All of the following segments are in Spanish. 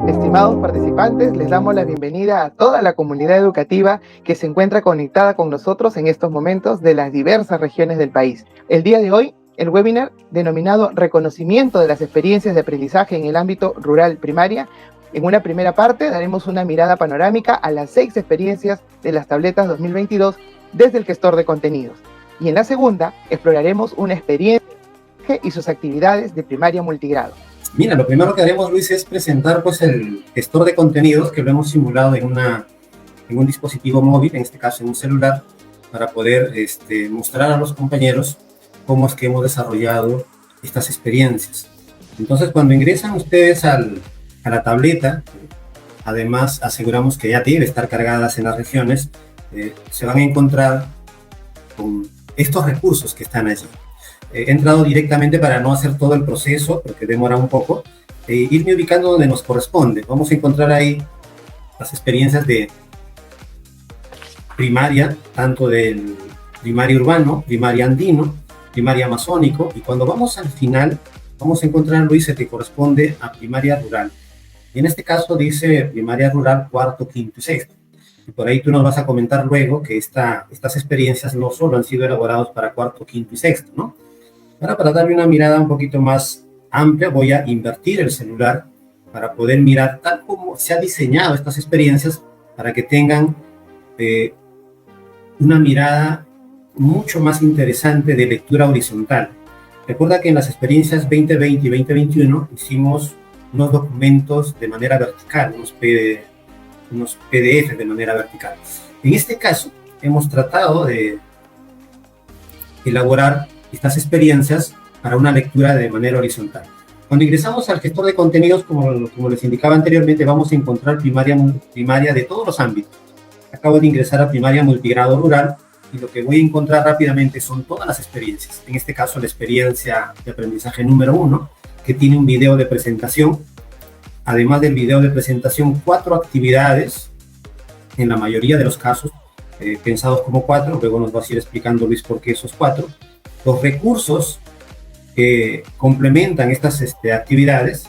Estimados participantes, les damos la bienvenida a toda la comunidad educativa que se encuentra conectada con nosotros en estos momentos de las diversas regiones del país. El día de hoy, el webinar denominado Reconocimiento de las experiencias de aprendizaje en el ámbito rural primaria. En una primera parte daremos una mirada panorámica a las 6 experiencias de las tabletas 2022 desde el gestor de contenidos. Y en la segunda exploraremos una experiencia y sus actividades de primaria multigrado. Mira, lo primero que haremos, Luis, es presentar pues el gestor de contenidos que lo hemos simulado en un dispositivo móvil, en este caso en un celular, para poder mostrar a los compañeros cómo es que hemos desarrollado estas experiencias. Entonces, cuando ingresan ustedes a la tableta, además aseguramos que ya debe estar cargadas en las regiones, se van a encontrar con estos recursos que están allí. He entrado directamente para no hacer todo el proceso, porque demora un poco, irme ubicando donde nos corresponde. Vamos a encontrar ahí las experiencias de primaria, tanto del primaria urbano, primaria andino, primaria amazónico, y cuando vamos al final, vamos a encontrar, Luis, el que corresponde a primaria rural. Y en este caso dice primaria rural cuarto, quinto y sexto. Y por ahí tú nos vas a comentar luego que estas experiencias no solo han sido elaboradas para cuarto, quinto y sexto, ¿no? Ahora, para darle una mirada un poquito más amplia, voy a invertir el celular para poder mirar tal como se ha diseñado estas experiencias para que tengan una mirada mucho más interesante de lectura horizontal. Recuerda que en las experiencias 2020 y 2021 hicimos unos documentos de manera vertical, unos PDF de manera vertical. En este caso, hemos tratado de elaborar estas experiencias para una lectura de manera horizontal. Cuando ingresamos al gestor de contenidos, como les indicaba anteriormente, vamos a encontrar primaria de todos los ámbitos. Acabo de ingresar a primaria multigrado rural y lo que voy a encontrar rápidamente son todas las experiencias. En este caso, la experiencia de aprendizaje número 1, que tiene un video de presentación. Además del video de presentación, 4 actividades, en la mayoría de los casos, pensados como 4. Luego nos va a ir explicando Luis por qué esos 4. Los recursos que complementan estas actividades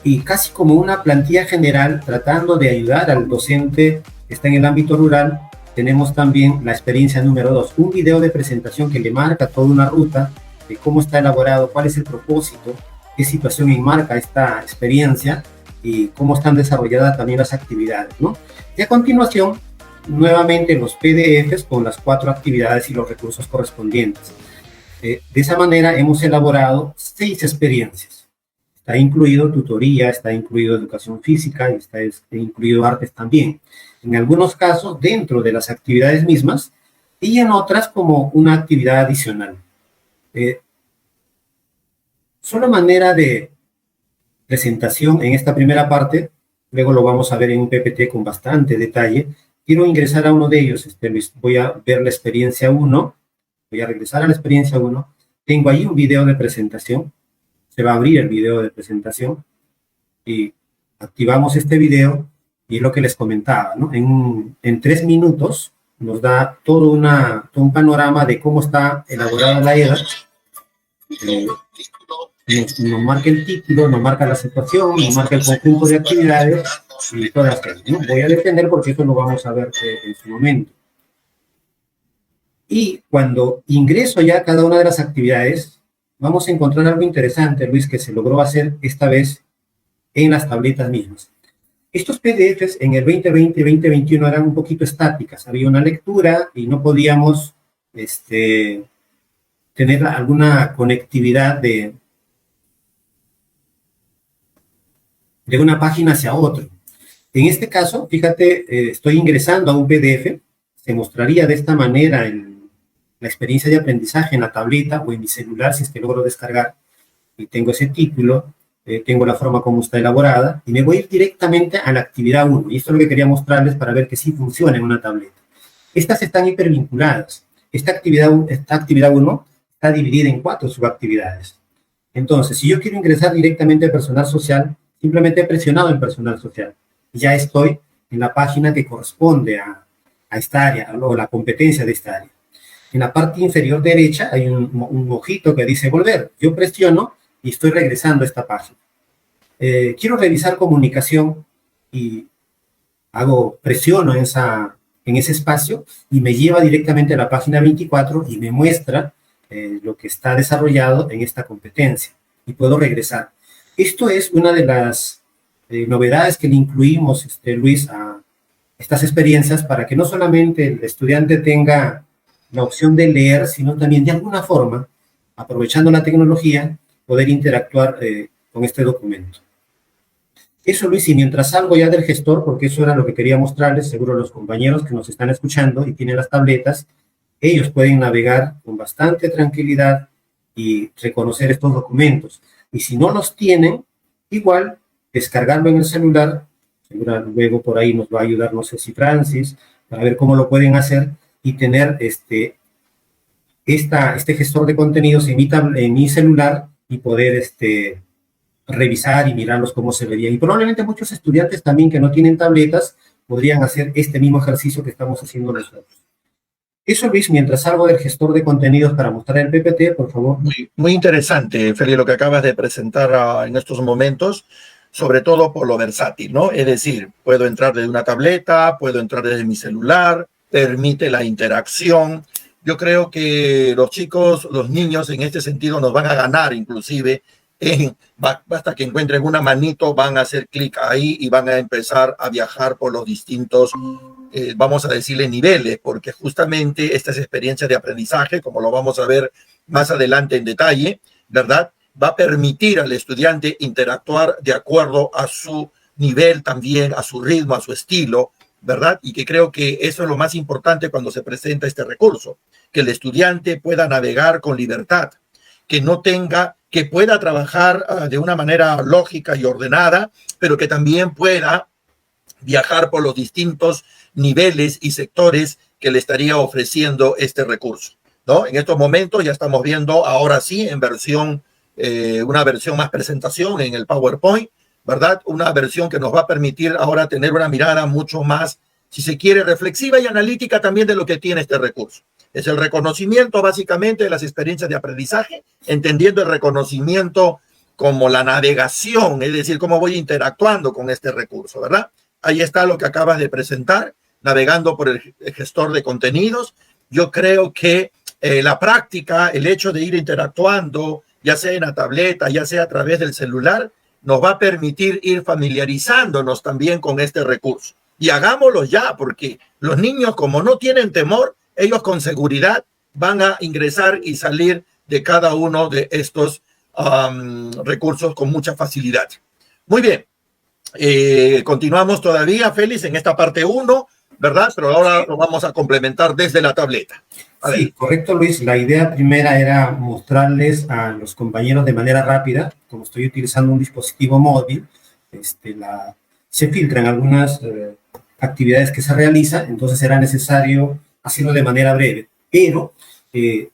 y casi como una plantilla general tratando de ayudar al docente que está en el ámbito rural. Tenemos también la experiencia número 2, un video de presentación que le marca toda una ruta de cómo está elaborado, cuál es el propósito, qué situación enmarca esta experiencia y cómo están desarrolladas también las actividades, ¿no? Y a continuación, nuevamente los PDFs con las 4 actividades y los recursos correspondientes. De esa manera hemos elaborado 6 experiencias. Está incluido tutoría, está incluido educación física y está incluido artes también. En algunos casos dentro de las actividades mismas y en otras como una actividad adicional. Solo manera de presentación en esta primera parte, luego lo vamos a ver en un PPT con bastante detalle. Quiero ingresar a uno de ellos, voy a ver la experiencia 1, voy a regresar a la experiencia 1, tengo ahí un video de presentación, se va a abrir el video de presentación y activamos este video y es lo que les comentaba, ¿no? En 3 minutos nos da todo un panorama de cómo está elaborada la EDA, nos marca el título, nos marca la situación, nos marca el conjunto de actividades y todas las cosas, ¿no? Voy a detener porque esto lo vamos a ver en su momento. Y cuando ingreso ya a cada una de las actividades, vamos a encontrar algo interesante, Luis, que se logró hacer esta vez en las tabletas mismas. Estos PDFs en el 2020 y 2021 eran un poquito estáticas. Había una lectura y no podíamos tener alguna conectividad de una página hacia otra. En este caso, fíjate, estoy ingresando a un PDF, se mostraría de esta manera la experiencia de aprendizaje en la tableta o en mi celular, si es que logro descargar, y tengo ese título, tengo la forma como está elaborada, y me voy a ir directamente a la actividad 1, y esto es lo que quería mostrarles para ver que sí funciona en una tableta. Estas están hipervinculadas. Esta actividad 1 está dividida en 4 subactividades. Entonces, si yo quiero ingresar directamente al personal social, simplemente he presionado en personal social. Ya estoy en la página que corresponde a esta área, o la competencia de esta área. En la parte inferior derecha hay un ojito que dice volver. Yo presiono y estoy regresando a esta página. quiero revisar comunicación y presiono en ese espacio y me lleva directamente a la página 24 y me muestra lo que está desarrollado en esta competencia y puedo regresar. Esto es una de las novedades que le incluimos, Luis, a estas experiencias para que no solamente el estudiante tenga la opción de leer, sino también de alguna forma, aprovechando la tecnología, poder interactuar con este documento. Eso, Luis, y mientras salgo ya del gestor, porque eso era lo que quería mostrarles, seguro los compañeros que nos están escuchando y tienen las tabletas, ellos pueden navegar con bastante tranquilidad y reconocer estos documentos. Y si no los tienen, igual, descargarlo en el celular, luego por ahí nos va a ayudar, no sé si Francis, para ver cómo lo pueden hacer y tener este gestor de contenidos en mi celular y poder revisar y mirarlos cómo se vería. Y probablemente muchos estudiantes también que no tienen tabletas podrían hacer este mismo ejercicio que estamos haciendo nosotros. Eso, Luis, mientras salgo del gestor de contenidos para mostrar el PPT, por favor. Muy interesante, Feli, lo que acabas de presentar en estos momentos, sobre todo por lo versátil, ¿no? Es decir, puedo entrar desde una tableta, puedo entrar desde mi celular, permite la interacción. Yo creo que los chicos, los niños en este sentido nos van a ganar inclusive. Basta que encuentren una manito, van a hacer clic ahí y van a empezar a viajar por los distintos, vamos a decirle, niveles, porque justamente estas experiencias de aprendizaje, como lo vamos a ver más adelante en detalle, ¿verdad?, va a permitir al estudiante interactuar de acuerdo a su nivel también, a su ritmo, a su estilo, ¿verdad? Y que creo que eso es lo más importante cuando se presenta este recurso, que el estudiante pueda navegar con libertad, que pueda trabajar de una manera lógica y ordenada, pero que también pueda viajar por los distintos niveles y sectores que le estaría ofreciendo este recurso, ¿no? En estos momentos ya estamos viendo, ahora sí, en una versión más presentación en el PowerPoint, ¿verdad? Una versión que nos va a permitir ahora tener una mirada mucho más, si se quiere, reflexiva y analítica también de lo que tiene este recurso. Es el reconocimiento básicamente de las experiencias de aprendizaje, entendiendo el reconocimiento como la navegación, es decir, cómo voy interactuando con este recurso, ¿verdad? Ahí está lo que acabas de presentar, navegando por el gestor de contenidos. Yo creo que la práctica, el hecho de ir interactuando, ya sea en la tableta, ya sea a través del celular, nos va a permitir ir familiarizándonos también con este recurso. Y hagámoslo ya, porque los niños, como no tienen temor, ellos con seguridad van a ingresar y salir de cada uno de estos recursos con mucha facilidad. Muy bien. Continuamos todavía, Félix, en esta parte 1, ¿verdad? Pero ahora lo vamos a complementar desde la tableta. Sí, correcto, Luis. La idea primera era mostrarles a los compañeros de manera rápida, como estoy utilizando un dispositivo móvil, se filtran algunas actividades que se realizan, entonces era necesario hacerlo de manera breve, pero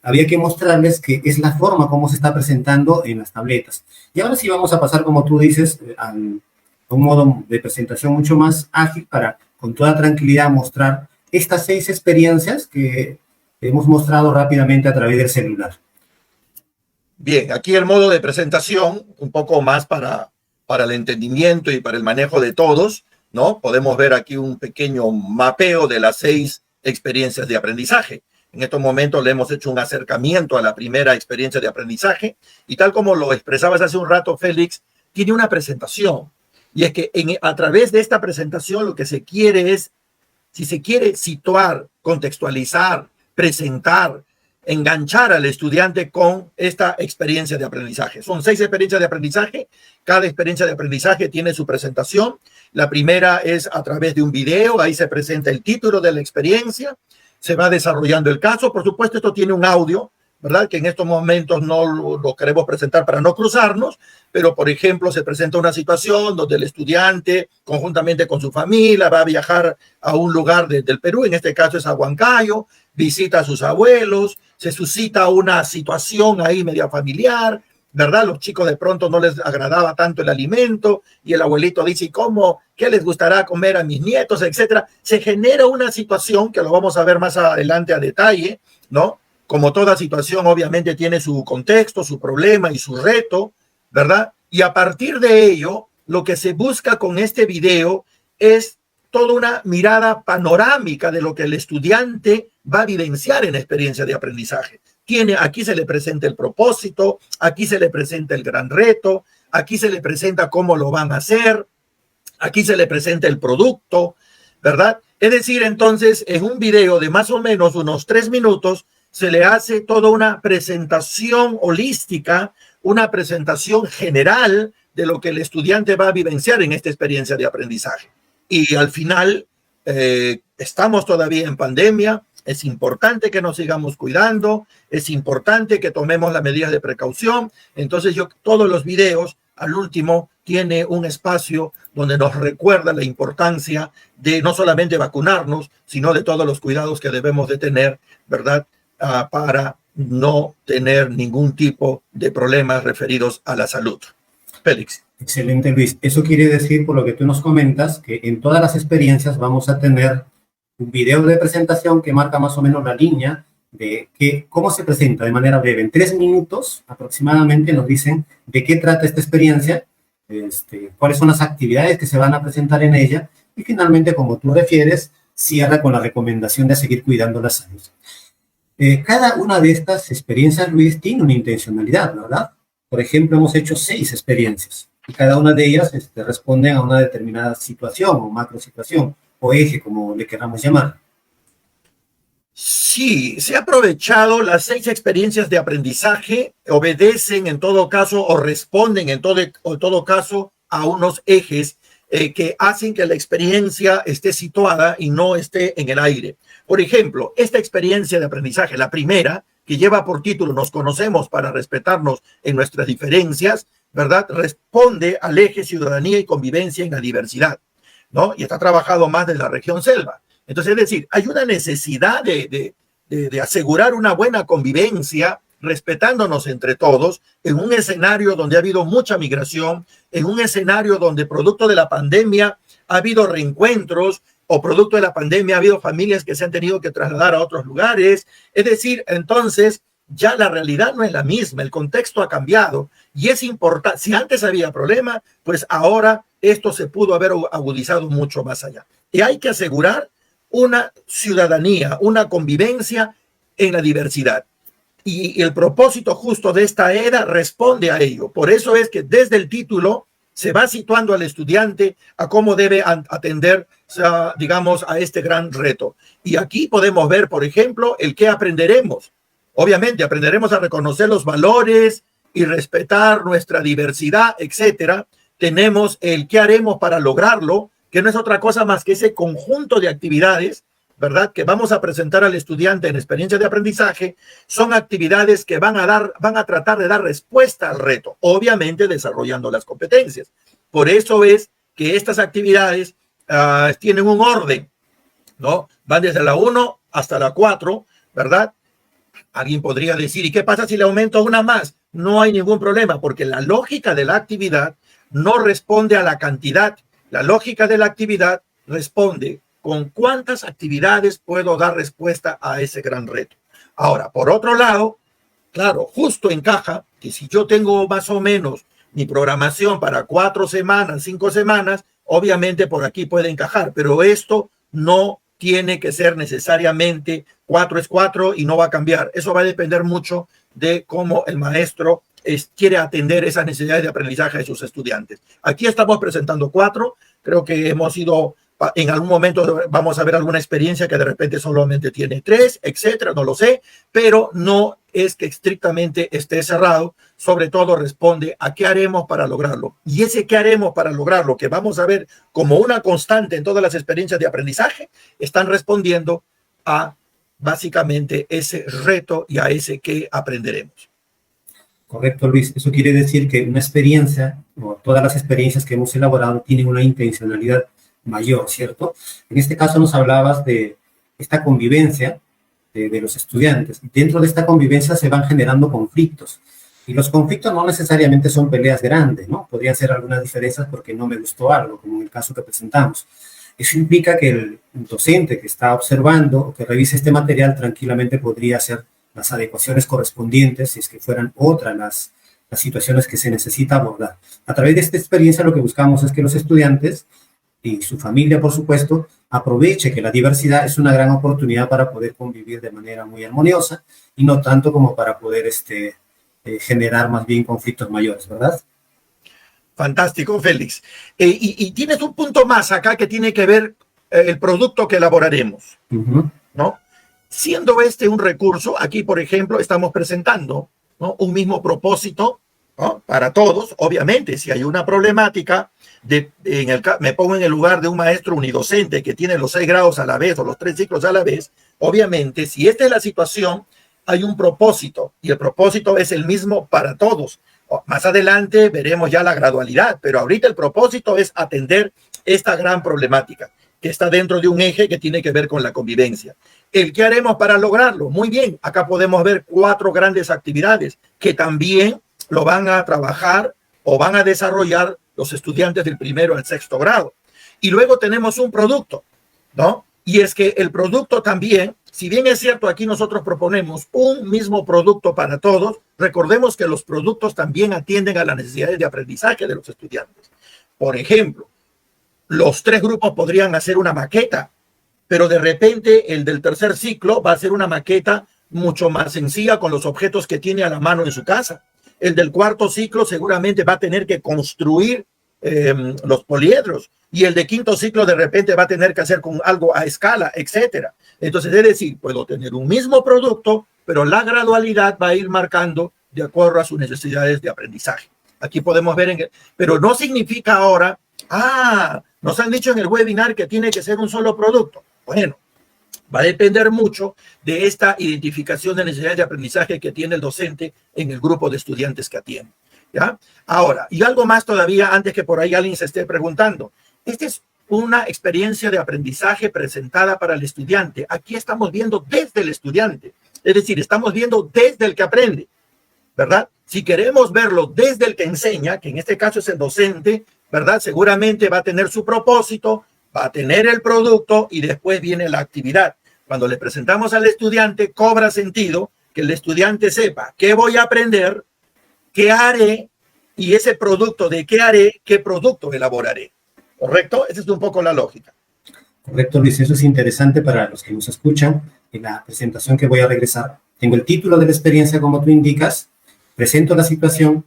había que mostrarles que es la forma como se está presentando en las tabletas. Y ahora sí vamos a pasar, como tú dices, a un modo de presentación mucho más ágil para, con toda tranquilidad, mostrar estas 6 experiencias que hemos mostrado rápidamente a través del celular. Bien, aquí el modo de presentación, un poco más para el entendimiento y para el manejo de todos, ¿no? Podemos ver aquí un pequeño mapeo de las 6 experiencias de aprendizaje. En estos momentos le hemos hecho un acercamiento a la primera experiencia de aprendizaje y tal como lo expresabas hace un rato, Félix, tiene una presentación. Y es que a través de esta presentación lo que se quiere es, si se quiere, situar, contextualizar, presentar, enganchar al estudiante con esta experiencia de aprendizaje. Son 6 experiencias de aprendizaje. Cada experiencia de aprendizaje tiene su presentación. La primera es a través de un video. Ahí se presenta el título de la experiencia. Se va desarrollando el caso. Por supuesto, esto tiene un audio, ¿verdad? Que en estos momentos no lo queremos presentar para no cruzarnos, pero por ejemplo se presenta una situación donde el estudiante conjuntamente con su familia va a viajar a un lugar del Perú, en este caso es a Huancayo, visita a sus abuelos, se suscita una situación ahí media familiar, ¿verdad? Los chicos de pronto no les agradaba tanto el alimento y el abuelito dice, ¿y cómo? ¿Qué les gustará comer a mis nietos? Etcétera. Se genera una situación que lo vamos a ver más adelante a detalle, ¿no? Como toda situación, obviamente tiene su contexto, su problema y su reto, ¿verdad? Y a partir de ello, lo que se busca con este video es toda una mirada panorámica de lo que el estudiante va a vivenciar en experiencia de aprendizaje. Aquí se le presenta el propósito, aquí se le presenta el gran reto, aquí se le presenta cómo lo van a hacer, aquí se le presenta el producto, ¿verdad? Es decir, entonces, en un video de más o menos unos 3 minutos, se le hace toda una presentación holística, una presentación general de lo que el estudiante va a vivenciar en esta experiencia de aprendizaje. Y al final, estamos todavía en pandemia, es importante que nos sigamos cuidando, es importante que tomemos las medidas de precaución. Entonces, todos los videos, al último, tiene un espacio donde nos recuerda la importancia de no solamente vacunarnos, sino de todos los cuidados que debemos de tener, ¿verdad? Para no tener ningún tipo de problemas referidos a la salud. Félix. Excelente, Luis. Eso quiere decir, por lo que tú nos comentas, que en todas las experiencias vamos a tener un video de presentación que marca más o menos la línea de cómo se presenta de manera breve. En 3 minutos aproximadamente nos dicen de qué trata esta experiencia, cuáles son las actividades que se van a presentar en ella y finalmente, como tú refieres, cierra con la recomendación de seguir cuidando la salud. Cada una de estas experiencias, Luis, tiene una intencionalidad, ¿verdad? Por ejemplo, hemos hecho 6 experiencias y cada una de ellas responde a una determinada situación o macro situación o eje, como le queramos llamar. Sí, se ha aprovechado las 6 experiencias de aprendizaje, obedecen en todo caso o responden en todo caso a unos ejes que hacen que la experiencia esté situada y no esté en el aire. Por ejemplo, esta experiencia de aprendizaje, la primera, que lleva por título Nos conocemos para respetarnos en nuestras diferencias, ¿verdad? Responde al eje ciudadanía y convivencia en la diversidad, ¿no? Y está trabajado más desde la región selva. Entonces, es decir, hay una necesidad de asegurar una buena convivencia, respetándonos entre todos, en un escenario donde ha habido mucha migración, en un escenario donde producto de la pandemia ha habido reencuentros, o producto de la pandemia ha habido familias que se han tenido que trasladar a otros lugares. Es decir, entonces ya la realidad no es la misma, el contexto ha cambiado y es importante. Si antes había problema, pues ahora esto se pudo haber agudizado mucho más allá. Y hay que asegurar una ciudadanía, una convivencia en la diversidad. Y el propósito justo de esta EDA responde a ello. Por eso es que desde el título se va situando al estudiante a cómo debe atender, digamos, a este gran reto. Y aquí podemos ver, por ejemplo, el qué aprenderemos. Obviamente, aprenderemos a reconocer los valores y respetar nuestra diversidad, etcétera. Tenemos el qué haremos para lograrlo, que no es otra cosa más que ese conjunto de actividades, ¿verdad?, que vamos a presentar al estudiante en experiencia de aprendizaje. Son actividades que van a tratar de dar respuesta al reto, obviamente desarrollando las competencias. Por eso es que estas actividades tienen un orden, ¿no? Van desde la 1 hasta la 4, ¿verdad? Alguien podría decir, ¿y qué pasa si le aumento una más? No hay ningún problema, porque la lógica de la actividad no responde a la cantidad. La lógica de la actividad responde con cuántas actividades puedo dar respuesta a ese gran reto. Ahora, por otro lado, claro, justo encaja que si yo tengo más o menos mi programación para 4 semanas, 5 semanas, obviamente por aquí puede encajar, pero esto no tiene que ser necesariamente 4 es 4 y no va a cambiar. Eso va a depender mucho de cómo el maestro quiere atender esas necesidades de aprendizaje de sus estudiantes. Aquí estamos presentando 4, creo que hemos ido, en algún momento vamos a ver alguna experiencia que de repente solamente tiene 3, etcétera, no lo sé, pero no es que estrictamente esté cerrado, sobre todo responde a qué haremos para lograrlo. Y ese qué haremos para lograrlo, que vamos a ver como una constante en todas las experiencias de aprendizaje, están respondiendo a básicamente ese reto y a ese qué aprenderemos. Correcto, Luis. Eso quiere decir que una experiencia, o todas las experiencias que hemos elaborado, tienen una intencionalidad mayor, ¿cierto? En este caso nos hablabas de esta convivencia de los estudiantes. Dentro de esta convivencia se van generando conflictos. Y los conflictos no necesariamente son peleas grandes, ¿no? Podrían ser algunas diferencias porque no me gustó algo, como en el caso que presentamos. Eso implica que el docente que está observando o que revise este material tranquilamente podría hacer las adecuaciones correspondientes si es que fueran otras las situaciones que se necesita abordar. A través de esta experiencia lo que buscamos es que los estudiantes y su familia, por supuesto, aproveche que la diversidad es una gran oportunidad para poder convivir de manera muy armoniosa y no tanto como para poder generar más bien conflictos mayores, ¿verdad? Fantástico, Félix. Y tienes un punto más acá que tiene que ver el producto que elaboraremos, ¿no? Siendo este un recurso, aquí, por ejemplo, estamos presentando, ¿no?, un mismo propósito, ¿no?, para todos. Obviamente, si hay una problemática, me pongo en el lugar de un maestro unidocente que tiene los 6 grados a la vez o los 3 ciclos a la vez, obviamente, si esta es la situación, hay un propósito y el propósito es el mismo para todos. Más adelante veremos ya la gradualidad, pero ahorita el propósito es atender esta gran problemática que está dentro de un eje que tiene que ver con la convivencia. ¿El qué haremos para lograrlo? Muy bien, acá podemos ver 4 grandes actividades que también lo van a trabajar o van a desarrollar los estudiantes del 1º al 6º grado. Y luego tenemos un producto, ¿no? Y es que el producto también, si bien es cierto, aquí nosotros proponemos un mismo producto para todos, recordemos que los productos también atienden a las necesidades de aprendizaje de los estudiantes. Por ejemplo, los 3 grupos podrían hacer una maqueta, pero de repente el del 3er ciclo va a hacer una maqueta mucho más sencilla con los objetos que tiene a la mano en su casa. El del 4º ciclo seguramente va a tener que construir los poliedros, y el de 5º ciclo de repente va a tener que hacer con algo a escala, etcétera. Entonces, es decir, puedo tener un mismo producto, pero la gradualidad va a ir marcando de acuerdo a sus necesidades de aprendizaje. Aquí podemos ver, pero no significa ahora, nos han dicho en el webinar que tiene que ser un solo producto. Bueno, va a depender mucho de esta identificación de necesidades de aprendizaje que tiene el docente en el grupo de estudiantes que atiende, ¿ya? Ahora, y algo más todavía antes que por ahí alguien se esté preguntando. Esta es una experiencia de aprendizaje presentada para el estudiante. Aquí estamos viendo desde el estudiante, es decir, estamos viendo desde el que aprende, ¿verdad? Si queremos verlo desde el que enseña, que en este caso es el docente, ¿verdad? Seguramente va a tener su propósito, va a tener el producto y después viene la actividad. Cuando le presentamos al estudiante, cobra sentido que el estudiante sepa qué voy a aprender, qué haré y ese producto de qué haré, qué producto elaboraré. ¿Correcto? Esa es un poco la lógica. Correcto, Luis. Eso es interesante para los que nos escuchan. En la presentación que voy a regresar, tengo el título de la experiencia, como tú indicas, presento la situación,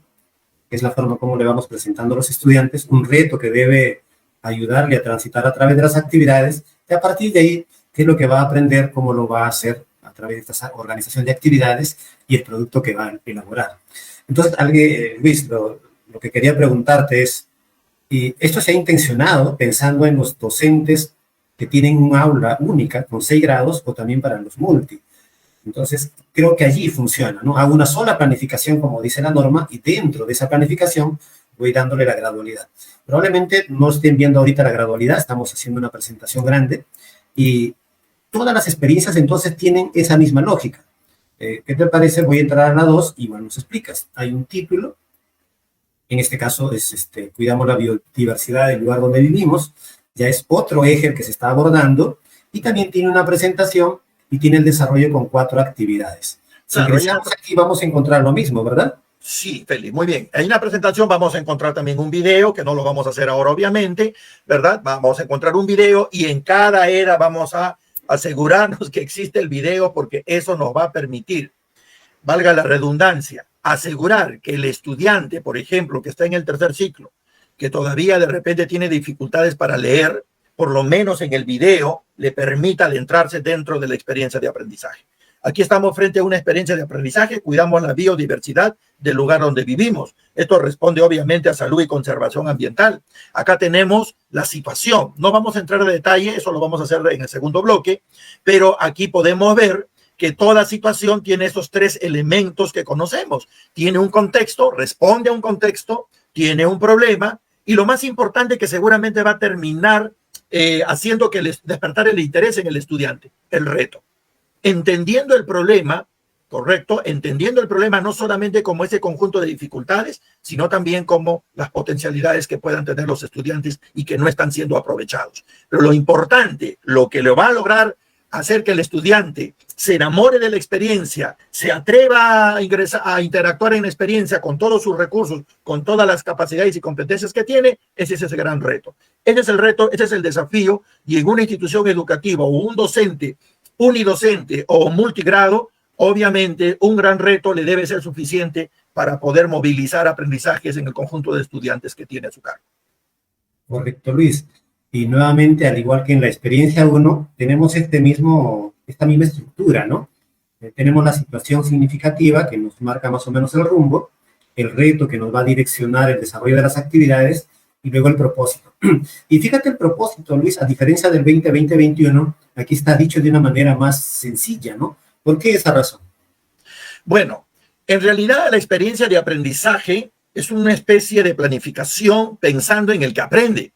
que es la forma como le vamos presentando a los estudiantes, un reto que debe ayudarle a transitar a través de las actividades, y a partir de ahí, qué es lo que va a aprender, cómo lo va a hacer a través de esta organización de actividades y el producto que va a elaborar. Entonces, Luis, lo que quería preguntarte es, ¿y esto se ha intencionado pensando en los docentes que tienen un aula única con 6 grados o también para los multi? Entonces, creo que allí funciona, ¿no? Hago una sola planificación, como dice la norma, y dentro de esa planificación voy dándole la gradualidad. Probablemente no estén viendo ahorita la gradualidad, estamos haciendo una presentación grande y todas las experiencias entonces tienen esa misma lógica. ¿Qué te parece? Voy a entrar a la 2 y bueno, nos explicas. Hay un título, en este caso es cuidamos la biodiversidad del lugar donde vivimos, ya es otro eje que se está abordando y también tiene una presentación y tiene el desarrollo con 4 actividades. Si ingresamos aquí vamos a encontrar lo mismo, ¿verdad? Sí, Félix, muy bien. En la presentación vamos a encontrar también un video, que no lo vamos a hacer ahora obviamente, ¿verdad? Vamos a encontrar un video y en cada era vamos a asegurarnos que existe el video porque eso nos va a permitir, valga la redundancia, asegurar que el estudiante, por ejemplo, que está en el 3er ciclo, que todavía de repente tiene dificultades para leer, por lo menos en el video, le permita adentrarse dentro de la experiencia de aprendizaje. Aquí estamos frente a una experiencia de aprendizaje, cuidamos la biodiversidad del lugar donde vivimos. Esto responde obviamente a salud y conservación ambiental. Acá tenemos la situación. No vamos a entrar en detalle, eso lo vamos a hacer en el segundo bloque, pero aquí podemos ver que toda situación tiene esos 3 elementos que conocemos. Tiene un contexto, responde a un contexto, tiene un problema y lo más importante que seguramente va a terminar haciendo que despertar el interés en el estudiante, el reto. Entendiendo el problema, ¿correcto? Entendiendo el problema no solamente como ese conjunto de dificultades, sino también como las potencialidades que puedan tener los estudiantes y que no están siendo aprovechados. Pero lo importante, lo que le va a lograr hacer que el estudiante se enamore de la experiencia, se atreva a ingresar, a interactuar en la experiencia con todos sus recursos, con todas las capacidades y competencias que tiene, ese es ese gran reto. Ese es el reto, ese es el desafío, y en una institución educativa o un docente, unidocente o multigrado, obviamente un gran reto le debe ser suficiente para poder movilizar aprendizajes en el conjunto de estudiantes que tiene a su cargo. Correcto, Luis. Y nuevamente, al igual que en la experiencia 1, tenemos esta misma estructura, ¿no? Tenemos la situación significativa que nos marca más o menos el rumbo, el reto que nos va a direccionar el desarrollo de las actividades y luego el propósito. Y fíjate el propósito, Luis, a diferencia del 2020-2021, aquí está dicho de una manera más sencilla, ¿no? ¿Por qué esa razón? Bueno, en realidad la experiencia de aprendizaje es una especie de planificación pensando en el que aprende.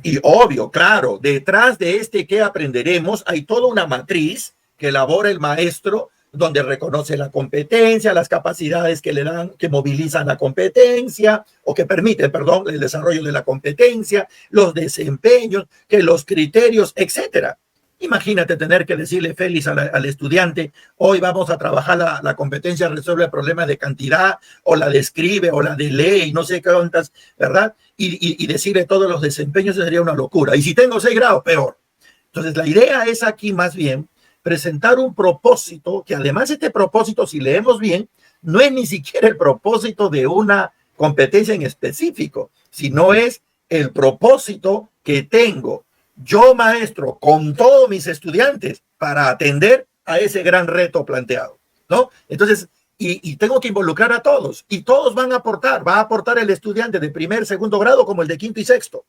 Y obvio, claro, detrás de este que aprenderemos hay toda una matriz que elabora el maestro, donde reconoce la competencia, las capacidades que le dan, que movilizan la competencia o que permiten, perdón, el desarrollo de la competencia, los desempeños, que los criterios, etcétera. Imagínate tener que decirle, Félix, al estudiante, hoy vamos a trabajar la competencia, resuelve problemas de cantidad, o la describe, o la de ley, no sé qué ondas, ¿verdad? Y decirle todos los desempeños sería una locura. Y si tengo 6 grados, peor. Entonces, la idea es aquí más bien presentar un propósito, que además este propósito, si leemos bien, no es ni siquiera el propósito de una competencia en específico, sino es el propósito que tengo yo, maestro, con todos mis estudiantes para atender a ese gran reto planteado, ¿no? Entonces, y tengo que involucrar a todos, y todos van a aportar, va a aportar el estudiante de primer, segundo grado como el de quinto y sexto.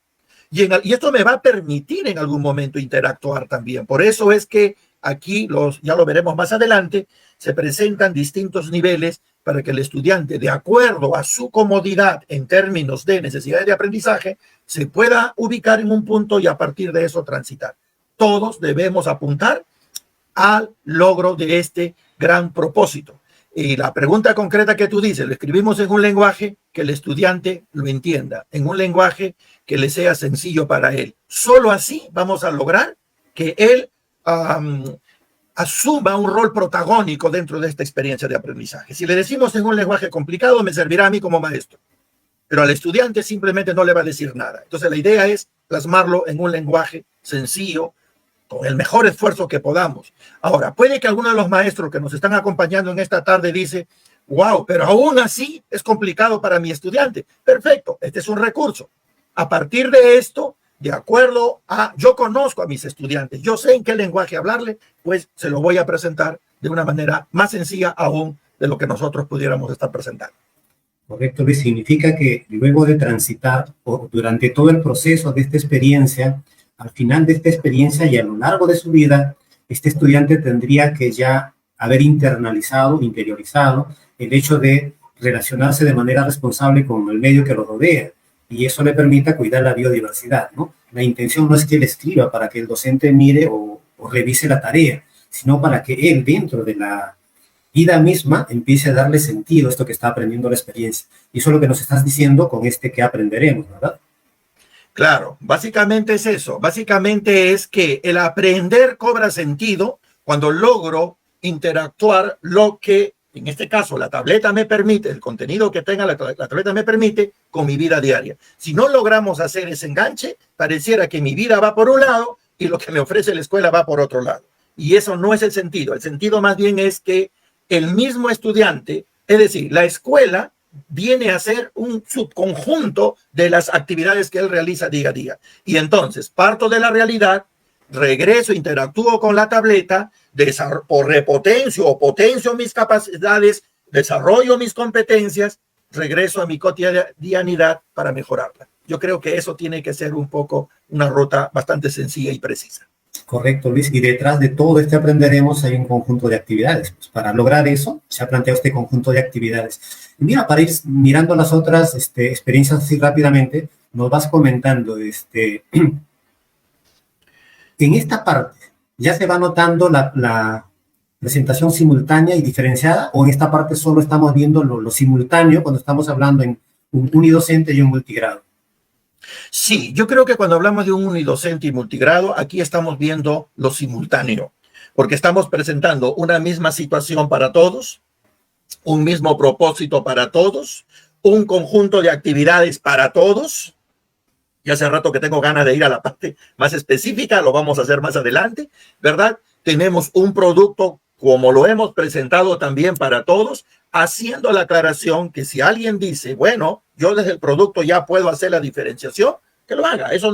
Y esto me va a permitir en algún momento interactuar también. Por eso es que aquí, ya lo veremos más adelante, se presentan distintos niveles para que el estudiante, de acuerdo a su comodidad en términos de necesidades de aprendizaje, se pueda ubicar en un punto y a partir de eso transitar. Todos debemos apuntar al logro de este gran propósito. Y la pregunta concreta que tú dices, lo escribimos en un lenguaje que el estudiante lo entienda, en un lenguaje que le sea sencillo para él. Solo así vamos a lograr que él asuma un rol protagónico dentro de esta experiencia de aprendizaje. Si le decimos en un lenguaje complicado, me servirá a mí como maestro, pero al estudiante simplemente no le va a decir nada. Entonces la idea es plasmarlo en un lenguaje sencillo, con el mejor esfuerzo que podamos. Ahora, puede que alguno de los maestros que nos están acompañando en esta tarde dice, wow, pero aún así es complicado para mi estudiante. Perfecto, este es un recurso. A partir de esto, de acuerdo a, yo conozco a mis estudiantes, yo sé en qué lenguaje hablarle, pues se lo voy a presentar de una manera más sencilla aún de lo que nosotros pudiéramos estar presentando. Correcto, Luis. Significa que luego de transitar o durante todo el proceso de esta experiencia, al final de esta experiencia y a lo largo de su vida, este estudiante tendría que ya haber internalizado, interiorizado el hecho de relacionarse de manera responsable con el medio que lo rodea. Y eso le permita cuidar la biodiversidad, ¿no? La intención no es que él escriba para que el docente mire o revise la tarea, sino para que él, dentro de la vida misma, empiece a darle sentido a esto que está aprendiendo la experiencia. Y eso es lo que nos estás diciendo con este que aprenderemos, ¿verdad? Claro, básicamente es eso. Básicamente es que el aprender cobra sentido cuando logro interactuar lo que, en este caso, la tableta me permite, el contenido que tenga la tableta me permite con mi vida diaria. Si no logramos hacer ese enganche, pareciera que mi vida va por un lado y lo que me ofrece la escuela va por otro lado. Y eso no es el sentido. El sentido más bien es que el mismo estudiante, es decir, la escuela, viene a ser un subconjunto de las actividades que él realiza día a día. Y entonces parto de la realidad, regreso, interactúo con la tableta, repotencio o potencio mis capacidades, desarrollo mis competencias, regreso a mi cotidianidad para mejorarla. Yo creo que eso tiene que ser un poco una ruta bastante sencilla y precisa. Correcto, Luis. Y detrás de todo este aprenderemos hay un conjunto de actividades. Pues para lograr eso, se ha planteado este conjunto de actividades. Y mira, para ir mirando las otras experiencias así rápidamente, nos vas comentando, en esta parte, ¿ya se va notando la presentación simultánea y diferenciada? ¿O en esta parte solo estamos viendo lo simultáneo cuando estamos hablando en un unidocente y un multigrado? Sí, yo creo que cuando hablamos de un unidocente y multigrado, aquí estamos viendo lo simultáneo. porque estamos presentando una misma situación para todos, un mismo propósito para todos, un conjunto de actividades para todos. Y hace rato que tengo ganas de ir a la parte más específica, lo vamos a hacer más adelante, ¿verdad? Tenemos un producto como lo hemos presentado también para todos, haciendo la aclaración que si alguien dice, bueno, yo desde el producto ya puedo hacer la diferenciación, que lo haga. Eso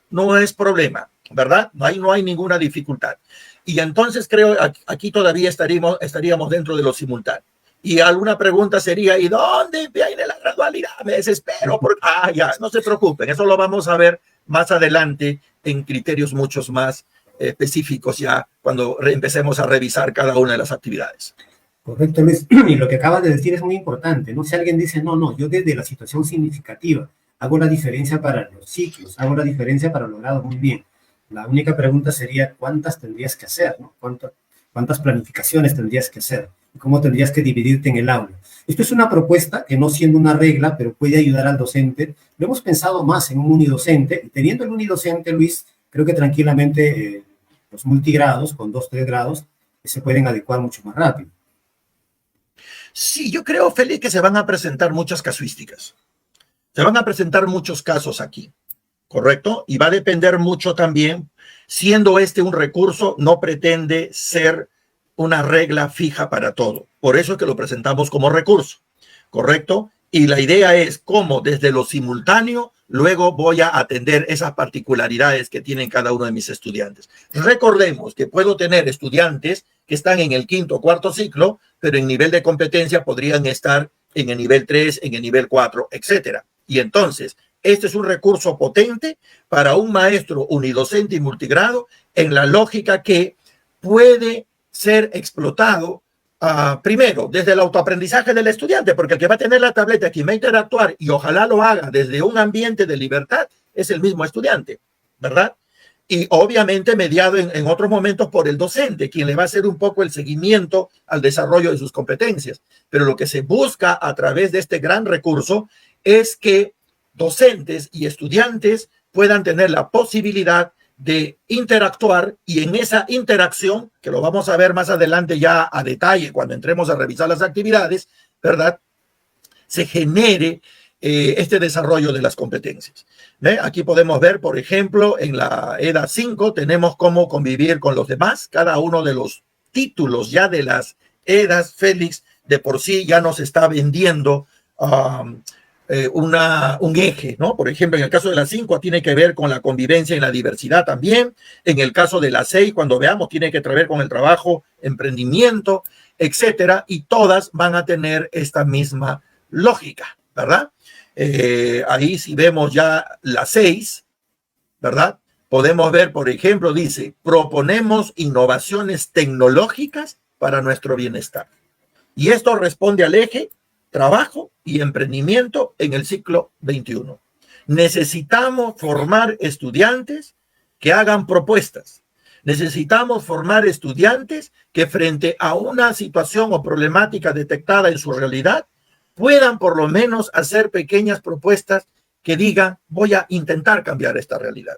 no es problema, ¿verdad? No hay ninguna dificultad. Y entonces creo aquí todavía estaríamos dentro de lo simultáneo. Y alguna pregunta sería, ¿y dónde viene la gradualidad? Me desespero. Ya, no se preocupen, eso lo vamos a ver más adelante en criterios muchos más específicos ya cuando empecemos a revisar cada una de las actividades. Correcto, Luis. Y lo que acabas de decir es muy importante, ¿no? Si alguien dice, no, yo desde la situación significativa hago la diferencia para los ciclos, hago la diferencia para los grados, muy bien. La única pregunta sería, ¿cuántas tendrías que hacer, ¿no? ¿Cuántas planificaciones tendrías que hacer? ¿Cómo tendrías que dividirte en el aula? Esto es una propuesta que no siendo una regla, pero puede ayudar al docente. Lo hemos pensado más en un unidocente, y teniendo el unidocente, Luis, creo que tranquilamente los multigrados, con 2, 3 grados, se pueden adecuar mucho más rápido. Sí, yo creo, Félix, que se van a presentar muchas casuísticas. Se van a presentar muchos casos aquí, ¿correcto? Y va a depender mucho también, siendo este un recurso, no pretende ser una regla fija para todo. Por eso es que lo presentamos como recurso, ¿correcto? Y la idea es cómo desde lo simultáneo luego voy a atender esas particularidades que tienen cada uno de mis estudiantes. Recordemos que puedo tener estudiantes que están en el 5º o 4º ciclo, pero en nivel de competencia podrían estar en el nivel 3, en el nivel 4, etcétera. Y entonces, este es un recurso potente para un maestro unidocente y multigrado en la lógica que puede ser explotado primero desde el autoaprendizaje del estudiante, porque el que va a tener la tableta, quien va a interactuar y ojalá lo haga desde un ambiente de libertad, es el mismo estudiante, ¿verdad? Y obviamente mediado en otros momentos por el docente, quien le va a hacer un poco el seguimiento al desarrollo de sus competencias. Pero lo que se busca a través de este gran recurso es que docentes y estudiantes puedan tener la posibilidad de interactuar y en esa interacción, que lo vamos a ver más adelante ya a detalle cuando entremos a revisar las actividades, ¿verdad? Se genere este desarrollo de las competencias. ¿Ve? Aquí podemos ver, por ejemplo, en la EDA 5 tenemos cómo convivir con los demás. Cada uno de los títulos ya de las EDAs, Félix, de por sí ya nos está vendiendo un eje, ¿no? Por ejemplo, en el caso de la 5 tiene que ver con la convivencia y la diversidad también. En el caso de la 6, cuando veamos, tiene que ver con el trabajo, emprendimiento, etcétera. Y todas van a tener esta misma lógica, ¿verdad? Ahí si vemos ya la 6, ¿verdad? Podemos ver, por ejemplo, dice, proponemos innovaciones tecnológicas para nuestro bienestar. Y esto responde al eje trabajo y emprendimiento en el ciclo 21. Necesitamos formar estudiantes que hagan propuestas. Necesitamos formar estudiantes que frente a una situación o problemática detectada en su realidad puedan por lo menos hacer pequeñas propuestas que digan, voy a intentar cambiar esta realidad.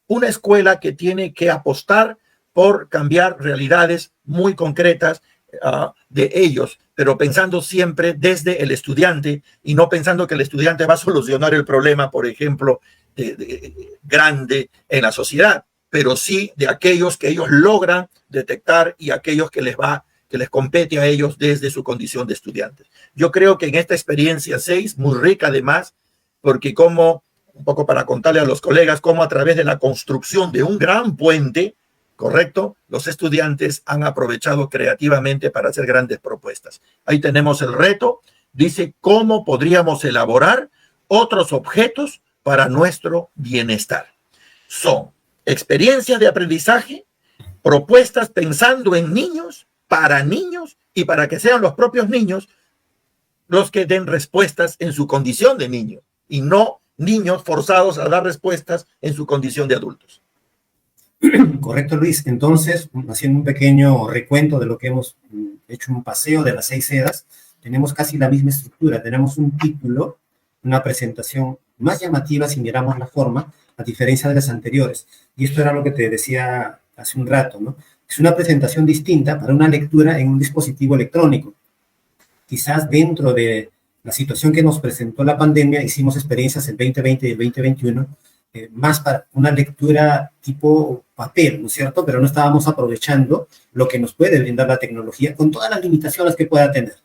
Una escuela que tiene que apostar por cambiar realidades muy concretas de ellos, pero pensando siempre desde el estudiante y no pensando que el estudiante va a solucionar el problema, por ejemplo, grande en la sociedad, pero sí de aquellos que ellos logran detectar y aquellos que les compete a ellos desde su condición de estudiantes. Yo creo que en esta experiencia 6, muy rica además, porque como, un poco para contarle a los colegas, cómo a través de la construcción de un gran puente, ¿correcto? Los estudiantes han aprovechado creativamente para hacer grandes propuestas. Ahí tenemos el reto, dice cómo podríamos elaborar otros objetos para nuestro bienestar. Son experiencias de aprendizaje, propuestas pensando en niños, para niños y para que sean los propios niños los que den respuestas en su condición de niño y no niños forzados a dar respuestas en su condición de adultos. Correcto, Luis. Entonces, haciendo un pequeño recuento de lo que hemos hecho, un paseo de las 6 EDAs, tenemos casi la misma estructura. Tenemos un título, una presentación más llamativa si miramos la forma, a diferencia de las anteriores. Y esto era lo que te decía hace un rato, ¿no? Es una presentación distinta para una lectura en un dispositivo electrónico. Quizás dentro de la situación que nos presentó la pandemia, hicimos experiencias el 2020 y el 2021, más para una lectura tipo papel, ¿no es cierto? Pero no estábamos aprovechando lo que nos puede brindar la tecnología con todas las limitaciones que pueda tener.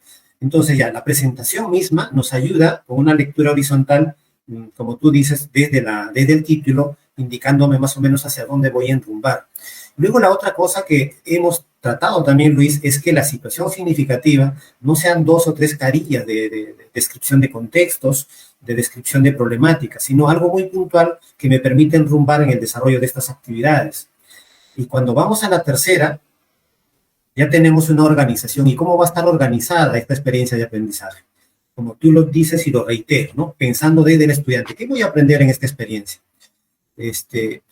Entonces ya la presentación misma nos ayuda con una lectura horizontal, como tú dices, desde el título, indicándome más o menos hacia dónde voy a enrumbar. Luego la otra cosa que hemos tratado también, Luis, es que la situación significativa no sean 2 o 3 carillas de descripción de contextos, de descripción de problemáticas, sino algo muy puntual que me permite enrumbar en el desarrollo de estas actividades. Y cuando vamos a la tercera, ya tenemos una organización. ¿Y cómo va a estar organizada esta experiencia de aprendizaje? Como tú lo dices y lo reitero, ¿no? Pensando desde el estudiante, ¿qué voy a aprender en esta experiencia?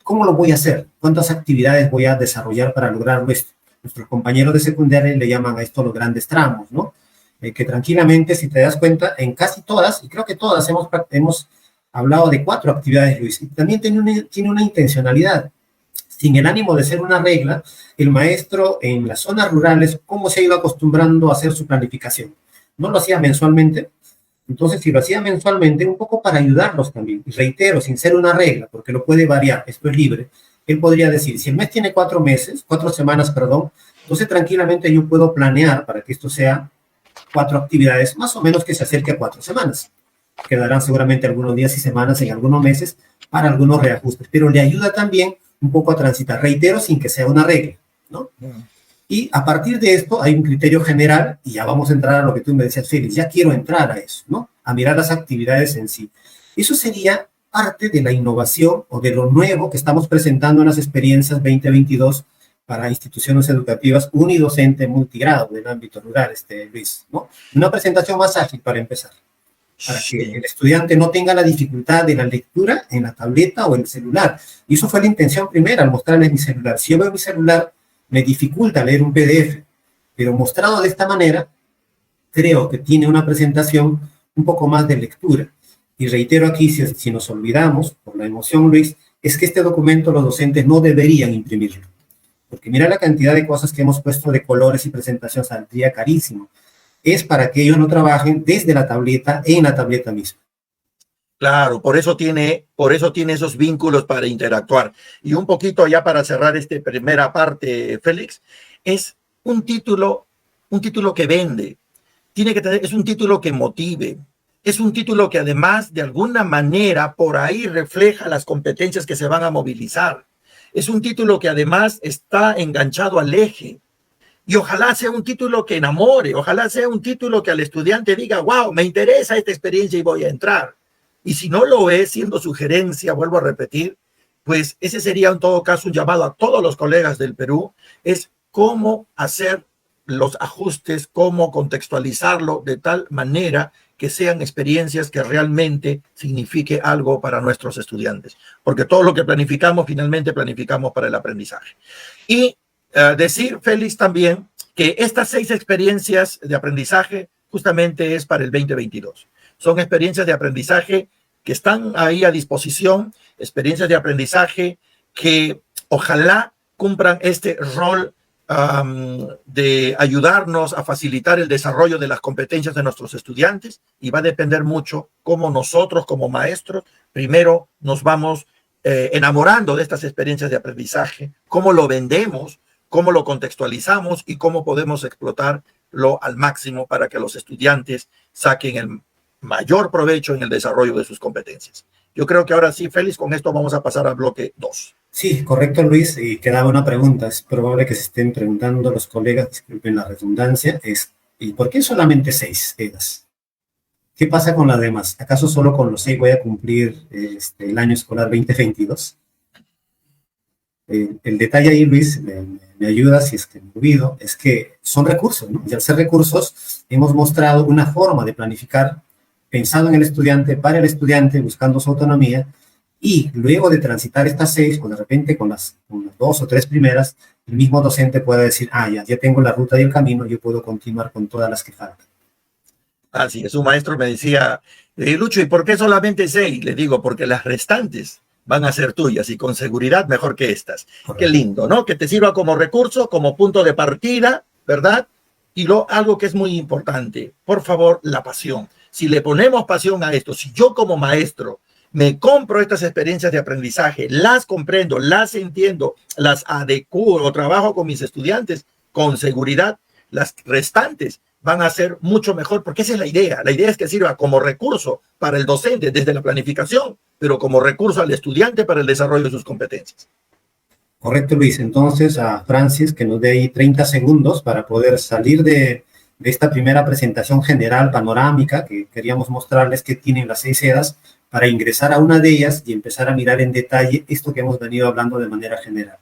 ¿Cómo lo voy a hacer? ¿Cuántas actividades voy a desarrollar para lograrlo esto? Nuestros compañeros de secundaria le llaman a esto los grandes tramos, ¿no? Que tranquilamente, si te das cuenta, en casi todas, y creo que todas hemos hablado de 4 actividades, Luis, y también tiene una intencionalidad. Sin el ánimo de ser una regla, el maestro en las zonas rurales, ¿cómo se ha ido acostumbrando a hacer su planificación? No lo hacía mensualmente. Entonces, si lo hacía mensualmente, un poco para ayudarlos también, y reitero, sin ser una regla, porque lo puede variar, esto es libre, él podría decir, si el mes tiene 4 semanas, perdón, entonces tranquilamente yo puedo planear para que esto sea 4 actividades, más o menos que se acerque a 4 semanas. Quedarán seguramente algunos días y semanas en algunos meses para algunos reajustes, pero le ayuda también un poco a transitar, reitero, sin que sea una regla, ¿no? Y a partir de esto hay un criterio general, y ya vamos a entrar a lo que tú me decías, Félix, ya quiero entrar a eso, ¿no? A mirar las actividades en sí. Eso sería parte de la innovación o de lo nuevo que estamos presentando en las experiencias 2022 para instituciones educativas unidocente multigrado del ámbito rural, Luis, ¿no? Una presentación más ágil para empezar, para que el estudiante no tenga la dificultad de la lectura en la tableta o en el celular. Y eso fue la intención primera al mostrarles mi celular. Si yo veo mi celular, me dificulta leer un PDF, pero mostrado de esta manera, creo que tiene una presentación un poco más de lectura. Y reitero aquí, si nos olvidamos, por la emoción, Luis, es que este documento los docentes no deberían imprimirlo. Porque mira la cantidad de cosas que hemos puesto de colores y presentaciones, saldría carísimo. Es para que ellos no trabajen desde la tableta, en la tableta misma. Claro, por eso tiene esos vínculos para interactuar. Y un poquito ya para cerrar esta primera parte, Félix, es un título que vende. Es un título que motive. Es un título que además, de alguna manera, por ahí refleja las competencias que se van a movilizar. Es un título que además está enganchado al eje. Y ojalá sea un título que enamore, ojalá sea un título que al estudiante diga, wow, me interesa esta experiencia y voy a entrar. Y si no lo es, siendo sugerencia, vuelvo a repetir, pues ese sería en todo caso un llamado a todos los colegas del Perú, es cómo hacer los ajustes, cómo contextualizarlo de tal manera que sean experiencias que realmente signifique algo para nuestros estudiantes. Porque todo lo que planificamos, finalmente planificamos para el aprendizaje. Y decir, Félix, también que estas 6 experiencias de aprendizaje justamente es para el 2022. Son experiencias de aprendizaje que están ahí a disposición, experiencias de aprendizaje que ojalá cumplan este rol de ayudarnos a facilitar el desarrollo de las competencias de nuestros estudiantes, y va a depender mucho cómo nosotros como maestros primero nos vamos enamorando de estas experiencias de aprendizaje, cómo lo vendemos, cómo lo contextualizamos y cómo podemos explotarlo al máximo para que los estudiantes saquen el mayor provecho en el desarrollo de sus competencias. Yo creo que ahora sí, Félix, con esto vamos a pasar al bloque 2. Sí, correcto, Luis, y quedaba una pregunta. Es probable que se estén preguntando los colegas, disculpen la redundancia, ¿y por qué solamente 6 EDAs? ¿Qué pasa con las demás? ¿Acaso solo con los 6 voy a cumplir el año escolar 2022? El detalle ahí, Luis, me ayuda si es que me olvido, es que son recursos, ¿no? Y al ser recursos, hemos mostrado una forma de planificar pensando en el estudiante, para el estudiante, buscando su autonomía, y luego de transitar estas 6, o de repente con las 2 o 3 primeras, el mismo docente puede decir, ya tengo la ruta y el camino, yo puedo continuar con todas las que faltan. Así es, un maestro me decía, Lucho, ¿y por qué solamente 6? Le digo, porque las restantes van a ser tuyas y con seguridad mejor que estas. Correcto. Qué lindo, ¿no? Que te sirva como recurso, como punto de partida, ¿verdad? Y algo que es muy importante, por favor, la pasión. Si le ponemos pasión a esto, si yo como maestro me compro estas experiencias de aprendizaje, las comprendo, las entiendo, las adecuo o trabajo con mis estudiantes, con seguridad, las restantes van a ser mucho mejor, porque esa es la idea. La idea es que sirva como recurso para el docente desde la planificación, pero como recurso al estudiante para el desarrollo de sus competencias. Correcto, Luis. Entonces, a Francis, que nos dé ahí 30 segundos para poder salir de esta primera presentación general panorámica que queríamos mostrarles que tienen las 6 eras, para ingresar a una de ellas y empezar a mirar en detalle esto que hemos venido hablando de manera general.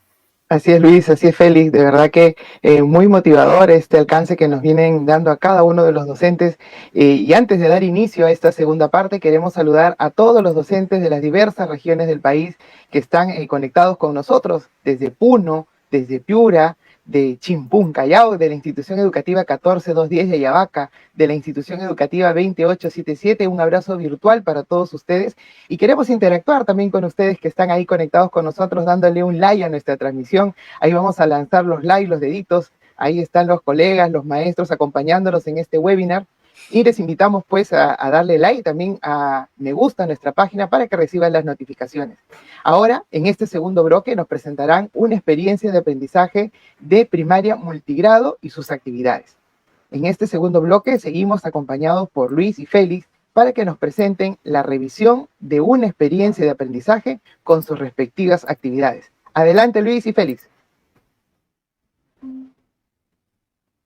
Así es, Luis, así es, Félix. De verdad que muy motivador este alcance que nos vienen dando a cada uno de los docentes. Y antes de dar inicio a esta segunda parte, queremos saludar a todos los docentes de las diversas regiones del país que están conectados con nosotros, desde Puno, desde Piura, de Chimpún, Callao, de la institución educativa 14210 de Ayabaca, de la institución educativa 20877. Un abrazo virtual para todos ustedes y queremos interactuar también con ustedes que están ahí conectados con nosotros, dándole un like a nuestra transmisión. Ahí vamos a lanzar los likes, los deditos. Ahí están los colegas, los maestros acompañándonos en este webinar. Y les invitamos pues a darle like, también a me gusta a nuestra página para que reciban las notificaciones. Ahora, en este segundo bloque, nos presentarán una experiencia de aprendizaje de primaria multigrado y sus actividades. En este segundo bloque seguimos acompañados por Luis y Félix para que nos presenten la revisión de una experiencia de aprendizaje con sus respectivas actividades. Adelante, Luis y Félix.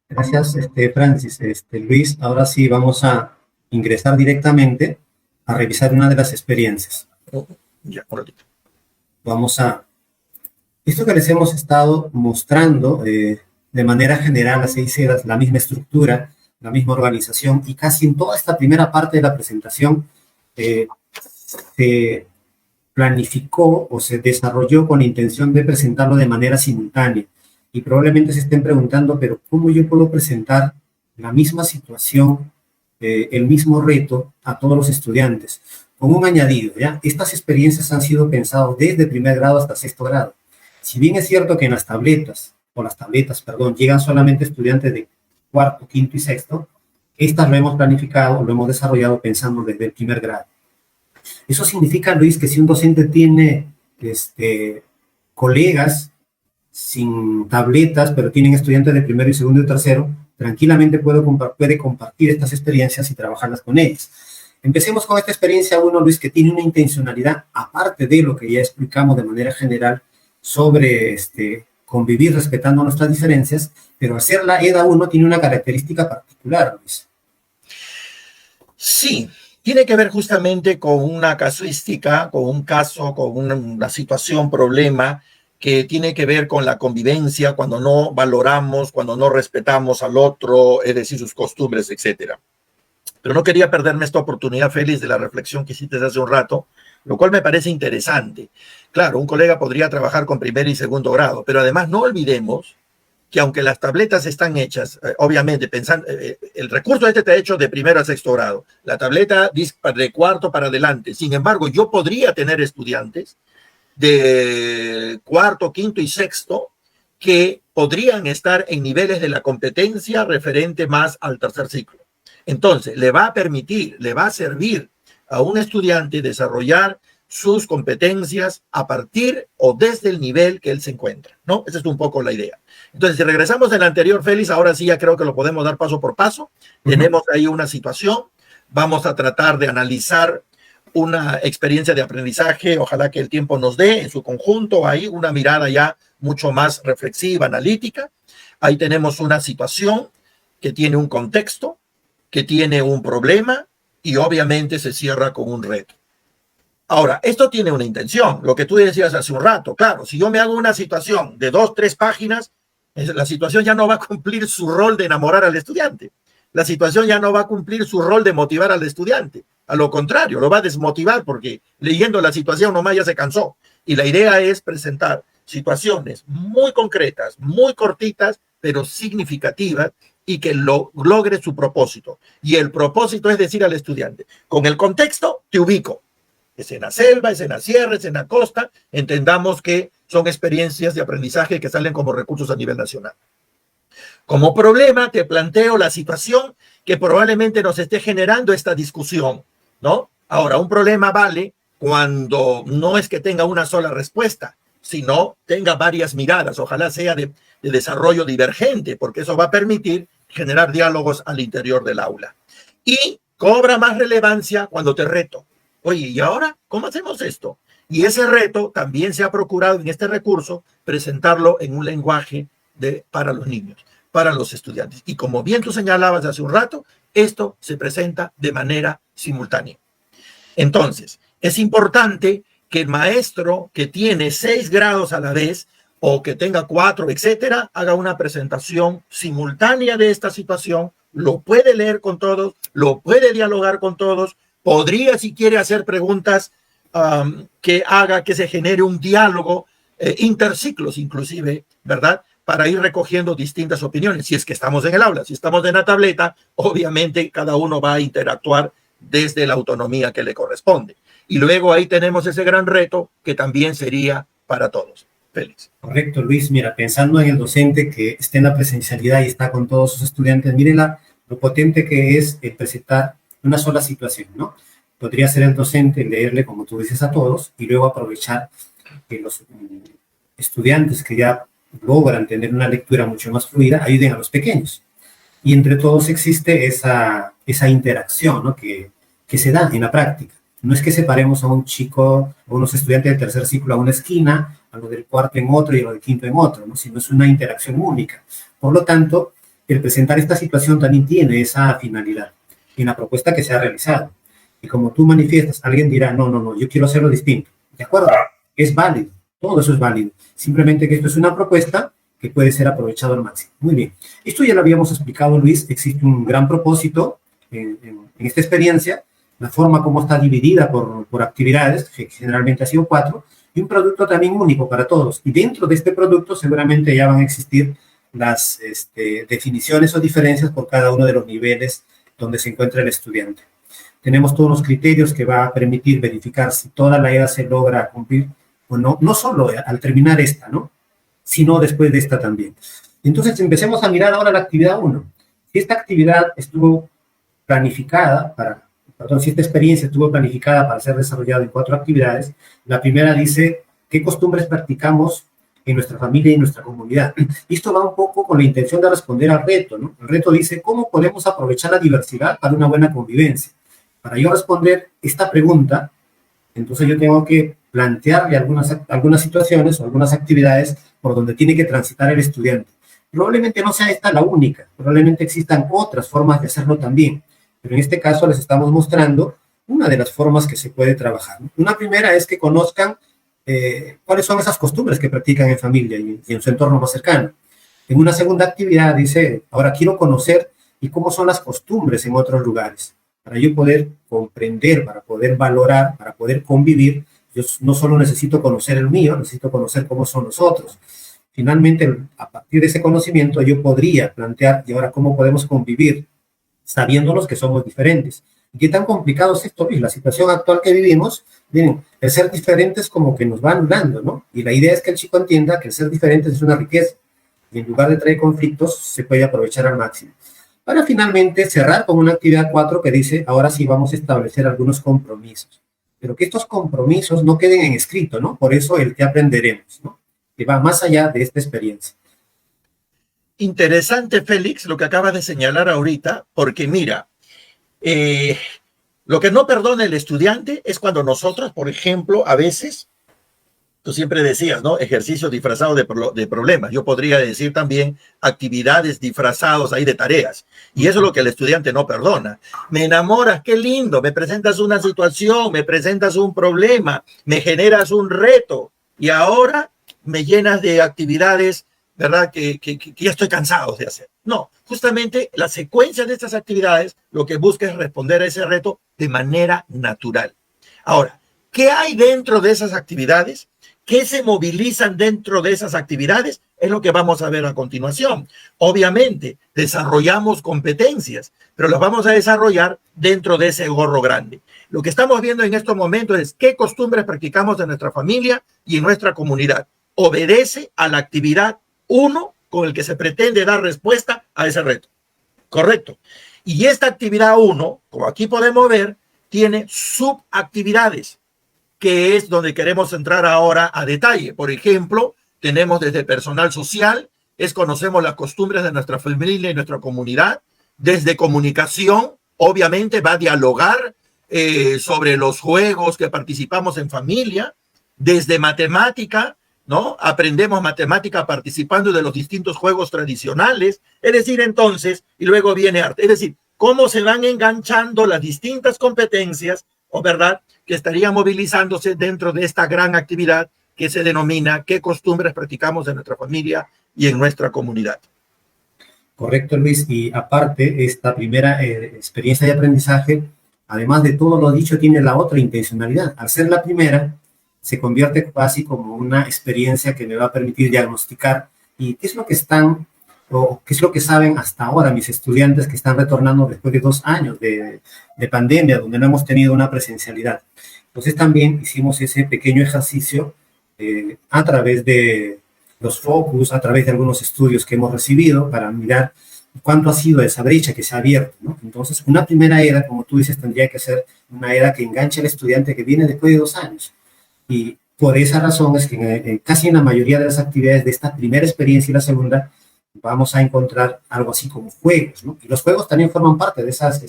Gracias, Francis. Luis, ahora sí vamos a ingresar directamente a revisar una de las experiencias. Ya, un ratito. Vamos a... Esto que les hemos estado mostrando de manera general, las 6 eras, la misma estructura, la misma organización, y casi en toda esta primera parte de la presentación se planificó o se desarrolló con la intención de presentarlo de manera simultánea. Y probablemente se estén preguntando, pero ¿cómo yo puedo presentar la misma situación, el mismo reto a todos los estudiantes? Con un añadido, ¿ya? Estas experiencias han sido pensadas desde primer grado hasta 6º grado. Si bien es cierto que en las tabletas, llegan solamente estudiantes de 4º, 5º y 6º, estas lo hemos planificado, lo hemos desarrollado pensando desde el primer grado. Eso significa, Luis, que si un docente tiene colegas sin tabletas, pero tienen estudiantes de primero y segundo y tercero, tranquilamente puede compartir estas experiencias y trabajarlas con ellos. Empecemos con esta experiencia 1, Luis, que tiene una intencionalidad, aparte de lo que ya explicamos de manera general, sobre convivir respetando nuestras diferencias, pero hacer la EDA 1 tiene una característica particular, Luis. Sí, tiene que ver justamente con una casuística, con un caso, con una situación, problema, que tiene que ver con la convivencia, cuando no valoramos, cuando no respetamos al otro, es decir, sus costumbres, etcétera. Pero no quería perderme esta oportunidad, Félix, de la reflexión que hiciste hace un rato, lo cual me parece interesante. Claro, un colega podría trabajar con primer y segundo grado, pero además no olvidemos que aunque las tabletas están hechas, obviamente, pensando, el recurso está hecho de primero a 6º grado, la tableta dice de 4º para adelante. Sin embargo, yo podría tener estudiantes de 4º, 5º y 6º que podrían estar en niveles de la competencia referente más al tercer ciclo. Entonces, le va a permitir, le va a servir a un estudiante desarrollar sus competencias a partir o desde el nivel que él se encuentra, ¿no? Esa es un poco la idea. Entonces, si regresamos al anterior, Félix, ahora sí ya creo que lo podemos dar paso por paso. Tenemos ahí una situación, vamos a tratar de analizar una experiencia de aprendizaje, ojalá que el tiempo nos dé en su conjunto, ahí una mirada ya mucho más reflexiva, analítica. Ahí tenemos una situación que tiene un contexto, que tiene un problema y obviamente se cierra con un reto. Ahora, esto tiene una intención, lo que tú decías hace un rato. Claro, si yo me hago una situación de 2, 3 páginas, la situación ya no va a cumplir su rol de enamorar al estudiante. La situación ya no va a cumplir su rol de motivar al estudiante. A lo contrario, lo va a desmotivar porque leyendo la situación nomás ya se cansó. Y la idea es presentar situaciones muy concretas, muy cortitas, pero significativas y que logre su propósito. Y el propósito es decir al estudiante, con el contexto te ubico, es en la selva, es en la sierra, es en la costa, entendamos que son experiencias de aprendizaje que salen como recursos a nivel nacional. Como problema, te planteo la situación que probablemente nos esté generando esta discusión, ¿no? Ahora, un problema vale cuando no es que tenga una sola respuesta, sino tenga varias miradas, ojalá sea de desarrollo divergente, porque eso va a permitir generar diálogos al interior del aula. Y cobra más relevancia cuando te reto. Oye, ¿y ahora cómo hacemos esto? Y ese reto también se ha procurado en este recurso presentarlo en un lenguaje para los niños, para los estudiantes. Y como bien tú señalabas hace un rato, esto se presenta de manera simultánea. Entonces, es importante que el maestro que tiene 6 grados a la vez o que tenga 4, etcétera, haga una presentación simultánea de esta situación, lo puede leer con todos, lo puede dialogar con todos, podría, si quiere, hacer preguntas que haga que se genere un diálogo interciclos, inclusive, ¿verdad? Para ir recogiendo distintas opiniones. Si es que estamos en el aula, si estamos en la tableta, obviamente cada uno va a interactuar desde la autonomía que le corresponde. Y luego ahí tenemos ese gran reto que también sería para todos. Félix. Correcto, Luis. Mira, pensando en el docente que esté en la presencialidad y está con todos sus estudiantes, miren lo potente que es presentar una sola situación, ¿no? Podría ser el docente leerle, como tú dices, a todos y luego aprovechar que los estudiantes que ya logran tener una lectura mucho más fluida ayuden a los pequeños. Y entre todos existe esa interacción, ¿no? que se da en la práctica. No es que separemos a un chico, a unos estudiantes del tercer ciclo a una esquina, a lo del cuarto en otro y a lo del quinto en otro, ¿no? Sino es una interacción única. Por lo tanto, el presentar esta situación también tiene esa finalidad en la propuesta que se ha realizado. Y como tú manifiestas, alguien dirá, no, yo quiero hacerlo distinto. De acuerdo, es válido, todo eso es válido. Simplemente que esto es una propuesta que puede ser aprovechado al máximo. Muy bien. Esto ya lo habíamos explicado, Luis. Existe un gran propósito en esta experiencia, la forma como está dividida por actividades, que generalmente ha sido 4, y un producto también único para todos. Y dentro de este producto seguramente ya van a existir las definiciones o diferencias por cada uno de los niveles donde se encuentra el estudiante. Tenemos todos los criterios que va a permitir verificar si toda la EDA se logra cumplir o no solo al terminar esta, ¿no? Sino después de esta también. Entonces empecemos a mirar ahora la actividad 1. Si esta actividad estuvo planificada si esta experiencia estuvo planificada para ser desarrollada en 4 actividades, la primera dice qué costumbres practicamos en nuestra familia y en nuestra comunidad. Y esto va un poco con la intención de responder al reto, ¿no? El reto dice cómo podemos aprovechar la diversidad para una buena convivencia. Para yo responder esta pregunta, entonces yo tengo que plantearle algunas situaciones o algunas actividades por donde tiene que transitar el estudiante. Probablemente no sea esta la única, probablemente existan otras formas de hacerlo también, pero en este caso les estamos mostrando una de las formas que se puede trabajar. Una primera es que conozcan cuáles son esas costumbres que practican en familia y en su entorno más cercano. En una segunda actividad dice, ahora quiero conocer y cómo son las costumbres en otros lugares, para yo poder comprender, para poder valorar, para poder convivir. Yo no solo necesito conocer el mío, necesito conocer cómo son los otros. Finalmente, a partir de ese conocimiento, yo podría plantear, y ahora, ¿cómo podemos convivir? Sabiéndonos que somos diferentes. ¿Y qué tan complicado es esto? La situación actual que vivimos, miren, el ser diferentes como que nos va anulando, ¿no? Y la idea es que el chico entienda que el ser diferentes es una riqueza. Y en lugar de traer conflictos, se puede aprovechar al máximo. Para finalmente cerrar con una actividad 4 que dice, ahora sí vamos a establecer algunos compromisos. Pero que estos compromisos no queden en escrito, ¿no? Por eso el que aprenderemos, ¿no? Que va más allá de esta experiencia. Interesante, Félix, lo que acabas de señalar ahorita, porque mira, lo que no perdona el estudiante es cuando nosotros, por ejemplo, a veces, tú siempre decías, ¿no? Ejercicios disfrazados de problemas. Yo podría decir también actividades disfrazados ahí de tareas. Y eso es lo que el estudiante no perdona. Me enamoras, qué lindo, me presentas una situación, me presentas un problema, me generas un reto. Y ahora me llenas de actividades, ¿verdad? Que ya estoy cansado de hacer. No, justamente la secuencia de estas actividades lo que busca es responder a ese reto de manera natural. Ahora, ¿qué hay dentro de esas actividades? ¿Qué se movilizan dentro de esas actividades? Es lo que vamos a ver a continuación. Obviamente, desarrollamos competencias, pero las vamos a desarrollar dentro de ese gorro grande. Lo que estamos viendo en estos momentos es qué costumbres practicamos en nuestra familia y en nuestra comunidad. Obedece a la actividad 1 con el que se pretende dar respuesta a ese reto. Correcto. Y esta actividad 1, como aquí podemos ver, tiene subactividades, que es donde queremos entrar ahora a detalle. Por ejemplo, tenemos desde personal social, conocemos las costumbres de nuestra familia y nuestra comunidad. Desde comunicación, obviamente va a dialogar sobre los juegos que participamos en familia. Desde matemática, ¿no? Aprendemos matemática participando de los distintos juegos tradicionales. Es decir, entonces, y luego viene arte. Es decir, cómo se van enganchando las distintas competencias, ¿o verdad?, que estarían movilizándose dentro de esta gran actividad que se denomina qué costumbres practicamos en nuestra familia y en nuestra comunidad. Correcto, Luis. Y aparte, esta primera experiencia de aprendizaje, además de todo lo dicho, tiene la otra intencionalidad. Al ser la primera, se convierte casi como una experiencia que me va a permitir diagnosticar y qué es lo que están o qué es lo que saben hasta ahora mis estudiantes que están retornando después de 2 años de pandemia, donde no hemos tenido una presencialidad. Entonces también hicimos ese pequeño ejercicio a través de los focus, a través de algunos estudios que hemos recibido para mirar cuánto ha sido esa brecha que se ha abierto, ¿no? Entonces, una primera era, como tú dices, tendría que ser una era que enganche al estudiante que viene después de 2 años. Y por esa razón es que casi en la mayoría de las actividades de esta primera experiencia y la segunda vamos a encontrar algo así como juegos, ¿no? Y los juegos también forman parte de esas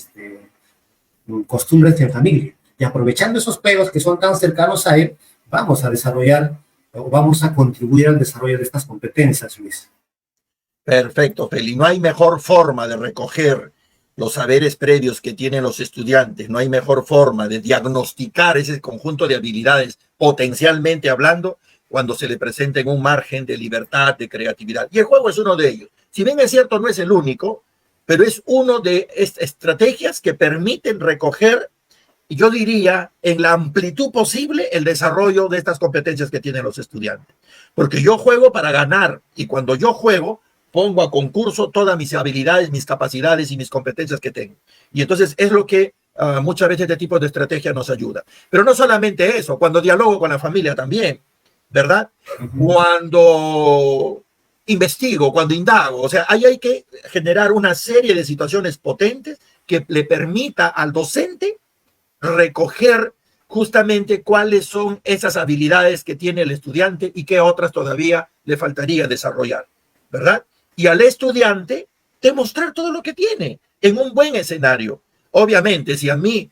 costumbres en familia. Y aprovechando esos juegos que son tan cercanos a él, vamos a desarrollar o vamos a contribuir al desarrollo de estas competencias, Luis. Perfecto, Feli. No hay mejor forma de recoger los saberes previos que tienen los estudiantes, no hay mejor forma de diagnosticar ese conjunto de habilidades potencialmente hablando cuando se le presenta en un margen de libertad, de creatividad. Y el juego es uno de ellos. Si bien es cierto, no es el único, pero es uno de estrategias que permiten recoger, yo diría, en la amplitud posible el desarrollo de estas competencias que tienen los estudiantes. Porque yo juego para ganar y cuando yo juego, pongo a concurso todas mis habilidades, mis capacidades y mis competencias que tengo. Y entonces es lo que muchas veces este tipo de estrategia nos ayuda. Pero no solamente eso, cuando dialogo con la familia también, ¿verdad? Cuando investigo, cuando indago, o sea, ahí hay que generar una serie de situaciones potentes que le permita al docente recoger justamente cuáles son esas habilidades que tiene el estudiante y qué otras todavía le faltaría desarrollar, ¿verdad? Y al estudiante demostrar todo lo que tiene en un buen escenario. Obviamente, si a mí,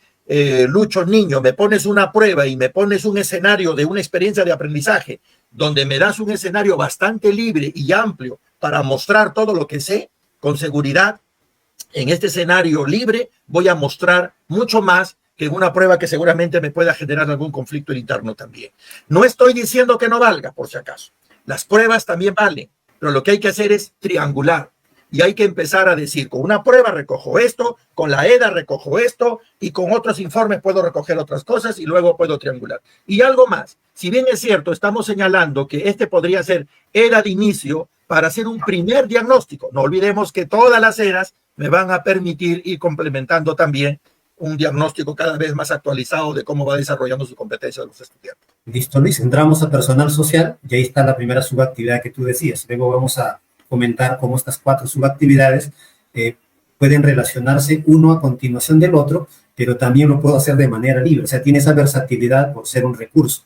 Lucho Niño, me pones una prueba y me pones un escenario de una experiencia de aprendizaje donde me das un escenario bastante libre y amplio para mostrar todo lo que sé, con seguridad, en este escenario libre voy a mostrar mucho más que en una prueba que seguramente me pueda generar algún conflicto interno también. No estoy diciendo que no valga, por si acaso. Las pruebas también valen. Pero lo que hay que hacer es triangular y hay que empezar a decir, con una prueba recojo esto, con la EDA recojo esto y con otros informes puedo recoger otras cosas y luego puedo triangular. Y algo más, si bien es cierto, estamos señalando que este podría ser EDA de inicio para hacer un primer diagnóstico. No olvidemos que todas las EDAs me van a permitir ir complementando también un diagnóstico cada vez más actualizado de cómo va desarrollando su competencia de los estudiantes. Listo, Luis. Entramos a personal social y ahí está la primera subactividad que tú decías. Luego vamos a comentar cómo estas 4 subactividades pueden relacionarse uno a continuación del otro, pero también lo puedo hacer de manera libre. O sea, tiene esa versatilidad por ser un recurso.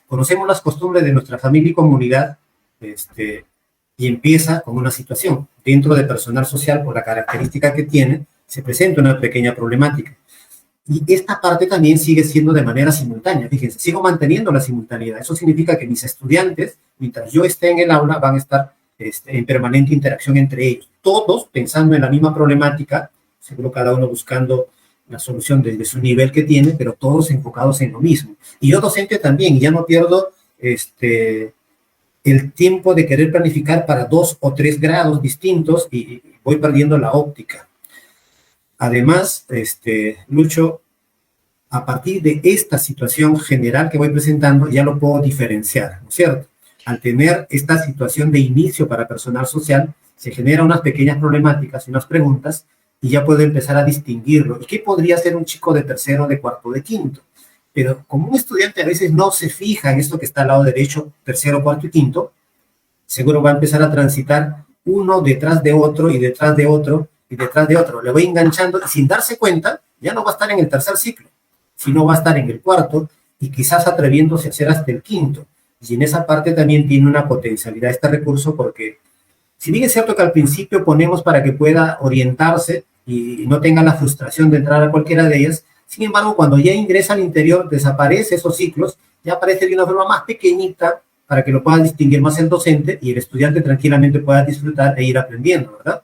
Conocemos las costumbres de nuestra familia y comunidad y empieza con una situación. Dentro de personal social, por la característica que tiene, se presenta una pequeña problemática. Y esta parte también sigue siendo de manera simultánea. Fíjense, sigo manteniendo la simultaneidad. Eso significa que mis estudiantes, mientras yo esté en el aula, van a estar en permanente interacción entre ellos. Todos pensando en la misma problemática, seguro cada uno buscando la solución desde su nivel que tiene, pero todos enfocados en lo mismo. Y yo docente también, y ya no pierdo el tiempo de querer planificar para 2 o 3 grados distintos y voy perdiendo la óptica. Además, Lucho, a partir de esta situación general que voy presentando, ya lo puedo diferenciar, ¿no es cierto? Al tener esta situación de inicio para personal social, se generan unas pequeñas problemáticas y unas preguntas y ya puedo empezar a distinguirlo. ¿Y qué podría ser un chico de tercero, de cuarto, de quinto? Pero como un estudiante a veces no se fija en esto que está al lado derecho, tercero, cuarto y quinto, seguro va a empezar a transitar uno detrás de otro y detrás de otro y detrás de otro. Le voy enganchando y sin darse cuenta, ya no va a estar en el tercer ciclo, sino va a estar en el cuarto y quizás atreviéndose a hacer hasta el quinto. Y en esa parte también tiene una potencialidad este recurso porque, si bien es cierto que al principio ponemos para que pueda orientarse y no tenga la frustración de entrar a cualquiera de ellas, sin embargo, cuando ya ingresa al interior, desaparece esos ciclos, ya aparece de una forma más pequeñita para que lo pueda distinguir más el docente y el estudiante tranquilamente pueda disfrutar e ir aprendiendo, ¿verdad?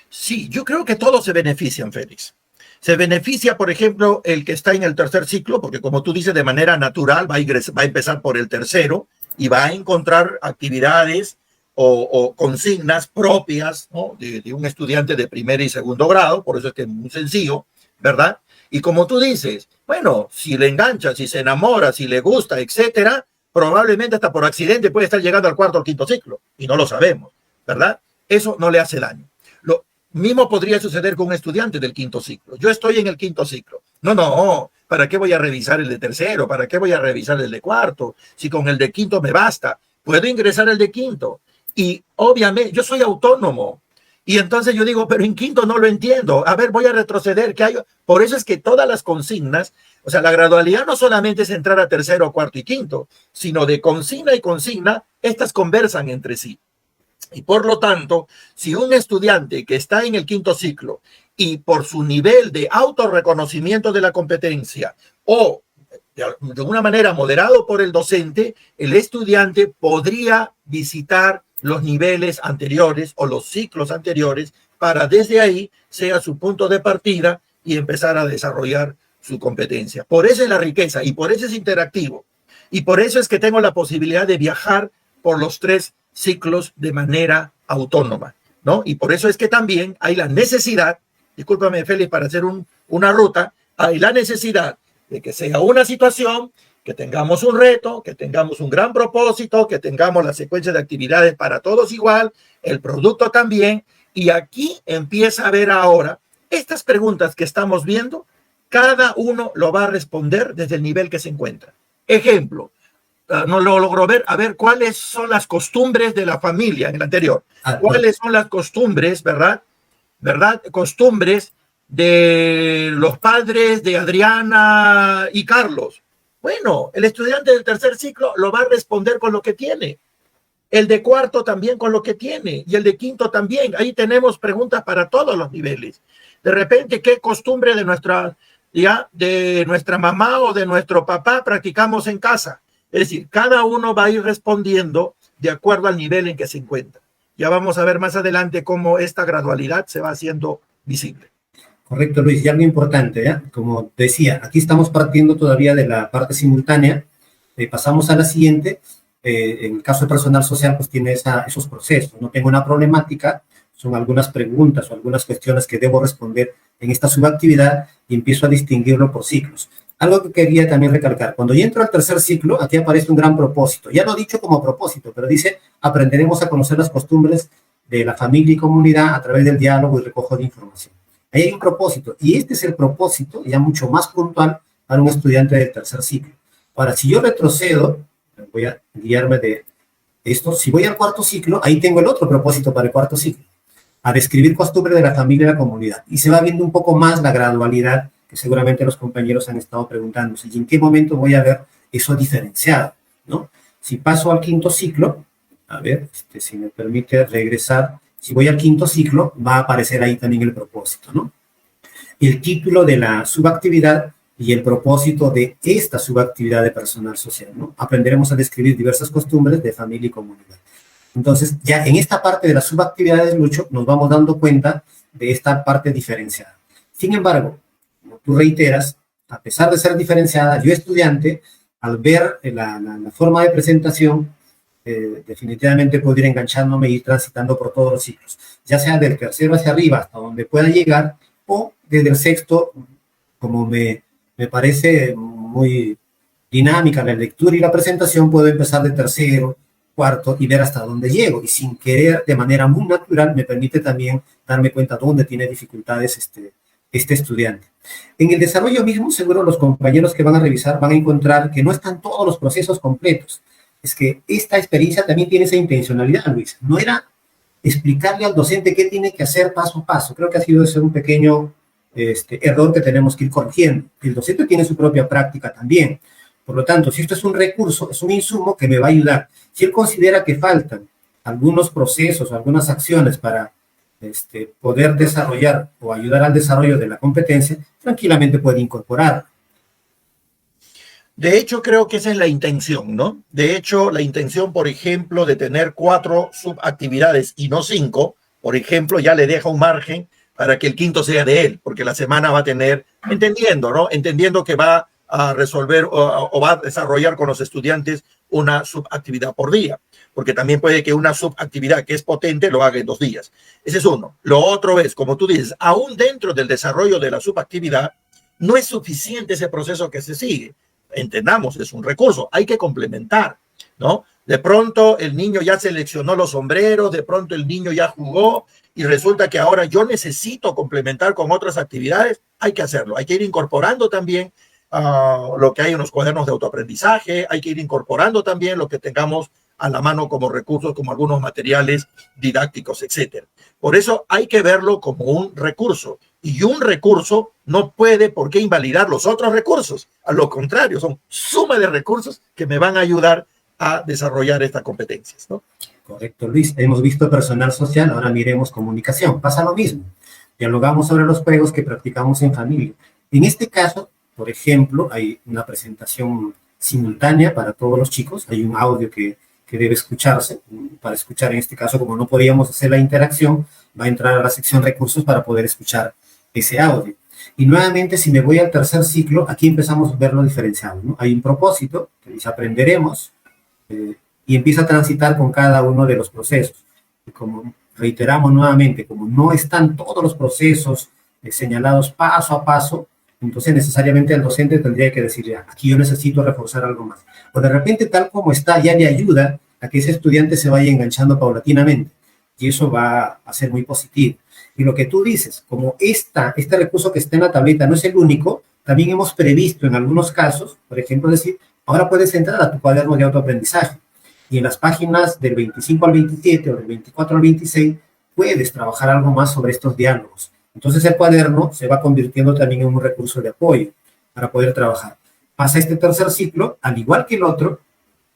Sí, yo creo que todos se benefician, Félix. Se beneficia, por ejemplo, el que está en el tercer ciclo, porque como tú dices, de manera natural va a empezar por el tercero y va a encontrar actividades o consignas propias, ¿no?, de un estudiante de primer y segundo grado, por eso es que es muy sencillo, ¿verdad? Y como tú dices, bueno, si le engancha, si se enamora, si le gusta, etcétera, probablemente hasta por accidente puede estar llegando al cuarto o quinto ciclo y no lo sabemos, ¿verdad? Eso no le hace daño. Lo mismo podría suceder con un estudiante del quinto ciclo. Yo estoy en el quinto ciclo. No, ¿para qué voy a revisar el de tercero? ¿Para qué voy a revisar el de cuarto? Si con el de quinto me basta, puedo ingresar el de quinto. Y obviamente yo soy autónomo. Y entonces yo digo, pero en quinto no lo entiendo. A ver, voy a retroceder. ¿Qué hay? Por eso es que todas las consignas, o sea, la gradualidad no solamente es entrar a tercero, cuarto y quinto, sino de consigna y consigna, estas conversan entre sí. Y por lo tanto, si un estudiante que está en el quinto ciclo y por su nivel de autorreconocimiento de la competencia o de una manera moderado por el docente, el estudiante podría visitar los niveles anteriores o los ciclos anteriores para desde ahí sea su punto de partida y empezar a desarrollar su competencia. Por eso es la riqueza y por eso es interactivo. Y por eso es que tengo la posibilidad de viajar por los tres ciclos de manera autónoma, ¿no? Y por eso es que también hay la necesidad, discúlpame, Félix, para hacer una ruta, hay la necesidad de que sea una situación, que tengamos un reto, que tengamos un gran propósito, que tengamos la secuencia de actividades para todos igual, el producto también, y aquí empieza a ver ahora estas preguntas que estamos viendo, cada uno lo va a responder desde el nivel que se encuentra. Ejemplo, no lo logro ver, a ver cuáles son las costumbres de la familia en el anterior, cuáles son las costumbres, ¿verdad? Costumbres de los padres de Adriana y Carlos. Bueno, el estudiante del tercer ciclo lo va a responder con lo que tiene. El de cuarto también con lo que tiene. Y el de quinto también. Ahí tenemos preguntas para todos los niveles. De repente, ¿qué costumbre de nuestra mamá o de nuestro papá practicamos en casa? Es decir, cada uno va a ir respondiendo de acuerdo al nivel en que se encuentra. Ya vamos a ver más adelante cómo esta gradualidad se va haciendo visible. Correcto, Luis, y algo importante, ¿ya? Como decía, aquí estamos partiendo todavía de la parte simultánea, pasamos a la siguiente, en el caso de personal social, pues tiene esos procesos, no tengo una problemática, son algunas preguntas o algunas cuestiones que debo responder en esta subactividad y empiezo a distinguirlo por ciclos. Algo que quería también recalcar, cuando yo entro al tercer ciclo, aquí aparece un gran propósito, ya lo he dicho como propósito, pero dice, aprenderemos a conocer las costumbres de la familia y comunidad a través del diálogo y recojo de información. Ahí hay un propósito, y este es el propósito ya mucho más puntual para un estudiante del tercer ciclo. Ahora, si yo retrocedo, voy a guiarme de esto, si voy al cuarto ciclo, ahí tengo el otro propósito para el cuarto ciclo, a describir costumbres de la familia y la comunidad. Y se va viendo un poco más la gradualidad que seguramente los compañeros han estado preguntándose, ¿y en qué momento voy a ver eso diferenciado? ¿No? Si paso al quinto ciclo, a ver, si me permite regresar, si voy al quinto ciclo, va a aparecer ahí también el propósito, ¿no? El título de la subactividad y el propósito de esta subactividad de personal social, ¿no? Aprenderemos a describir diversas costumbres de familia y comunidad. Entonces, ya en esta parte de las subactividades, Lucho, nos vamos dando cuenta de esta parte diferenciada. Sin embargo, como tú reiteras, a pesar de ser diferenciada, yo estudiante, al ver la forma de presentación, definitivamente puedo ir enganchándome y ir transitando por todos los ciclos, ya sea del tercero hacia arriba hasta donde pueda llegar, o desde el sexto, como me parece muy dinámica la lectura y la presentación, puedo empezar de tercero, cuarto y ver hasta dónde llego. Y sin querer, de manera muy natural, me permite también darme cuenta dónde tiene dificultades este estudiante. En el desarrollo mismo, seguro los compañeros que van a revisar van a encontrar que no están todos los procesos completos. Es que esta experiencia también tiene esa intencionalidad, Luis. No era explicarle al docente qué tiene que hacer paso a paso. Creo que ha sido ese un pequeño error que tenemos que ir corrigiendo. El docente tiene su propia práctica también. Por lo tanto, si esto es un recurso, es un insumo que me va a ayudar. Si él considera que faltan algunos procesos, algunas acciones para poder desarrollar o ayudar al desarrollo de la competencia, tranquilamente puede incorporar. De hecho, creo que esa es la intención, ¿no? De hecho, la intención, por ejemplo, de tener 4 subactividades y no 5, por ejemplo, ya le deja un margen para que el quinto sea de él, porque la semana va a tener, entendiendo, ¿no? Entendiendo que va a resolver o va a desarrollar con los estudiantes una subactividad por día, porque también puede que una subactividad que es potente lo haga en 2 días. Ese es uno. Lo otro es, como tú dices, aún dentro del desarrollo de la subactividad, no es suficiente ese proceso que se sigue. Entendamos, es un recurso, hay que complementar, ¿no? De pronto el niño ya seleccionó los sombreros, de pronto el niño ya jugó y resulta que ahora yo necesito complementar con otras actividades, hay que hacerlo, hay que ir incorporando también lo que hay en los cuadernos de autoaprendizaje, hay que ir incorporando también lo que tengamos a la mano como recursos, como algunos materiales didácticos, etcétera. Por eso hay que verlo como un recurso, y un recurso no puede por qué invalidar los otros recursos. A lo contrario, son suma de recursos que me van a ayudar a desarrollar estas competencias, ¿no? Correcto, Luis. Hemos visto personal social, ahora miremos comunicación. Pasa lo mismo. Dialogamos sobre los juegos que practicamos en familia. En este caso, por ejemplo, hay una presentación simultánea para todos los chicos, hay un audio que debe escucharse. Para escuchar, en este caso, como no podíamos hacer la interacción, va a entrar a la sección recursos para poder escuchar ese audio. Y nuevamente, si me voy al tercer ciclo, aquí empezamos a verlo diferenciado, ¿no? Hay un propósito, que dice aprenderemos, y empieza a transitar con cada uno de los procesos. Y como reiteramos nuevamente, como no están todos los procesos señalados paso a paso, entonces necesariamente el docente tendría que decir, ya, aquí yo necesito reforzar algo más. O de repente, tal como está, ya le ayuda a que ese estudiante se vaya enganchando paulatinamente. Y eso va a ser muy positivo. Y lo que tú dices, como este recurso que está en la tableta no es el único, también hemos previsto en algunos casos, por ejemplo, decir, ahora puedes entrar a tu cuaderno de autoaprendizaje. Y en las páginas del 25 al 27 o del 24 al 26 puedes trabajar algo más sobre estos diálogos. Entonces el cuaderno se va convirtiendo también en un recurso de apoyo para poder trabajar. Pasa este tercer ciclo, al igual que el otro,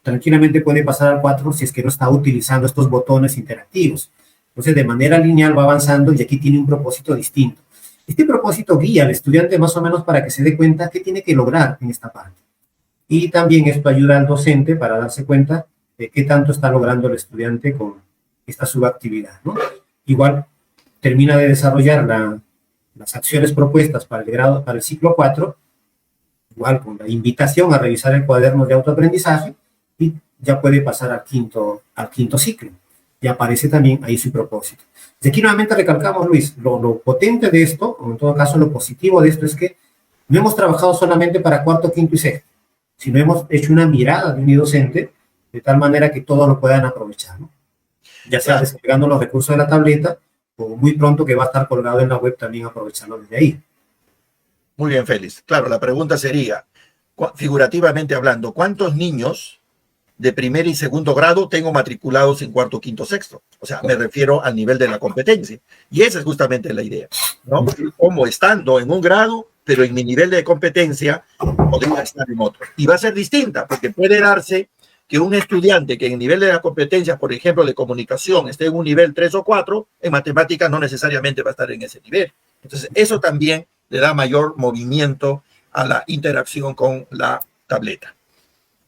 tranquilamente puede pasar al 4 si es que no está utilizando estos botones interactivos. Entonces de manera lineal va avanzando y aquí tiene un propósito distinto. Este propósito guía al estudiante más o menos para que se dé cuenta qué tiene que lograr en esta parte. Y también esto ayuda al docente para darse cuenta de qué tanto está logrando el estudiante con esta subactividad, ¿no? Igual termina de desarrollar las acciones propuestas para el ciclo 4, igual con la invitación a revisar el cuaderno de autoaprendizaje, y ya puede pasar al quinto ciclo. Y aparece también ahí su propósito. Y aquí nuevamente recalcamos, Luis, lo potente de esto, o en todo caso lo positivo de esto, es que no hemos trabajado solamente para cuarto, quinto y sexto, sino hemos hecho una mirada de un docente de tal manera que todos lo puedan aprovechar, ¿no? Ya sea desplegando los recursos de la tableta, o muy pronto que va a estar colgado en la web también aprovecharlo desde ahí. Muy bien, Félix. Claro, la pregunta sería, figurativamente hablando, ¿cuántos niños de primer y segundo grado tengo matriculados en cuarto, quinto, sexto? O sea, me refiero al nivel de la competencia. Y esa es justamente la idea, ¿no? Como estando en un grado, pero en mi nivel de competencia podría estar en otro. Y va a ser distinta, porque puede darse que un estudiante que en el nivel de la competencia, por ejemplo, de comunicación, esté en un nivel 3 o 4, en matemáticas no necesariamente va a estar en ese nivel. Entonces, eso también le da mayor movimiento a la interacción con la tableta.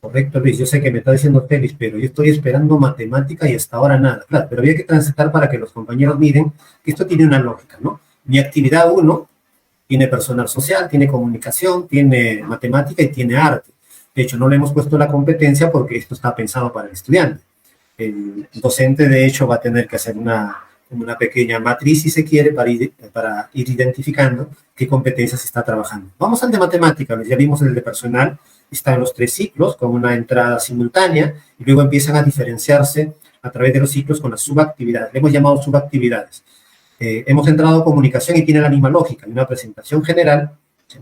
Correcto, Luis. Yo sé que me está diciendo Félix, pero yo estoy esperando matemática y hasta ahora nada. Claro, pero había que transitar para que los compañeros miren que esto tiene una lógica, ¿no? Mi actividad 1 tiene personal social, tiene comunicación, tiene matemática y tiene arte. De hecho, no le hemos puesto la competencia porque esto está pensado para el estudiante. El docente, de hecho, va a tener que hacer una pequeña matriz, si se quiere, para ir identificando qué competencias está trabajando. Vamos al de matemática, ya vimos el de personal, están los 3 ciclos con una entrada simultánea y luego empiezan a diferenciarse a través de los ciclos con las subactividades. Le hemos llamado subactividades. Hemos entrado a comunicación y tiene la misma lógica. Hay una presentación general,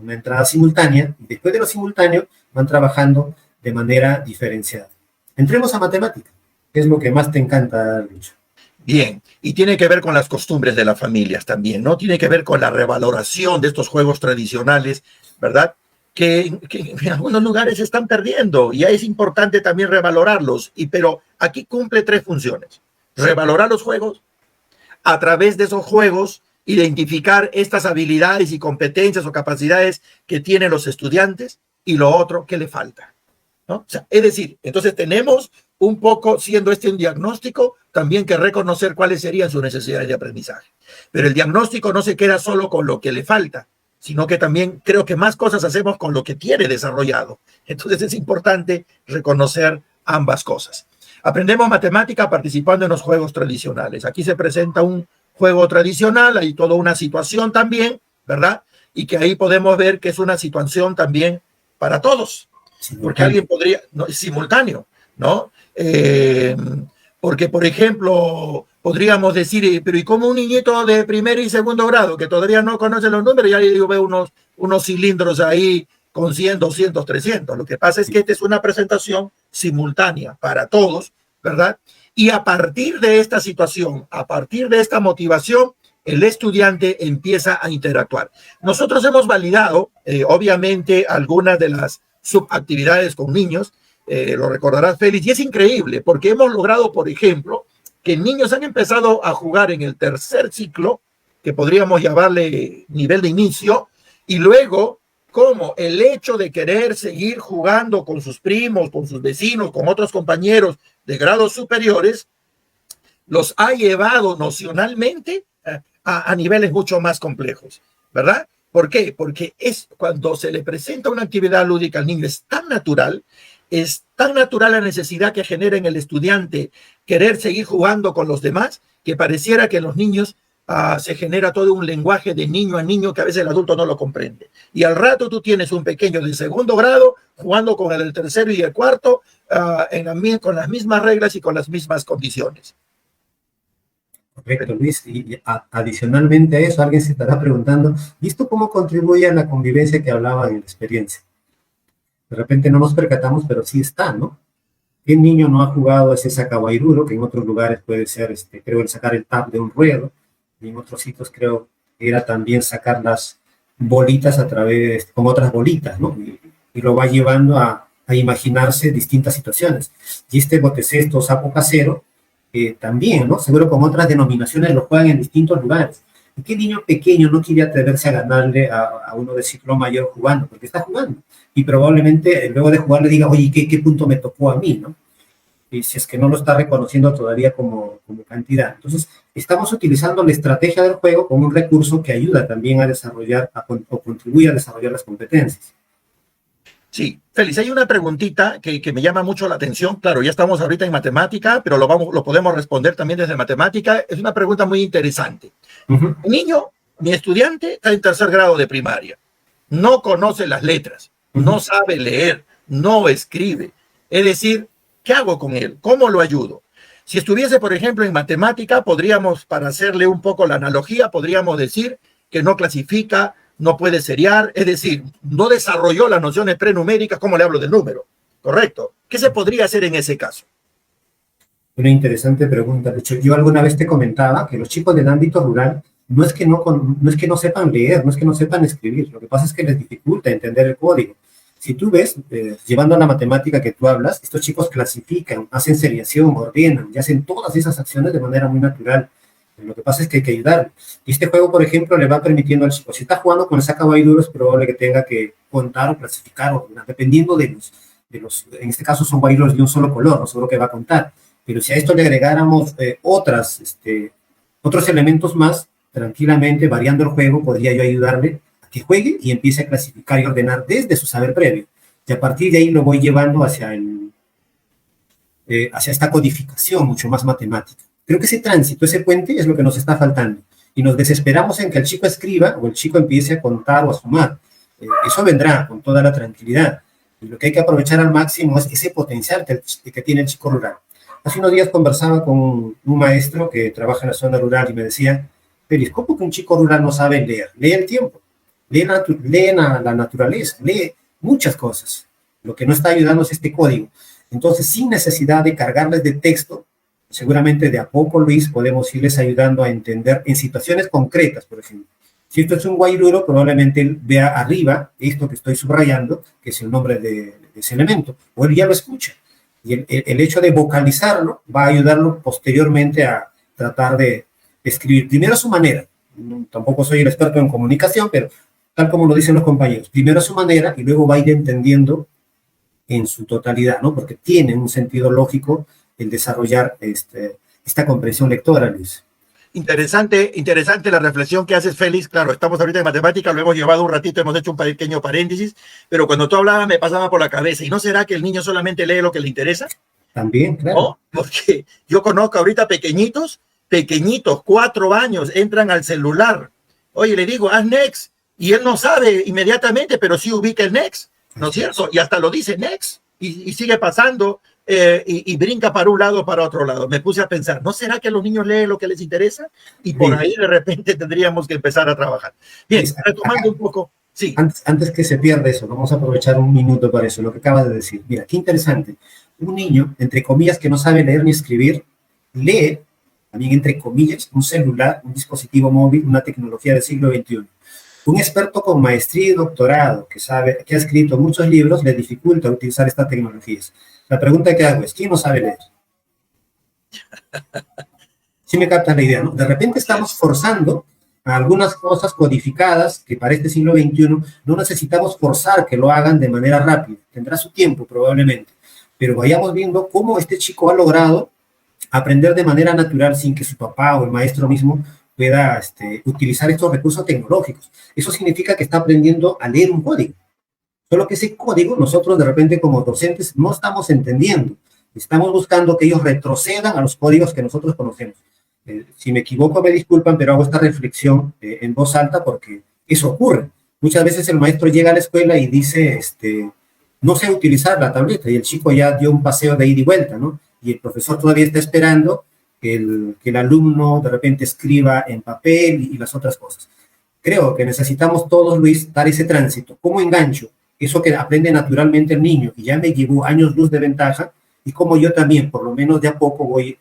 una entrada simultánea, y después de lo simultáneo van trabajando de manera diferenciada. Entremos a matemática, que es lo que más te encanta, Lucho. Bien, y tiene que ver con las costumbres de las familias también, ¿no? Tiene que ver con la revaloración de estos juegos tradicionales, ¿verdad? Que en algunos lugares se están perdiendo y es importante también revalorarlos, pero aquí cumple 3 funciones. Revalorar los juegos, a través de esos juegos, identificar estas habilidades y competencias o capacidades que tienen los estudiantes, y lo otro, ¿qué le falta? ¿No? O sea, es decir, entonces tenemos un poco, siendo este un diagnóstico, también que reconocer cuáles serían sus necesidades de aprendizaje. Pero el diagnóstico no se queda solo con lo que le falta, sino que también creo que más cosas hacemos con lo que tiene desarrollado. Entonces es importante reconocer ambas cosas. Aprendemos matemática participando en los juegos tradicionales. Aquí se presenta un juego tradicional, hay toda una situación también, ¿verdad? Y que ahí podemos ver que es una situación también para todos. Porque alguien podría, no, es simultáneo, ¿no? Porque, por ejemplo, podríamos decir, pero ¿y cómo un niñito de primer y segundo grado que todavía no conoce los números? Ya yo veo unos cilindros ahí con 100, 200, 300. Lo que pasa es que esta es una presentación simultánea para todos, ¿verdad? Y a partir de esta situación, a partir de esta motivación, el estudiante empieza a interactuar. Nosotros hemos validado, obviamente, algunas de las subactividades con niños, lo recordarás, Félix, y es increíble porque hemos logrado, por ejemplo, que niños han empezado a jugar en el 3er ciclo, que podríamos llamarle nivel de inicio, y luego como el hecho de querer seguir jugando con sus primos, con sus vecinos, con otros compañeros de grados superiores, los ha llevado nocionalmente a niveles mucho más complejos, ¿verdad? ¿Por qué? Porque es cuando se le presenta una actividad lúdica al niño, es tan natural la necesidad que genera en el estudiante querer seguir jugando con los demás, que pareciera que en los niños se genera todo un lenguaje de niño a niño que a veces el adulto no lo comprende. Y al rato tú tienes un pequeño de segundo grado jugando con el tercero y el cuarto con las mismas reglas y con las mismas condiciones. Correcto, Luis. Y adicionalmente a eso, alguien se estará preguntando, ¿visto cómo contribuye a la convivencia que hablaba en la experiencia? De repente no nos percatamos, pero sí está, ¿no? ¿Qué niño no ha jugado ese sacaguairuro, que en otros lugares puede ser, creo, el sacar el tap de un ruedo, y en otros sitios creo que era también sacar las bolitas a través, con otras bolitas, ¿no? Y lo va llevando a imaginarse distintas situaciones. Y este botecesto, sapo casero, también, ¿no? Seguro con otras denominaciones lo juegan en distintos lugares. ¿Y qué niño pequeño no quiere atreverse a ganarle a uno de ciclo mayor jugando? Porque está jugando. Y probablemente luego de jugar le diga, oye, ¿qué punto me tocó a mí, no? Y si es que no lo está reconociendo todavía como cantidad. Entonces, estamos utilizando la estrategia del juego como un recurso que ayuda también a desarrollar o contribuye a desarrollar las competencias. Sí, Félix, hay una preguntita que me llama mucho la atención. Claro, ya estamos ahorita en matemática, pero lo podemos responder también desde matemática. Es una pregunta muy interesante. Uh-huh. Mi estudiante está en 3er grado de primaria. No conoce las letras, no sabe leer, no escribe. Es decir, ¿qué hago con él? ¿Cómo lo ayudo? Si estuviese, por ejemplo, en matemática, podríamos, para hacerle un poco la analogía, podríamos decir que no clasifica, no puede seriar, es decir, no desarrolló las nociones prenuméricas, como le hablo del número, ¿correcto? ¿Qué se podría hacer en ese caso? Una interesante pregunta. De hecho, yo alguna vez te comentaba que los chicos del ámbito rural no es que no sepan leer, no es que no sepan escribir, lo que pasa es que les dificulta entender el código. Si tú ves, llevando a la matemática que tú hablas, estos chicos clasifican, hacen seriación, ordenan y hacen todas esas acciones de manera muy natural. Lo que pasa es que hay que ayudar. Y este juego, por ejemplo, le va permitiendo al chico, si está jugando con el sacaguairuro, es probable que tenga que contar o clasificar, ordenar, dependiendo de los, en este caso son guairuros de un solo color, no seguro que va a contar. Pero si a esto le agregáramos otros elementos más, tranquilamente, variando el juego, podría yo ayudarle a que juegue y empiece a clasificar y ordenar desde su saber previo. Y a partir de ahí lo voy llevando hacia esta codificación mucho más matemática. Creo que ese tránsito, ese puente es lo que nos está faltando. Y nos desesperamos en que el chico escriba o el chico empiece a contar o a sumar. Eso vendrá con toda la tranquilidad. Y lo que hay que aprovechar al máximo es ese potencial que tiene el chico rural. Hace unos días conversaba con un maestro que trabaja en la zona rural y me decía, pero ¿cómo que un chico rural no sabe leer? Lee el tiempo, lee la naturaleza, lee muchas cosas. Lo que no está ayudando es este código. Entonces, sin necesidad de cargarles de texto, seguramente de a poco, Luis, podemos irles ayudando a entender en situaciones concretas, por ejemplo. Si esto es un guairuro, probablemente él vea arriba esto que estoy subrayando, que es el nombre de ese elemento, o él ya lo escucha. Y el hecho de vocalizarlo va a ayudarlo posteriormente a tratar de escribir primero a su manera. Tampoco soy el experto en comunicación, pero tal como lo dicen los compañeros, primero a su manera y luego va a ir entendiendo en su totalidad, ¿no? Porque tiene un sentido lógico el desarrollar esta comprensión lectora, Luis. Interesante, interesante la reflexión que haces, Félix. Claro, estamos ahorita en matemática, lo hemos llevado un ratito, hemos hecho un pequeño paréntesis, pero cuando tú hablabas me pasaba por la cabeza, ¿y no será que el niño solamente lee lo que le interesa? También, claro. No, porque yo conozco ahorita pequeñitos, 4 años, entran al celular. Oye, le digo, haz next, y él no sabe inmediatamente, pero sí ubica el next, ¿no es cierto? Y hasta lo dice next, y sigue pasando. Y brinca para un lado, para otro lado. Me puse a pensar, ¿no será que los niños leen lo que les interesa? Y por ahí de repente tendríamos que empezar a trabajar. Bien, retomando un poco. Sí. Antes que se pierda eso, vamos a aprovechar un minuto para eso, lo que acabas de decir. Mira, qué interesante. Un niño, entre comillas, que no sabe leer ni escribir, lee, también entre comillas, un celular, un dispositivo móvil, una tecnología del siglo XXI. Un experto con maestría y doctorado que ha escrito muchos libros le dificulta utilizar estas tecnologías. La pregunta que hago es, ¿quién no sabe leer? ¿Sí me captas la idea, no? De repente estamos forzando a algunas cosas codificadas que para este siglo XXI no necesitamos forzar que lo hagan de manera rápida. Tendrá su tiempo probablemente, pero vayamos viendo cómo este chico ha logrado aprender de manera natural sin que su papá o el maestro mismo pueda utilizar estos recursos tecnológicos. Eso significa que está aprendiendo a leer un código. Solo que ese código nosotros de repente como docentes no estamos entendiendo. Estamos buscando que ellos retrocedan a los códigos que nosotros conocemos. Si me equivoco me disculpan, pero hago esta reflexión en voz alta porque eso ocurre. Muchas veces el maestro llega a la escuela y dice, no sé utilizar la tableta, y el chico ya dio un paseo de ida y vuelta, ¿no? Y el profesor todavía está esperando que el alumno de repente escriba en papel y las otras cosas. Creo que necesitamos todos, Luis, dar ese tránsito. ¿Cómo engancho eso que aprende naturalmente el niño y ya me llevó años luz de ventaja, y como yo también, por lo menos de a poco, voy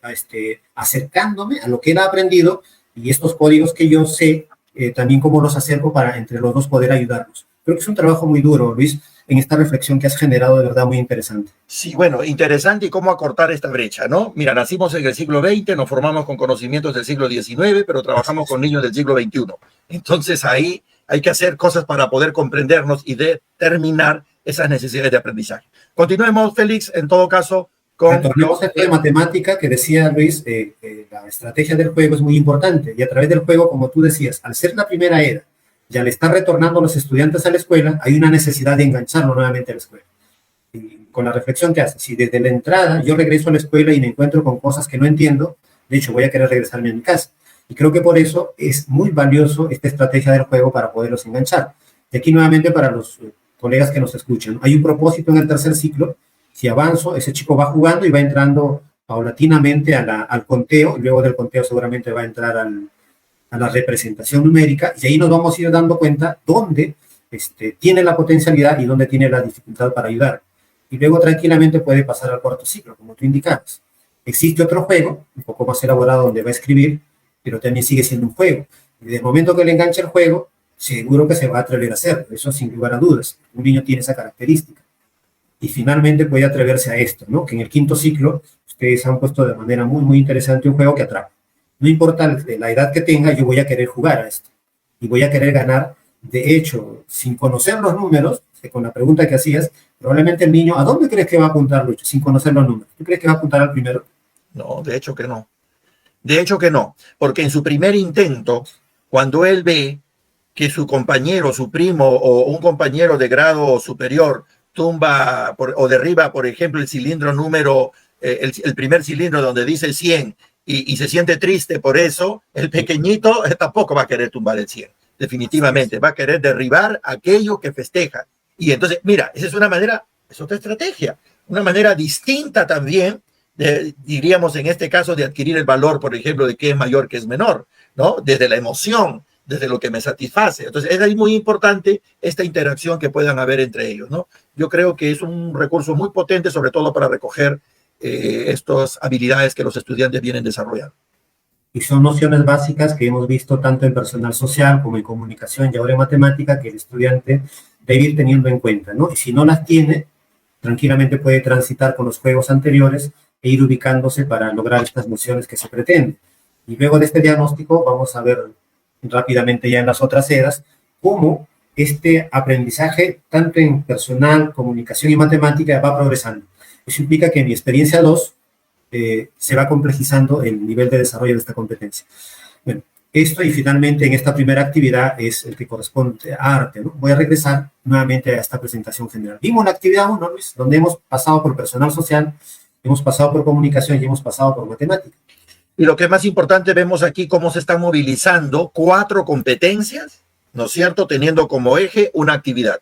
acercándome a lo que él ha aprendido y estos códigos que yo sé, también cómo los acerco para entre los dos poder ayudarnos? Creo que es un trabajo muy duro, Luis, en esta reflexión que has generado, de verdad muy interesante. Sí, bueno, interesante y cómo acortar esta brecha, ¿no? Mira, nacimos en el siglo XX, nos formamos con conocimientos del siglo XIX, pero trabajamos con niños del siglo XXI. Entonces ahí hay que hacer cosas para poder comprendernos y determinar esas necesidades de aprendizaje. Continuemos, Félix, en todo caso, con... Retornemos a de matemática que decía Luis, la estrategia del juego es muy importante, y a través del juego, como tú decías, al ser la primera era, y al estar retornando a los estudiantes a la escuela, hay una necesidad de engancharlo nuevamente a la escuela. Y con la reflexión que hace, si desde la entrada yo regreso a la escuela y me encuentro con cosas que no entiendo, de hecho voy a querer regresarme a mi casa. Y creo que por eso es muy valioso esta estrategia del juego para poderlos enganchar. Y aquí nuevamente para los colegas que nos escuchan, hay un propósito en el tercer ciclo. Si avanzo, ese chico va jugando y va entrando paulatinamente al conteo, y luego del conteo seguramente va a entrar a la representación numérica, y ahí nos vamos a ir dando cuenta dónde tiene la potencialidad y dónde tiene la dificultad para ayudar. Y luego tranquilamente puede pasar al cuarto ciclo, como tú indicabas. Existe otro juego, un poco más elaborado, donde va a escribir, pero también sigue siendo un juego. Y desde el momento que le engancha el juego, seguro que se va a atrever a hacerlo, eso sin lugar a dudas. Un niño tiene esa característica. Y finalmente puede atreverse a esto, ¿no? Que en el quinto ciclo ustedes han puesto de manera muy, muy interesante un juego que atrapa. No importa la edad que tenga, yo voy a querer jugar a esto. Y voy a querer ganar. De hecho, sin conocer los números, con la pregunta que hacías, probablemente el niño, ¿a dónde crees que va a apuntar, Lucho? Sin conocer los números. ¿Tú crees que va a apuntar al primero? No, de hecho que no. De hecho que no, porque en su primer intento, cuando él ve que su compañero, su primo o un compañero de grado superior tumba o derriba, por ejemplo, el cilindro número, el primer cilindro donde dice 100 y se siente triste por eso, el pequeñito tampoco va a querer tumbar el 100, definitivamente, va a querer derribar aquello que festeja. Y entonces, mira, esa es una manera es otra estrategia. Una manera distinta también, diríamos en este caso, de adquirir el valor, por ejemplo, de qué es mayor, qué es menor, ¿no? Desde la emoción, desde lo que me satisface. Entonces, es ahí muy importante esta interacción que puedan haber entre ellos, ¿no? Yo creo que es un recurso muy potente, sobre todo para recoger estas habilidades que los estudiantes vienen desarrollando. Y son nociones básicas que hemos visto tanto en personal social como en comunicación y ahora en matemática que el estudiante debe ir teniendo en cuenta, ¿no? Y si no las tiene, tranquilamente puede transitar con los juegos anteriores e ir ubicándose para lograr estas nociones que se pretenden. Y luego de este diagnóstico vamos a ver rápidamente ya en las otras eras cómo este aprendizaje, tanto en personal, comunicación y matemática, va progresando. Eso implica que en mi experiencia 2 se va complejizando el nivel de desarrollo de esta competencia. Bueno, esto y finalmente en esta primera actividad es el que corresponde a arte, ¿no? Voy a regresar nuevamente a esta presentación general. Vimos la actividad 1, Luis, donde hemos pasado por personal social, hemos pasado por comunicación y hemos pasado por matemática. Y lo que es más importante, vemos aquí cómo se están movilizando 4 competencias, ¿no es cierto?, teniendo como eje una actividad,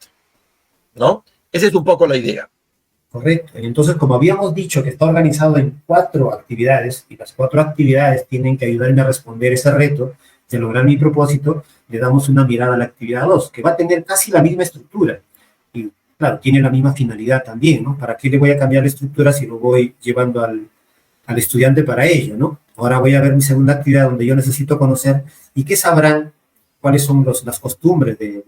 ¿no? Esa es un poco la idea. Correcto. Entonces, como habíamos dicho que está organizado en 4 actividades y las 4 actividades tienen que ayudarme a responder ese reto de lograr mi propósito, le damos una mirada a la actividad 2, que va a tener casi la misma estructura. Y claro, tiene la misma finalidad también, ¿no? ¿Para qué le voy a cambiar la estructura si lo voy llevando al estudiante para ello, ¿no? Ahora voy a ver mi segunda actividad donde yo necesito conocer y qué sabrán cuáles son las costumbres de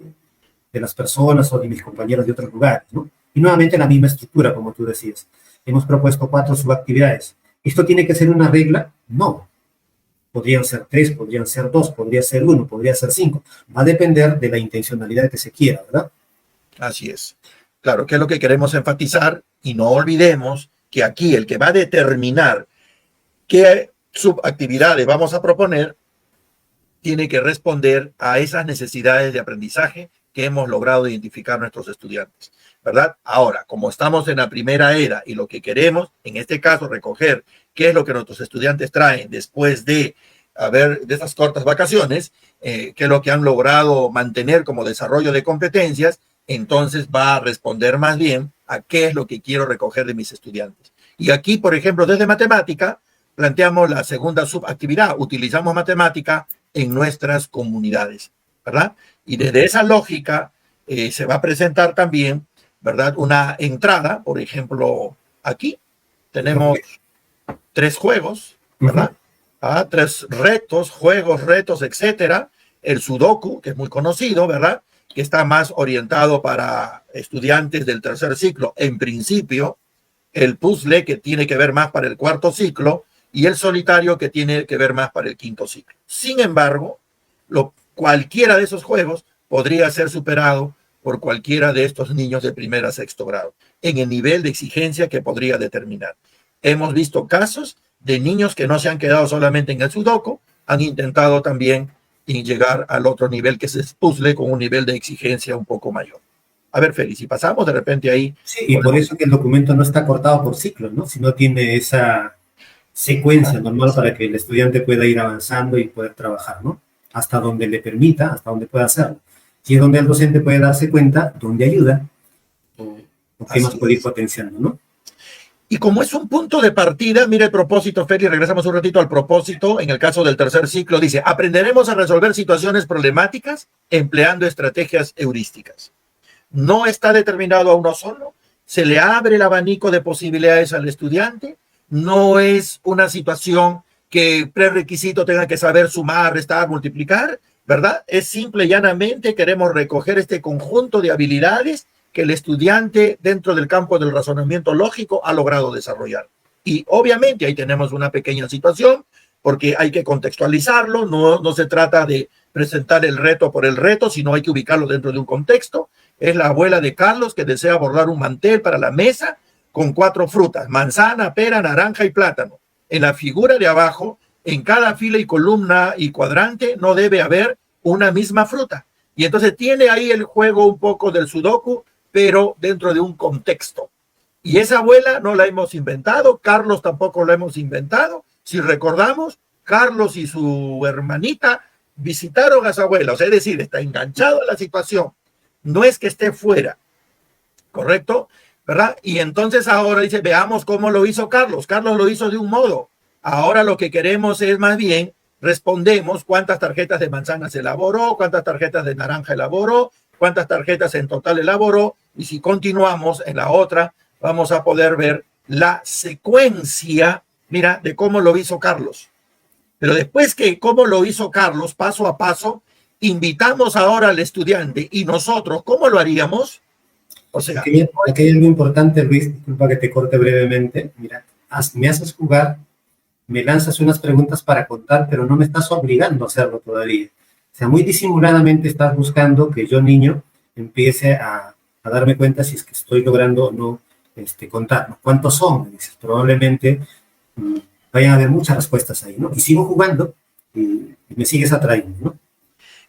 las personas o de mis compañeros de otros lugares, ¿no? Y nuevamente la misma estructura, como tú decías. Hemos propuesto 4 subactividades. ¿Esto tiene que ser una regla? No. Podrían ser 3, podrían ser 2, podría ser 1, podría ser 5. Va a depender de la intencionalidad que se quiera, ¿verdad? Así es. Claro, que es lo que queremos enfatizar y no olvidemos que aquí el que va a determinar qué subactividades vamos a proponer tiene que responder a esas necesidades de aprendizaje que hemos logrado identificar nuestros estudiantes, ¿verdad? Ahora, como estamos en la primera era y lo que queremos, en este caso, recoger qué es lo que nuestros estudiantes traen después de esas cortas vacaciones, qué es lo que han logrado mantener como desarrollo de competencias, entonces va a responder más bien a qué es lo que quiero recoger de mis estudiantes. Y aquí, por ejemplo, desde matemática, planteamos la segunda subactividad, utilizamos matemática en nuestras comunidades, ¿verdad? Y desde esa lógica se va a presentar también, ¿verdad? Una entrada, por ejemplo, aquí tenemos 3 juegos, ¿verdad? 3 retos, juegos, retos, etcétera. El Sudoku, que es muy conocido, ¿verdad? Que está más orientado para estudiantes del tercer ciclo, en principio. El puzzle, que tiene que ver más para el cuarto ciclo, y el solitario, que tiene que ver más para el quinto ciclo. Sin embargo, cualquiera de esos juegos podría ser superado por cualquiera de estos niños de primer a sexto grado, en el nivel de exigencia que podría determinar. Hemos visto casos de niños que no se han quedado solamente en el Sudoku, han intentado también llegar al otro nivel, que es el puzzle, con un nivel de exigencia un poco mayor. A ver, Félix, si pasamos de repente ahí... Sí, y por eso que el documento no está cortado por ciclos, ¿no? Sino tiene esa secuencia normal para que el estudiante pueda ir avanzando y poder trabajar, ¿no? Hasta donde le permita, hasta donde pueda hacerlo. Y es donde el docente puede darse cuenta dónde ayuda o qué más puede ir potenciando, ¿no? Y como es un punto de partida, mire el propósito, Félix, regresamos un ratito al propósito. En el caso del tercer ciclo dice, aprenderemos a resolver situaciones problemáticas empleando estrategias heurísticas. No está determinado a uno solo, se le abre el abanico de posibilidades al estudiante, no es una situación que prerequisito tenga que saber sumar, restar, multiplicar, ¿verdad? Es simple y llanamente queremos recoger este conjunto de habilidades que el estudiante dentro del campo del razonamiento lógico ha logrado desarrollar. Y obviamente ahí tenemos una pequeña situación porque hay que contextualizarlo, no se trata de presentar el reto por el reto, sino hay que ubicarlo dentro de un contexto. Es la abuela de Carlos que desea bordar un mantel para la mesa con 4 frutas, manzana, pera, naranja y plátano. En la figura de abajo, en cada fila y columna y cuadrante no debe haber una misma fruta. Y entonces tiene ahí el juego un poco del Sudoku, pero dentro de un contexto. Y esa abuela no la hemos inventado, Carlos tampoco la hemos inventado. Si recordamos, Carlos y su hermanita visitaron a su abuela, o sea, es decir, está enganchado a la situación. No es que esté fuera, ¿correcto? ¿verdad? Y entonces ahora dice, veamos cómo lo hizo Carlos. Carlos lo hizo de un modo. Ahora lo que queremos es más bien, respondemos cuántas tarjetas de manzanas elaboró, cuántas tarjetas de naranja elaboró, cuántas tarjetas en total elaboró, y si continuamos en la otra, vamos a poder ver la secuencia, mira, de cómo lo hizo Carlos. Pero después que cómo lo hizo Carlos, paso a paso, invitamos ahora al estudiante, y nosotros, ¿cómo lo haríamos? O sea, aquí hay algo importante, Luis, disculpa que te corte brevemente. Mira, me haces jugar, me lanzas unas preguntas para contar, pero no me estás obligando a hacerlo todavía. O sea, muy disimuladamente estás buscando que yo, niño, empiece a darme cuenta si es que estoy logrando o no contar, ¿no? ¿Cuántos son? Me dices, probablemente vayan a haber muchas respuestas ahí, ¿no? Y sigo jugando y me sigues atrayendo, ¿no?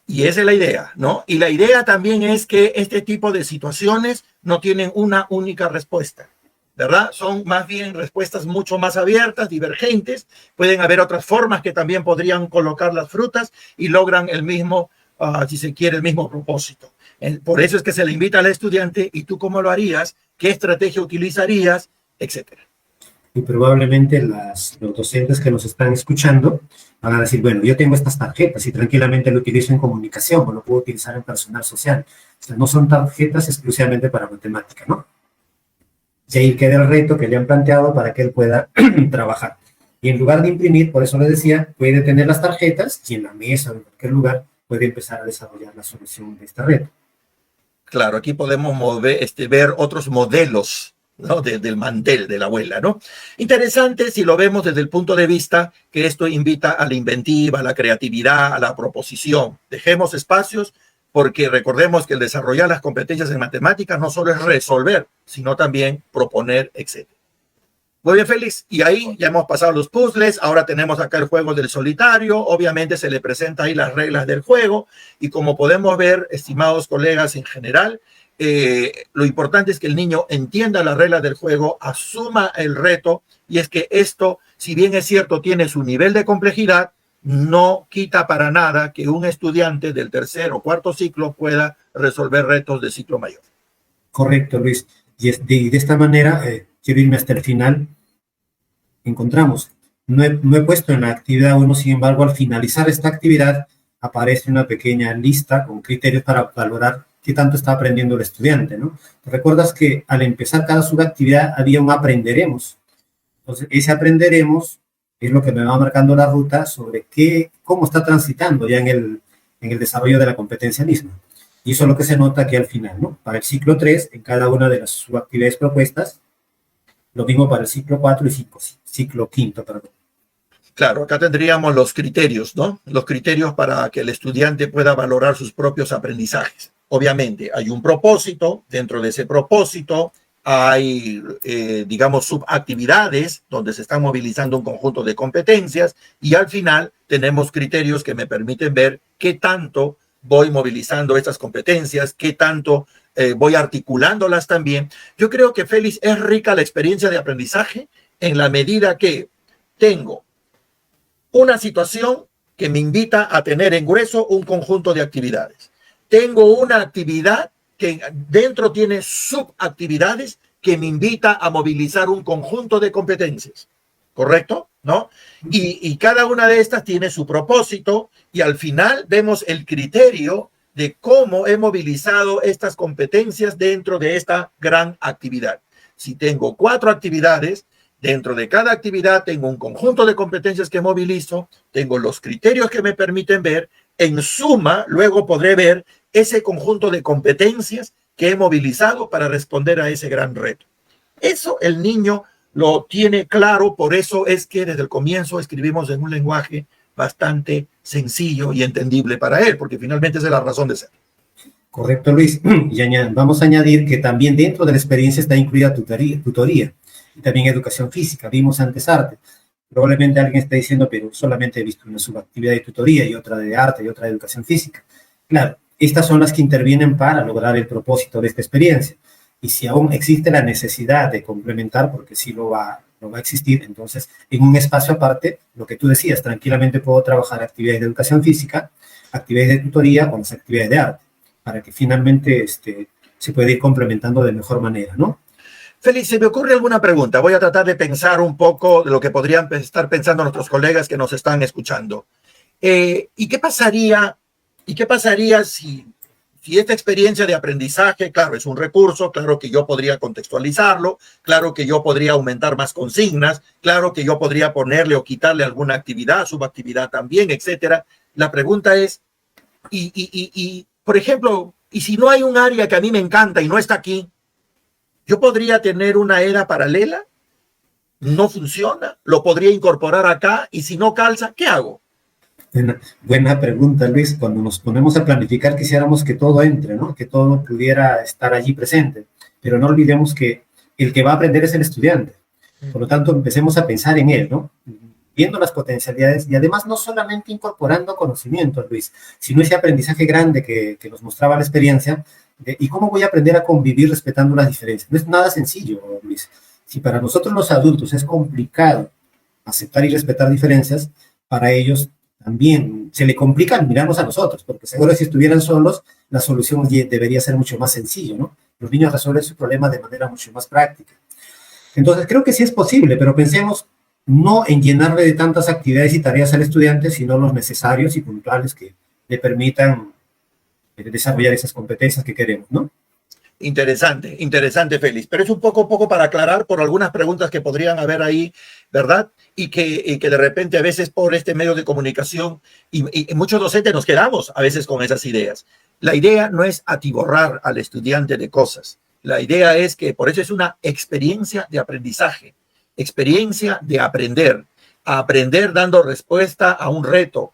Y esa es la idea, ¿no? Y la idea también es que este tipo de situaciones no tienen una única respuesta, ¿verdad? Son más bien respuestas mucho más abiertas, divergentes. Pueden haber otras formas que también podrían colocar las frutas y logran el mismo, si se quiere, el mismo propósito. Por eso es que se le invita al estudiante, ¿y tú cómo lo harías? ¿Qué estrategia utilizarías? Etcétera. Y probablemente los docentes que nos están escuchando van a decir, bueno, yo tengo estas tarjetas y tranquilamente lo utilizo en comunicación o lo puedo utilizar en personal social. O sea, no son tarjetas exclusivamente para matemática, ¿no? Y ahí queda el reto que le han planteado para que él pueda trabajar. Y en lugar de imprimir, por eso le decía, puede tener las tarjetas y en la mesa o en cualquier lugar puede empezar a desarrollar la solución de este reto. Claro, aquí podemos ver otros modelos, ¿no? Del mantel de la abuela, ¿no? Interesante si lo vemos desde el punto de vista que esto invita a la inventiva, a la creatividad, a la proposición. Dejemos espacios porque recordemos que el desarrollar las competencias en matemáticas no solo es resolver, sino también proponer, etc. Muy bien, Félix. Y ahí ya hemos pasado los puzzles. Ahora tenemos acá el juego del solitario. Obviamente se le presenta ahí las reglas del juego. Y como podemos ver, estimados colegas en general, lo importante es que el niño entienda las reglas del juego, asuma el reto. Y es que esto, si bien es cierto, tiene su nivel de complejidad, no quita para nada que un estudiante del tercer o cuarto ciclo pueda resolver retos de ciclo mayor. Correcto, Luis. Y de esta manera, quiero irme hasta el final. Encontramos, no he puesto en la actividad 1, sin embargo, al finalizar esta actividad, aparece una pequeña lista con criterios para valorar qué tanto está aprendiendo el estudiante, ¿no? ¿Recuerdas que al empezar cada subactividad había un aprenderemos? Entonces, ese aprenderemos es lo que me va marcando la ruta sobre cómo está transitando ya en el desarrollo de la competencia misma. Y eso es lo que se nota aquí al final, ¿no? Para el ciclo 3, en cada una de las subactividades propuestas, lo mismo para el ciclo 4 y ciclo 5, perdón. Claro, acá tendríamos los criterios, ¿no? Los criterios para que el estudiante pueda valorar sus propios aprendizajes. Obviamente, hay un propósito, dentro de ese propósito hay, digamos, subactividades donde se está movilizando un conjunto de competencias y al final tenemos criterios que me permiten ver qué tanto voy movilizando estas competencias, qué tanto voy articulándolas también. Yo creo que, Félix, es rica la experiencia de aprendizaje en la medida que tengo una situación que me invita a tener en grueso un conjunto de actividades. Tengo una actividad que dentro tiene subactividades que me invita a movilizar un conjunto de competencias. ¿Correcto? ¿No? Y cada una de estas tiene su propósito y al final vemos el criterio de cómo he movilizado estas competencias dentro de esta gran actividad. Si tengo 4 actividades, dentro de cada actividad tengo un conjunto de competencias que movilizo, tengo los criterios que me permiten ver, en suma, luego podré ver ese conjunto de competencias que he movilizado para responder a ese gran reto. Eso el niño lo tiene claro, por eso es que desde el comienzo escribimos en un lenguaje bastante sencillo y entendible para él, porque finalmente esa es la razón de ser. Correcto, Luis. Y vamos a añadir que también dentro de la experiencia está incluida tutoría y también educación física. Vimos antes arte. Probablemente alguien esté diciendo, pero solamente he visto una subactividad de tutoría y otra de arte y otra de educación física. Claro, estas son las que intervienen para lograr el propósito de esta experiencia. Y si aún existe la necesidad de complementar, porque sí lo va a existir, entonces en un espacio aparte, lo que tú decías, tranquilamente puedo trabajar actividades de educación física, actividades de tutoría o las actividades de arte, para que finalmente se pueda ir complementando de mejor manera, ¿no? Félix, se me ocurre alguna pregunta. Voy a tratar de pensar un poco de lo que podrían estar pensando nuestros colegas que nos están escuchando. ¿Y qué pasaría si esta experiencia de aprendizaje, claro, es un recurso, claro que yo podría contextualizarlo, claro que yo podría aumentar más consignas, claro que yo podría ponerle o quitarle alguna actividad, subactividad también, etcétera? La pregunta es, por ejemplo, ¿y si no hay un área que a mí me encanta y no está aquí? ¿Yo podría tener una EDA paralela? ¿No funciona? ¿Lo podría incorporar acá? Y si no calza, ¿qué hago? Buena pregunta, Luis. Cuando nos ponemos a planificar, quisiéramos que todo entre, ¿no? Que todo pudiera estar allí presente. Pero no olvidemos que el que va a aprender es el estudiante. Por lo tanto, empecemos a pensar en él, ¿no? Viendo las potencialidades y además no solamente incorporando conocimientos, Luis, sino ese aprendizaje grande que nos mostraba la experiencia y cómo voy a aprender a convivir respetando las diferencias. No es nada sencillo, Luis. Si para nosotros los adultos es complicado aceptar y respetar diferencias, para ellos también se le complica al mirarnos a nosotros, porque seguro si estuvieran solos, la solución debería ser mucho más sencilla, ¿no? Los niños resuelven su problema de manera mucho más práctica. Entonces, creo que sí es posible, pero pensemos no en llenarle de tantas actividades y tareas al estudiante, sino los necesarios y puntuales que le permitan desarrollar esas competencias que queremos, ¿no? Interesante, interesante, Félix. Pero es un poco para aclarar por algunas preguntas que podrían haber ahí, ¿verdad? Y que de repente a veces por este medio de comunicación y muchos docentes nos quedamos a veces con esas ideas. La idea no es atiborrar al estudiante de cosas. La idea es que por eso es una experiencia de aprendizaje, experiencia de aprender, a aprender dando respuesta a un reto,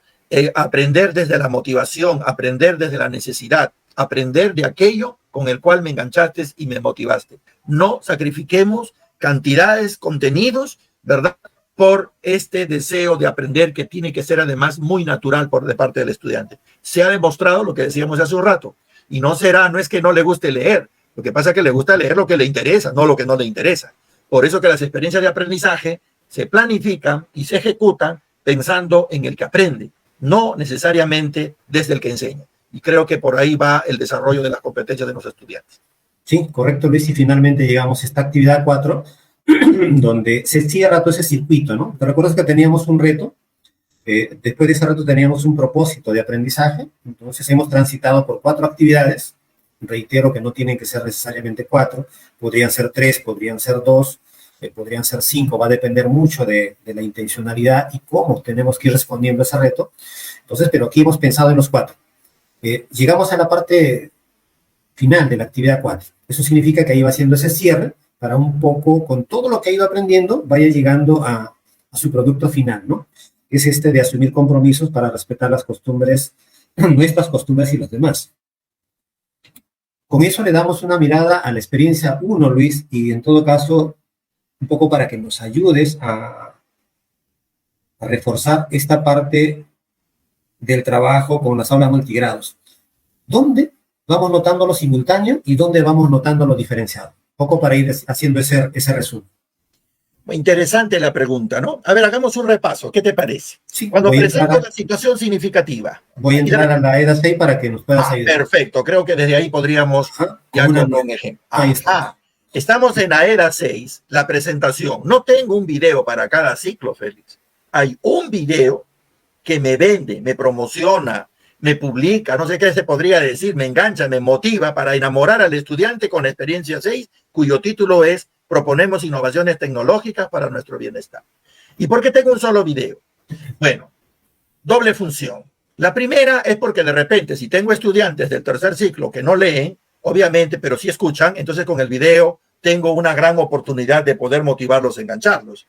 aprender desde la motivación, aprender desde la necesidad, aprender de aquello con el cual me enganchaste y me motivaste. No sacrifiquemos cantidades, contenidos, ¿verdad? Por este deseo de aprender que tiene que ser además muy natural de parte del estudiante. Se ha demostrado lo que decíamos hace un rato, y no es que no le guste leer, lo que pasa es que le gusta leer lo que le interesa, no lo que no le interesa. Por eso que las experiencias de aprendizaje se planifican y se ejecutan pensando en el que aprende, no necesariamente desde el que enseña. Y creo que por ahí va el desarrollo de las competencias de los estudiantes. Sí, correcto, Luis, y finalmente llegamos a esta actividad 4, donde se cierra todo ese circuito, ¿no? ¿Te recuerdas que teníamos un reto? Después de ese reto teníamos un propósito de aprendizaje, entonces hemos transitado por 4 actividades, reitero que no tienen que ser necesariamente 4, podrían ser 3, podrían ser 2, podrían ser 5, va a depender mucho de la intencionalidad y cómo tenemos que ir respondiendo a ese reto. Entonces, pero aquí hemos pensado en los 4. Llegamos a la parte final de la actividad 4. Eso significa que ahí va haciendo ese cierre para un poco, con todo lo que ha ido aprendiendo, vaya llegando a su producto final, ¿no? Es este de asumir compromisos para respetar las costumbres, nuestras costumbres y los demás. Con eso le damos una mirada a la experiencia 1, Luis, y en todo caso, un poco para que nos ayudes a reforzar esta parte del trabajo con las aulas multigrados. ¿Dónde vamos notando lo simultáneo y dónde vamos notando lo diferenciado? Un poco para ir haciendo ese resumen. Interesante la pregunta, ¿no? A ver, hagamos un repaso. ¿Qué te parece? Sí, cuando presento la situación significativa. Voy a entrar a la EDA 6 para que nos puedas ayudar. Perfecto, creo que desde ahí podríamos ya con un ejemplo. Ahí está. Estamos en la EDA 6, la presentación. No tengo un video para cada ciclo, Félix. Hay un video que me vende, me promociona, me publica, no sé qué se podría decir, me engancha, me motiva para enamorar al estudiante con experiencia 6, cuyo título es Proponemos innovaciones tecnológicas para nuestro bienestar. ¿Y por qué tengo un solo video? Bueno, doble función. La primera es porque de repente, si tengo estudiantes del tercer ciclo que no leen, obviamente, pero sí escuchan, entonces con el video tengo una gran oportunidad de poder motivarlos, engancharlos.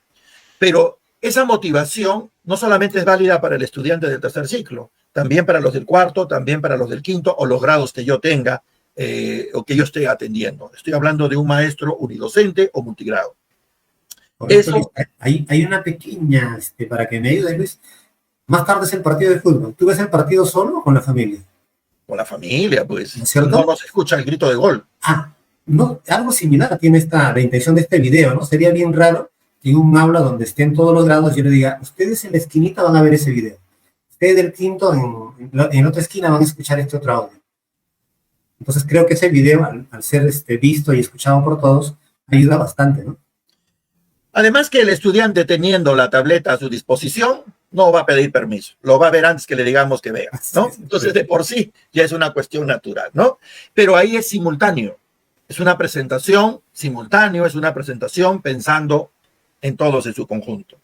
Pero esa motivación no solamente es válida para el estudiante del tercer ciclo, también para los del cuarto, también para los del quinto o los grados que yo tenga o que yo esté atendiendo. Estoy hablando de un maestro unidocente o multigrado. Eso, hay una pequeña, para que me ayudes, Luis. Más tarde es el partido de fútbol. ¿Tú ves el partido solo o con la familia? Con la familia, pues. ¿Cierto? No nos escucha el grito de gol. No, algo similar tiene la intención de este video, ¿no? Sería bien raro que en un aula donde estén todos los grados yo le diga, ustedes en la esquinita van a ver ese video. Ustedes del quinto en otra esquina van a escuchar este otro audio. Entonces creo que ese video, al ser visto y escuchado por todos, Ayuda bastante, ¿no? Además que el estudiante teniendo la tableta a su disposición no va a pedir permiso, lo va a ver antes que le digamos que vea, ¿no? Entonces de por sí ya es una cuestión natural, ¿no? Pero ahí es simultáneo, es una presentación simultáneo, es una presentación pensando en todos en su conjunto.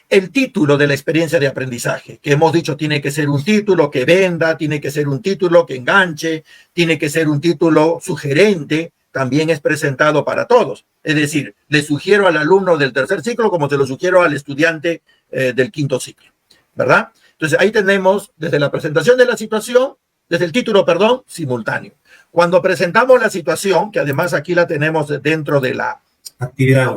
El título de la experiencia de aprendizaje, que hemos dicho tiene que ser un título que venda, tiene que ser un título que enganche, tiene que ser un título sugerente, también es presentado para todos. Es decir, le sugiero al alumno del tercer ciclo como se lo sugiero al estudiante del quinto ciclo, ¿verdad? Entonces ahí tenemos desde la presentación de la situación, desde el título, perdón, simultáneo. Cuando presentamos la situación, que además aquí la tenemos dentro de la actividad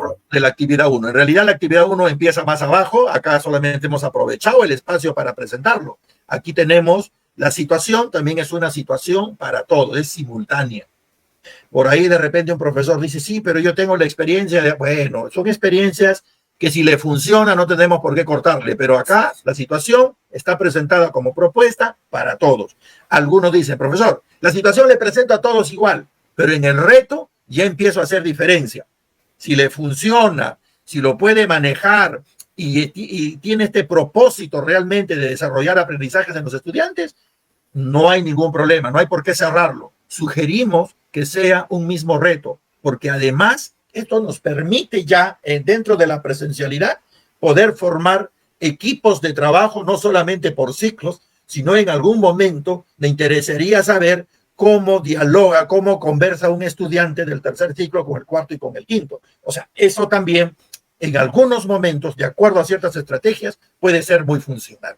1. En realidad la actividad 1 empieza más abajo, acá solamente hemos aprovechado el espacio para presentarlo. Aquí tenemos la situación, también es una situación para todos, es simultánea. Por ahí de repente un profesor dice, sí, pero yo tengo la experiencia de... Bueno, son experiencias que si le funciona no tenemos por qué cortarle, pero acá la situación está presentada como propuesta para todos. Algunos dicen, profesor, la situación le presento a todos igual, pero en el reto ya empiezo a hacer diferencia. Si le funciona, si lo puede manejar y tiene este propósito realmente de desarrollar aprendizajes en los estudiantes, no hay ningún problema, no hay por qué cerrarlo. Sugerimos que sea un mismo reto, porque además esto nos permite ya dentro de la presencialidad poder formar equipos de trabajo, no solamente por ciclos, sino en algún momento me interesaría saber cómo dialoga, cómo conversa un estudiante del tercer ciclo con el cuarto y con el quinto. O sea, eso también en algunos momentos, de acuerdo a ciertas estrategias, puede ser muy funcional.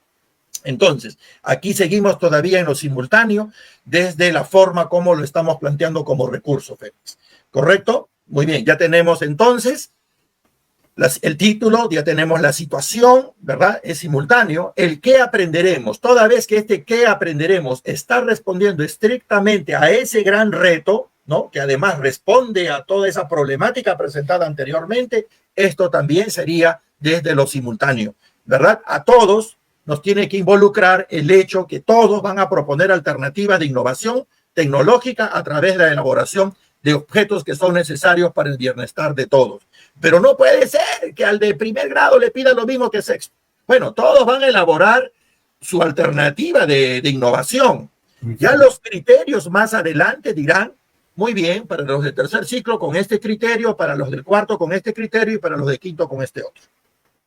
Entonces, aquí seguimos todavía en lo simultáneo desde la forma como lo estamos planteando como recurso, Félix. ¿Correcto? Muy bien, ya tenemos entonces el título, ya tenemos la situación, ¿verdad? Es simultáneo. El qué aprenderemos, toda vez que este qué aprenderemos está respondiendo estrictamente a ese gran reto, ¿no? Que además responde a toda esa problemática presentada anteriormente, esto también sería desde lo simultáneo, ¿verdad? A todos nos tiene que involucrar el hecho que todos van a proponer alternativas de innovación tecnológica a través de la elaboración de objetos que son necesarios para el bienestar de todos. Pero no puede ser que al de primer grado le pida lo mismo que sexto. Bueno, todos van a elaborar su alternativa de innovación. Ya los criterios más adelante dirán, muy bien, para los de tercer ciclo con este criterio, para los del cuarto con este criterio y para los de quinto con este otro.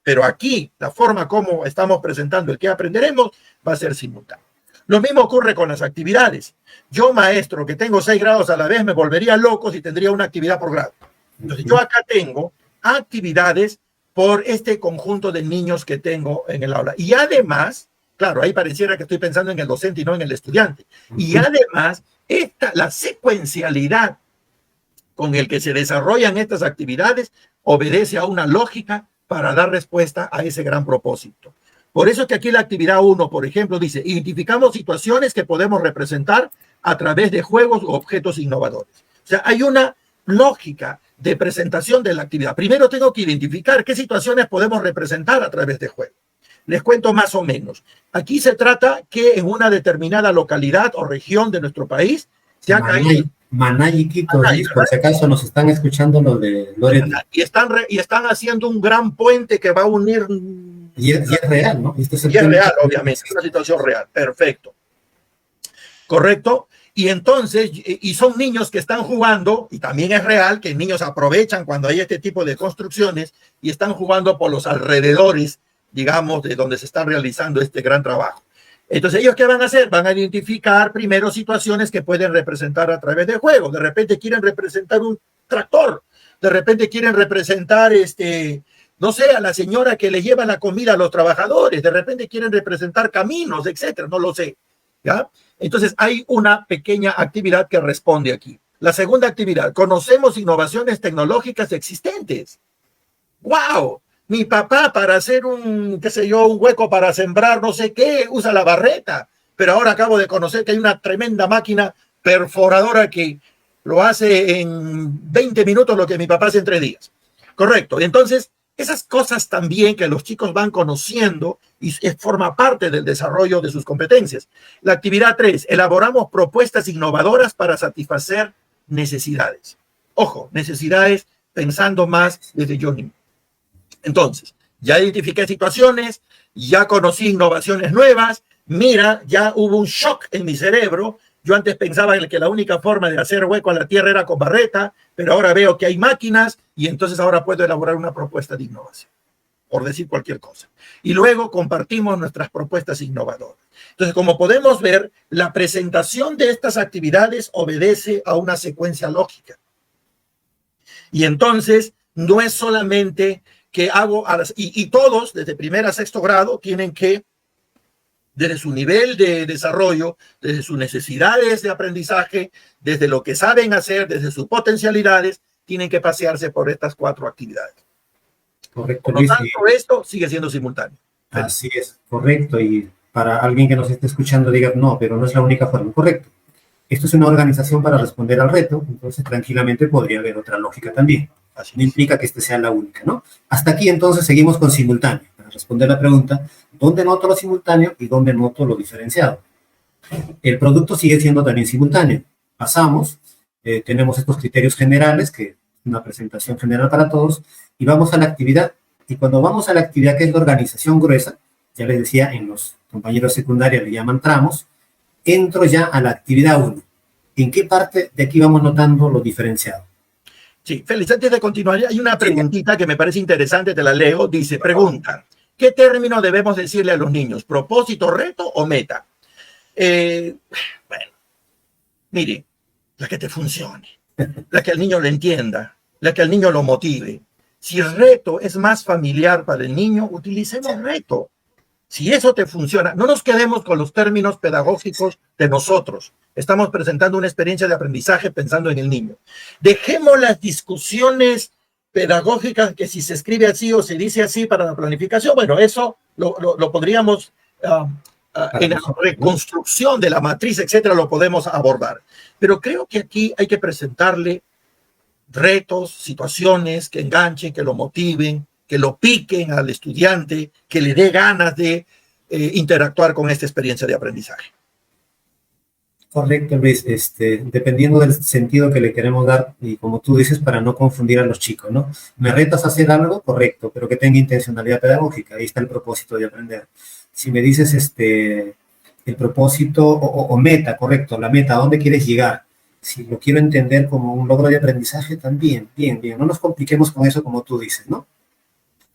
Pero aquí, la forma como estamos presentando el que aprenderemos va a ser simultáneo. Lo mismo ocurre con las actividades. Yo, maestro, que tengo 6 grados a la vez, me volvería loco si tendría una actividad por grado. Entonces, yo acá tengo actividades por este conjunto de niños que tengo en el aula. Y además, claro, ahí pareciera que estoy pensando en el docente y no en el estudiante. Y además, la secuencialidad con el que se desarrollan estas actividades obedece a una lógica para dar respuesta a ese gran propósito. Por eso es que aquí la actividad 1, por ejemplo, dice, identificamos situaciones que podemos representar a través de juegos u objetos innovadores. O sea, hay una lógica de presentación de la actividad. Primero tengo que identificar qué situaciones podemos representar a través de juegos. Les cuento más o menos. Aquí se trata que en una determinada localidad o región de nuestro país se ha caído... Maná y Quito, por si acaso nos están escuchando los de Loreto. Y están haciendo un gran puente que va a unir... Y es real, ¿no? Y es real, obviamente, es una situación real, perfecto. ¿Correcto? Y entonces, y son niños que están jugando, y también es real que niños aprovechan cuando hay este tipo de construcciones y están jugando por los alrededores, digamos, de donde se está realizando este gran trabajo. Entonces, ¿ellos qué van a hacer? Van a identificar primero situaciones que pueden representar a través del juego. De repente quieren representar un tractor, de repente quieren representar no sé, a la señora que le lleva la comida a los trabajadores, de repente quieren representar caminos, etcétera, no lo sé, ¿ya? Entonces hay una pequeña actividad que responde aquí. La segunda actividad, conocemos innovaciones tecnológicas existentes. ¡Wow! Mi papá para hacer un hueco para sembrar no sé qué, usa la barreta, pero ahora acabo de conocer que hay una tremenda máquina perforadora que lo hace en 20 minutos lo que mi papá hace en 3 días. Correcto, entonces esas cosas también que los chicos van conociendo y forma parte del desarrollo de sus competencias. La actividad 3, elaboramos propuestas innovadoras para satisfacer necesidades. Ojo, necesidades pensando más desde yo mismo. Entonces, ya identifiqué situaciones, ya conocí innovaciones nuevas, mira, ya hubo un shock en mi cerebro. Yo antes pensaba que la única forma de hacer hueco a la tierra era con barreta, pero ahora veo que hay máquinas y entonces ahora puedo elaborar una propuesta de innovación, por decir cualquier cosa. Y luego compartimos nuestras propuestas innovadoras. Entonces, como podemos ver, la presentación de estas actividades obedece a una secuencia lógica. Y entonces, no es solamente que hago, y todos, desde primer a sexto grado, tienen que, desde su nivel de desarrollo, desde sus necesidades de aprendizaje, desde lo que saben hacer, desde sus potencialidades, tienen que pasearse por estas 4 actividades. Correcto, Por lo Luis. tanto, esto sigue siendo simultáneo. Así es, correcto. Y para alguien que nos esté escuchando diga, no, pero no es la única forma. Correcto. Esto es una organización para responder al reto, entonces tranquilamente podría haber otra lógica también. No implica que esta sea la única, ¿no? Hasta aquí entonces seguimos con simultáneo, para responder la pregunta, ¿dónde noto lo simultáneo y dónde noto lo diferenciado? El producto sigue siendo también simultáneo. Pasamos, tenemos estos criterios generales, que es una presentación general para todos, y vamos a la actividad. Y cuando vamos a la actividad, que es la organización gruesa, ya les decía, en los compañeros secundarios le llaman tramos, entro ya a la actividad 1. ¿En qué parte de aquí vamos notando lo diferenciado? Sí, Félix, antes de continuar, hay una preguntita que me parece interesante, te la leo. Dice, pregunta, ¿qué término debemos decirle a los niños? ¿Propósito, reto o meta? Bueno, mire, la que te funcione, la que al niño le entienda, la que al niño lo motive. Si el reto es más familiar para el niño, utilicemos reto. Si eso te funciona, no nos quedemos con los términos pedagógicos de nosotros. Estamos presentando una experiencia de aprendizaje pensando en el niño. Dejemos las discusiones pedagógicas que si se escribe así o se dice así para la planificación. Bueno, eso lo podríamos, en la reconstrucción de la matriz, etcétera, lo podemos abordar. Pero creo que aquí hay que presentarle retos, situaciones que enganchen, que lo motiven, que lo piquen al estudiante, que le dé ganas de interactuar con esta experiencia de aprendizaje. Correcto, Luis. Dependiendo del sentido que le queremos dar, y como tú dices, para no confundir a los chicos, ¿no? ¿Me retas a hacer algo? Correcto, pero que tenga intencionalidad pedagógica. Ahí está el propósito de aprender. Si me dices el propósito o meta, correcto, la meta, ¿a dónde quieres llegar? Si lo quiero entender como un logro de aprendizaje, también, bien. No nos compliquemos con eso, como tú dices, ¿no?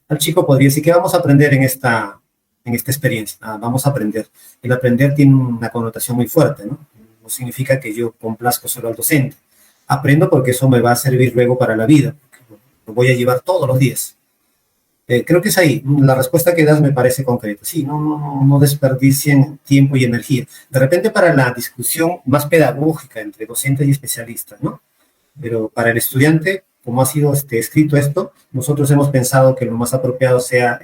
Al chico podría decir, ¿qué vamos a aprender en esta experiencia? Vamos a aprender. El aprender tiene una connotación muy fuerte, ¿no? No significa que yo complazco solo al docente. Aprendo porque eso me va a servir luego para la vida. Lo voy a llevar todos los días. Creo que es ahí. La respuesta que das me parece concreta. Sí, no desperdicien tiempo y energía. De repente para la discusión más pedagógica entre docentes y especialistas, ¿no? Pero para el estudiante, como ha sido escrito esto, nosotros hemos pensado que lo más apropiado sea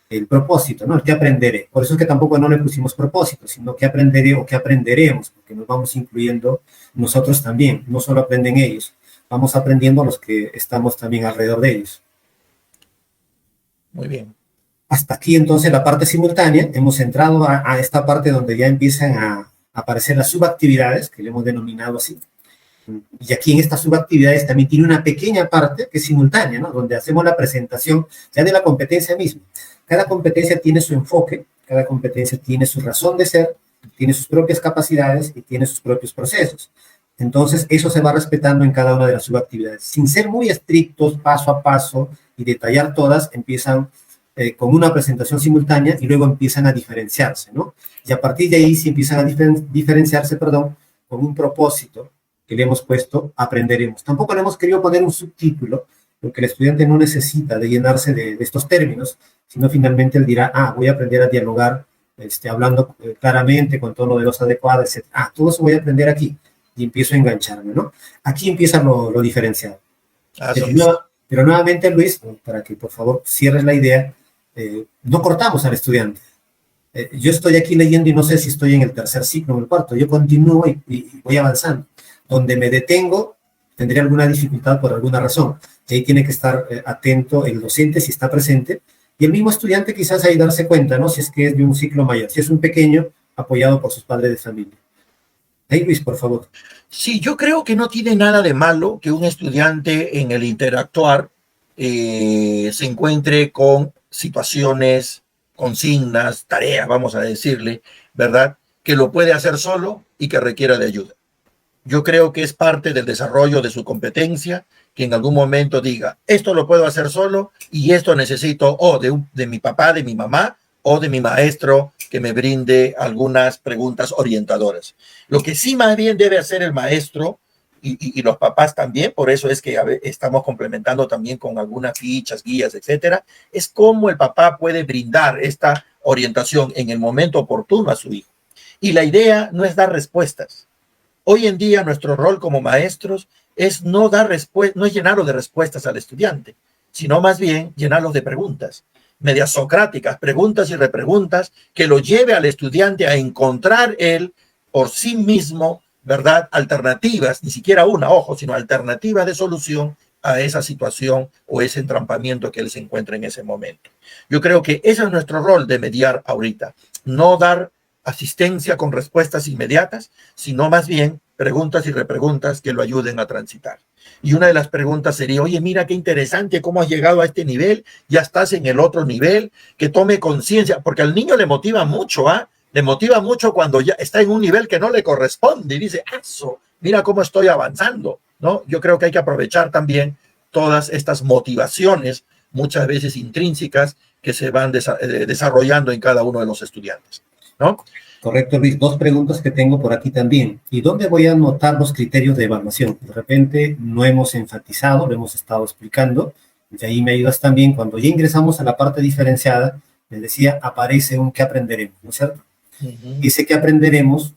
el propósito, ¿no? El que aprenderé. Por eso es que tampoco no le pusimos propósito, sino que aprenderé o que aprenderemos, porque nos vamos incluyendo nosotros también. No solo aprenden ellos, vamos aprendiendo los que estamos también alrededor de ellos. Muy bien. Hasta aquí entonces la parte simultánea. Hemos entrado a esta parte donde ya empiezan a aparecer las subactividades, que le hemos denominado así. Y aquí en estas subactividades también tiene una pequeña parte que es simultánea, ¿no? Donde hacemos la presentación ya de la competencia misma. Cada competencia tiene su enfoque, cada competencia tiene su razón de ser, tiene sus propias capacidades y tiene sus propios procesos. Entonces, eso se va respetando en cada una de las subactividades. Sin ser muy estrictos, paso a paso, y detallar todas, empiezan con una presentación simultánea y luego empiezan a diferenciarse, ¿no? Y a partir de ahí sí empiezan a diferenciarse, con un propósito que le hemos puesto, aprenderemos. Tampoco le hemos querido poner un subtítulo, porque el estudiante no necesita de llenarse de estos términos, sino finalmente él dirá, voy a aprender a dialogar, hablando claramente, con tono de voz adecuada, etc. Todo eso voy a aprender aquí, y empiezo a engancharme, ¿no? Aquí empieza lo diferenciado. Pero nuevamente, Luis, para que por favor cierres la idea, no cortamos al estudiante. Yo estoy aquí leyendo y no sé si estoy en el tercer ciclo o en el cuarto, yo continúo y voy avanzando. Donde me detengo, tendré alguna dificultad por alguna razón. Y ahí tiene que estar atento el docente si está presente, y el mismo estudiante quizás ahí darse cuenta, ¿no? Si es que es de un ciclo mayor, si es un pequeño apoyado por sus padres de familia. Hey, Luis, por favor. Sí, yo creo que no tiene nada de malo que un estudiante en el interactuar se encuentre con situaciones, consignas, tareas, vamos a decirle, ¿verdad? Que lo puede hacer solo y que requiera de ayuda. Yo creo que es parte del desarrollo de su competencia, que en algún momento diga, esto lo puedo hacer solo y esto necesito o de mi papá, de mi mamá o de mi maestro que me brinde algunas preguntas orientadoras. Lo que sí más bien debe hacer el maestro y los papás también, por eso es que estamos complementando también con algunas fichas, guías, etcétera, es cómo el papá puede brindar esta orientación en el momento oportuno a su hijo. Y la idea no es dar respuestas. Hoy en día nuestro rol como maestros es no dar respuestas, no es llenarlo de respuestas al estudiante, sino más bien llenarlos de preguntas, medias socráticas, preguntas y repreguntas que lo lleve al estudiante a encontrar él por sí mismo, ¿verdad? Alternativas, ni siquiera una, ojo, sino alternativas de solución a esa situación o ese entrampamiento que él se encuentra en ese momento. Yo creo que ese es nuestro rol de mediar ahorita, no dar asistencia con respuestas inmediatas, sino más bien preguntas y repreguntas que lo ayuden a transitar. Y una de las preguntas sería, oye, mira qué interesante cómo has llegado a este nivel, ya estás en el otro nivel, que tome conciencia, porque al niño le motiva mucho, ¿ah? Le motiva mucho cuando ya está en un nivel que no le corresponde y dice, eso, mira cómo estoy avanzando, ¿no? Yo creo que hay que aprovechar también todas estas motivaciones, muchas veces intrínsecas, que se van desarrollando en cada uno de los estudiantes, ¿no? Correcto, Luis. Dos preguntas que tengo por aquí también. ¿Y dónde voy a anotar los criterios de evaluación? De repente no hemos enfatizado, lo hemos estado explicando. Y ahí me ayudas también. Cuando ya ingresamos a la parte diferenciada, les decía, aparece un ¿qué aprenderemos? ¿No es cierto? Ese que aprenderemos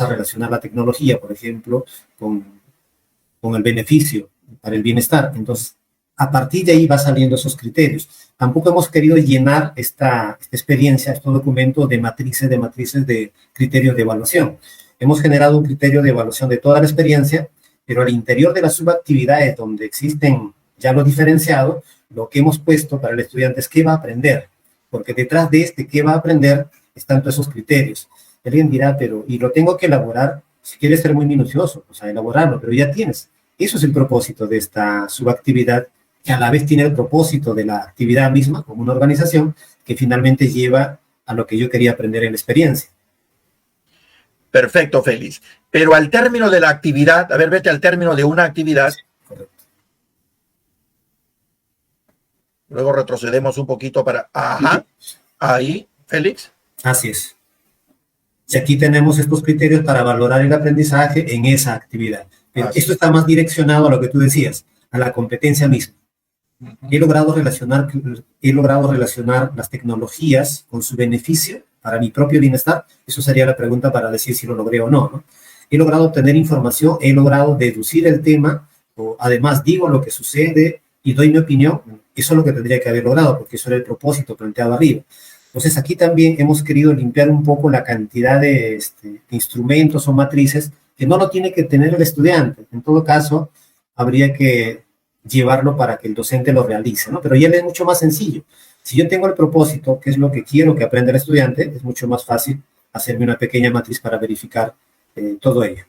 a relacionar la tecnología, por ejemplo, con el beneficio para el bienestar. Entonces, a partir de ahí va saliendo esos criterios. Tampoco hemos querido llenar esta experiencia, este documento de matrices de criterios de evaluación. Hemos generado un criterio de evaluación de toda la experiencia, pero al interior de las subactividades donde existen ya lo diferenciado, lo que hemos puesto para el estudiante es qué va a aprender, porque detrás de este qué va a aprender están todos esos criterios. Alguien dirá, pero, y lo tengo que elaborar, si quieres ser muy minucioso, o sea, elaborarlo, pero ya tienes. Eso es el propósito de esta subactividad, que a la vez tiene el propósito de la actividad misma, como una organización, que finalmente lleva a lo que yo quería aprender en la experiencia. Perfecto, Félix. Pero al término de la actividad, a ver, vete al término de una actividad. Correcto. Luego retrocedemos un poquito para... Ajá, ahí, Félix. Así es. Y aquí tenemos estos criterios para valorar el aprendizaje en esa actividad. Pero esto está más direccionado a lo que tú decías, a la competencia misma. He logrado relacionar las tecnologías con su beneficio para mi propio bienestar. Eso sería la pregunta para decir si lo logré o no, ¿no? He logrado obtener información, he logrado deducir el tema, o además digo lo que sucede y doy mi opinión. Eso es lo que tendría que haber logrado, porque eso era el propósito planteado arriba. Entonces aquí también hemos querido limpiar un poco la cantidad de instrumentos o matrices que no lo tiene que tener el estudiante. En todo caso, habría que llevarlo para que el docente lo realice, ¿no? Pero ya es mucho más sencillo. Si yo tengo el propósito, que es lo que quiero que aprenda el estudiante, es mucho más fácil hacerme una pequeña matriz para verificar todo ello.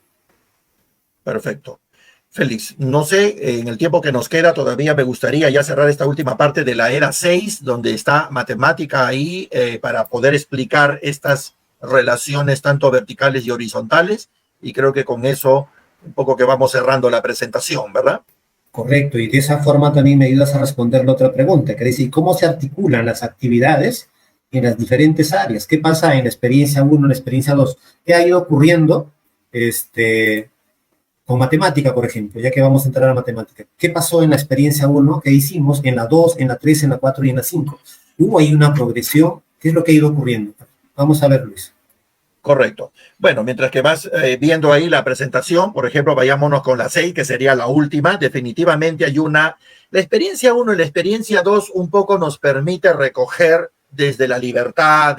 Perfecto. Félix, no sé, en el tiempo que nos queda todavía me gustaría ya cerrar esta última parte de la era 6, donde está matemática ahí para poder explicar estas relaciones tanto verticales y horizontales, y creo que con eso un poco que vamos cerrando la presentación, ¿verdad? Correcto, y de esa forma también me ayudas a responder la otra pregunta, que dice, ¿cómo se articulan las actividades en las diferentes áreas? ¿Qué pasa en la experiencia 1, en la experiencia 2? ¿Qué ha ido ocurriendo con matemática, por ejemplo, ya que vamos a entrar a matemática? ¿Qué pasó en la experiencia 1? ¿Qué hicimos en la 2, en la 3, en la 4 y en la 5? ¿Hubo ahí una progresión? ¿Qué es lo que ha ido ocurriendo? Vamos a ver, Luis. Correcto. Bueno, mientras que vas viendo ahí la presentación, por ejemplo, vayámonos con la 6, que sería la última. Definitivamente hay la experiencia 1 y la experiencia 2 un poco nos permite recoger desde la libertad,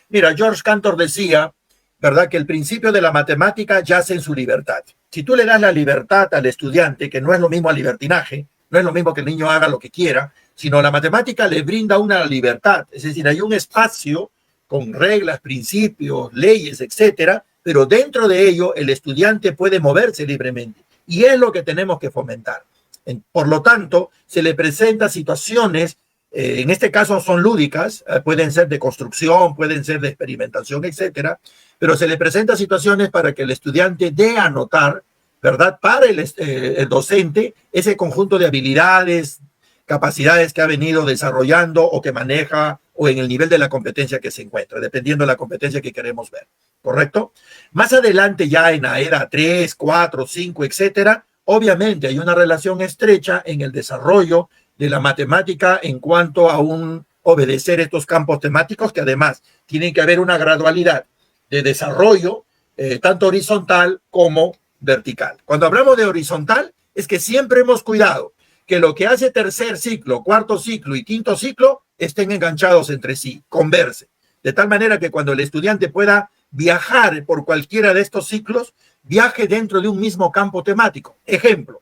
Mira, George Cantor decía, ¿verdad?, que el principio de la matemática yace en su libertad. Si tú le das la libertad al estudiante, que no es lo mismo al libertinaje, no es lo mismo que el niño haga lo que quiera, sino la matemática le brinda una libertad. Es decir, hay un espacio con reglas, principios, leyes, etcétera, pero dentro de ello el estudiante puede moverse libremente y es lo que tenemos que fomentar. Por lo tanto, se le presenta situaciones, en este caso son lúdicas, pueden ser de construcción, pueden ser de experimentación, etcétera, pero se le presenta situaciones para que el estudiante dé a notar, ¿verdad?, para el docente ese conjunto de habilidades, capacidades que ha venido desarrollando o que maneja o en el nivel de la competencia que se encuentra, dependiendo de la competencia que queremos ver, ¿correcto? Más adelante, ya en la era 3, 4, 5, etcétera, obviamente hay una relación estrecha en el desarrollo de la matemática en cuanto a obedecer estos campos temáticos, que además tienen que haber una gradualidad de desarrollo, tanto horizontal como vertical. Cuando hablamos de horizontal, es que siempre hemos cuidado que lo que hace tercer ciclo, cuarto ciclo y quinto ciclo estén enganchados entre sí, conversen, de tal manera que cuando el estudiante pueda viajar por cualquiera de estos ciclos, viaje dentro de un mismo campo temático. Ejemplo,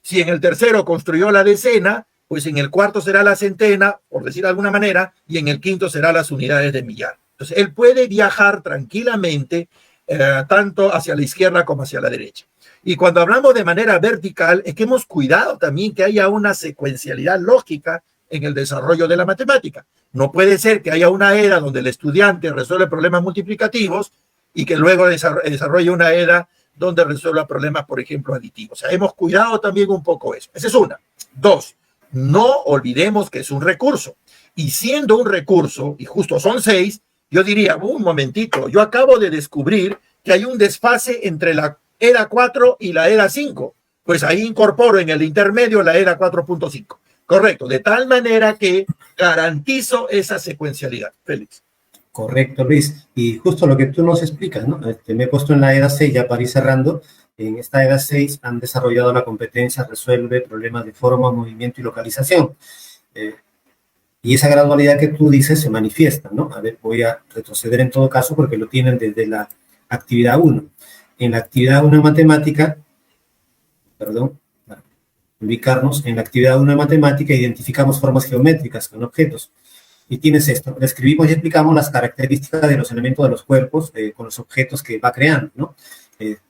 si en el tercero construyó la decena, pues en el cuarto será la centena, por decir de alguna manera, y en el quinto será las unidades de millar. Entonces, él puede viajar tranquilamente tanto hacia la izquierda como hacia la derecha. Y cuando hablamos de manera vertical, es que hemos cuidado también que haya una secuencialidad lógica en el desarrollo de la matemática. No puede ser que haya una era donde el estudiante resuelve problemas multiplicativos y que luego desarrolle una era donde resuelva problemas, por ejemplo, aditivos. O sea, hemos cuidado también un poco eso. Esa es una. Dos, no olvidemos que es un recurso. Y siendo un recurso, y justo son 6, yo diría, un momentito, yo acabo de descubrir que hay un desfase entre la era 4 y la era 5. Pues ahí incorporo en el intermedio la era 4.5. Correcto, de tal manera que garantizo esa secuencialidad. Félix. Correcto, Luis. Y justo lo que tú nos explicas, ¿no? Me he puesto en la EDA 6, ya para ir cerrando. En esta EDA 6 han desarrollado la competencia resuelve problemas de forma, movimiento y localización. Y esa gradualidad que tú dices se manifiesta, ¿no? A ver, voy a retroceder en todo caso porque lo tienen desde la actividad 1. En la actividad 1 en matemática, perdón, para ubicarnos, en la actividad 1 de matemática identificamos formas geométricas con objetos. Y tienes esto, describimos y explicamos las características de los elementos de los cuerpos con los objetos que va creando, ¿no?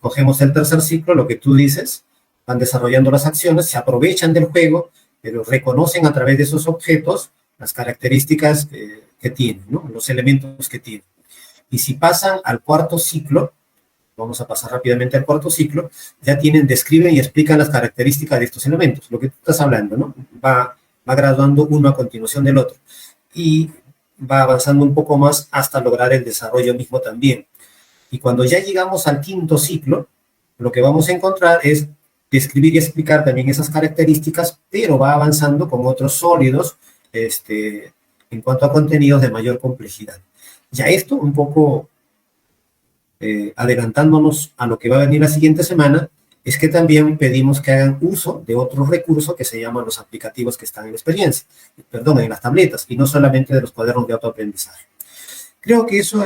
Cogemos el tercer ciclo, lo que tú dices, van desarrollando las acciones, se aprovechan del juego, pero reconocen a través de esos objetos las características que tienen, ¿no? Los elementos que tienen. Y si pasan al cuarto ciclo, vamos a pasar rápidamente al cuarto ciclo, ya describen y explican las características de estos elementos, lo que tú estás hablando, ¿no? Va graduando uno a continuación del otro. Y va avanzando un poco más hasta lograr el desarrollo mismo también. Y cuando ya llegamos al quinto ciclo, lo que vamos a encontrar es describir y explicar también esas características, pero va avanzando con otros sólidos en cuanto a contenidos de mayor complejidad. Ya esto un poco adelantándonos a lo que va a venir la siguiente semana, es que también pedimos que hagan uso de otro recurso que se llaman los aplicativos que están en experiencia, en las tabletas, y no solamente de los cuadernos de autoaprendizaje. Creo que eso,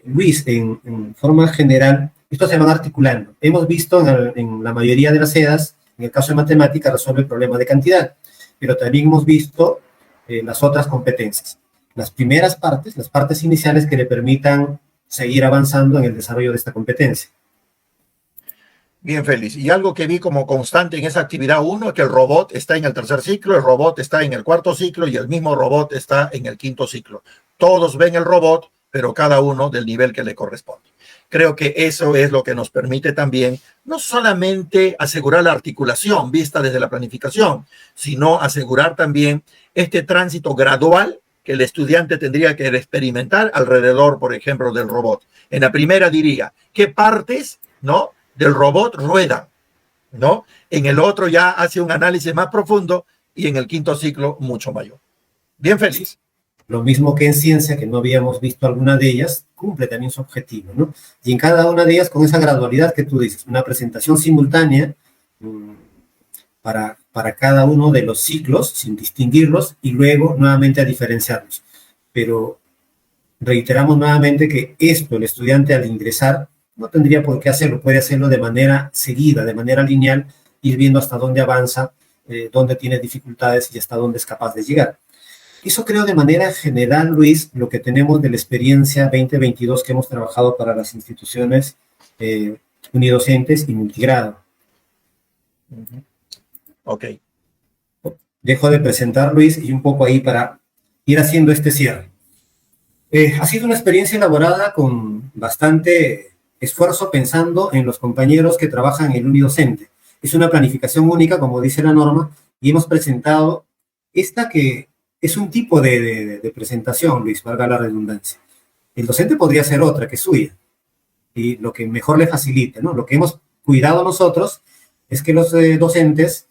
Luis, en forma general, esto se van articulando. Hemos visto en la mayoría de las EDAs, en el caso de matemática, resuelve el problema de cantidad, pero también hemos visto las otras competencias. Las primeras partes, las partes iniciales que le permitan seguir avanzando en el desarrollo de esta competencia. Bien, Félix. Y algo que vi como constante en esa actividad 1 es que el robot está en el tercer ciclo, el robot está en el cuarto ciclo y el mismo robot está en el quinto ciclo. Todos ven el robot, pero cada uno del nivel que le corresponde. Creo que eso es lo que nos permite también no solamente asegurar la articulación vista desde la planificación, sino asegurar también este tránsito gradual que el estudiante tendría que experimentar alrededor, por ejemplo, del robot. En la primera diría, ¿qué partes, no, del robot ruedan, ¿no? En el otro ya hace un análisis más profundo y en el quinto ciclo mucho mayor. Bien, Félix. Lo mismo que en ciencia, que no habíamos visto alguna de ellas, cumple también su objetivo, ¿no? Y en cada una de ellas con esa gradualidad que tú dices, una presentación simultánea para cada uno de los ciclos, sin distinguirlos, y luego nuevamente a diferenciarlos. Pero reiteramos nuevamente que esto, el estudiante al ingresar, no tendría por qué hacerlo, puede hacerlo de manera seguida, de manera lineal, ir viendo hasta dónde avanza, dónde tiene dificultades y hasta dónde es capaz de llegar. Eso creo de manera general, Luis, lo que tenemos de la experiencia 2022 que hemos trabajado para las instituciones unidocentes y multigrado. Ok. Dejo de presentar, Luis, y un poco ahí para ir haciendo este cierre. Ha sido una experiencia elaborada con bastante esfuerzo pensando en los compañeros que trabajan en el unidocente. Es una planificación única, como dice la norma, y hemos presentado esta que es un tipo de presentación, Luis, valga la redundancia. El docente podría hacer otra, que es suya, y lo que mejor le facilite, ¿no? Lo que hemos cuidado nosotros es que los docentes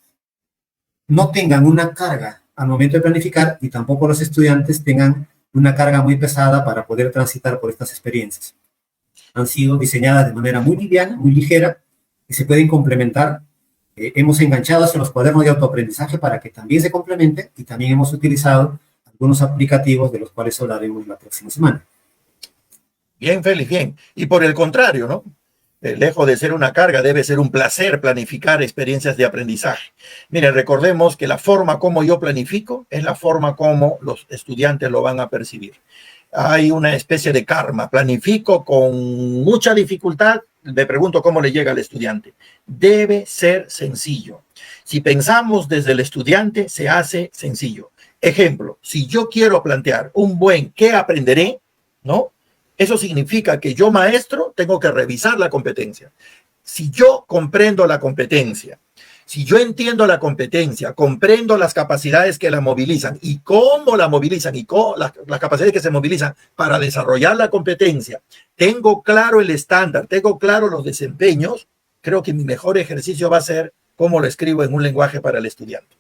no tengan una carga al momento de planificar y tampoco los estudiantes tengan una carga muy pesada para poder transitar por estas experiencias. Han sido diseñadas de manera muy liviana, muy ligera, y se pueden complementar. Hemos enganchado hacia los cuadernos de autoaprendizaje para que también se complemente, y también hemos utilizado algunos aplicativos de los cuales hablaremos la próxima semana. Bien, Félix, bien. Y por el contrario, ¿no? Lejos de ser una carga, debe ser un placer planificar experiencias de aprendizaje. Miren, recordemos que la forma como yo planifico es la forma como los estudiantes lo van a percibir. Hay una especie de karma. Planifico con mucha dificultad, me pregunto cómo le llega al estudiante. Debe ser sencillo. Si pensamos desde el estudiante, se hace sencillo. Ejemplo, si yo quiero plantear un buen ¿qué aprenderé?, ¿no? Eso significa que yo, maestro, tengo que revisar la competencia. Si yo comprendo la competencia, si yo entiendo la competencia, comprendo las capacidades que la movilizan y cómo la movilizan y las capacidades que se movilizan para desarrollar la competencia, tengo claro el estándar, tengo claro los desempeños, creo que mi mejor ejercicio va a ser cómo lo escribo en un lenguaje para el estudiante.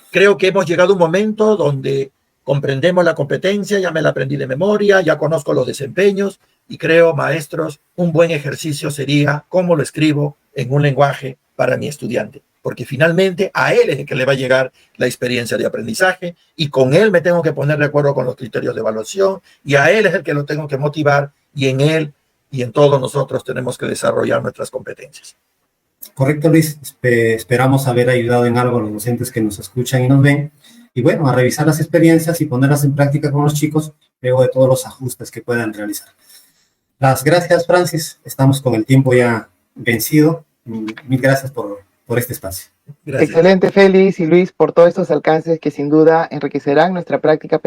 Creo que hemos llegado a un momento donde comprendemos la competencia, ya me la aprendí de memoria, ya conozco los desempeños y creo, maestros, un buen ejercicio sería cómo lo escribo en un lenguaje para mi estudiante, porque finalmente a él es el que le va a llegar la experiencia de aprendizaje y con él me tengo que poner de acuerdo con los criterios de evaluación y a él es el que lo tengo que motivar y en él y en todos nosotros tenemos que desarrollar nuestras competencias. Correcto, Luis. Esperamos haber ayudado en algo a los docentes que nos escuchan y nos ven. Y bueno, a revisar las experiencias y ponerlas en práctica con los chicos, luego de todos los ajustes que puedan realizar. Las gracias, Francis. Estamos con el tiempo ya vencido. Mil gracias por este espacio. Gracias. Excelente, Félix y Luis, por todos estos alcances que sin duda enriquecerán nuestra práctica pedagógica.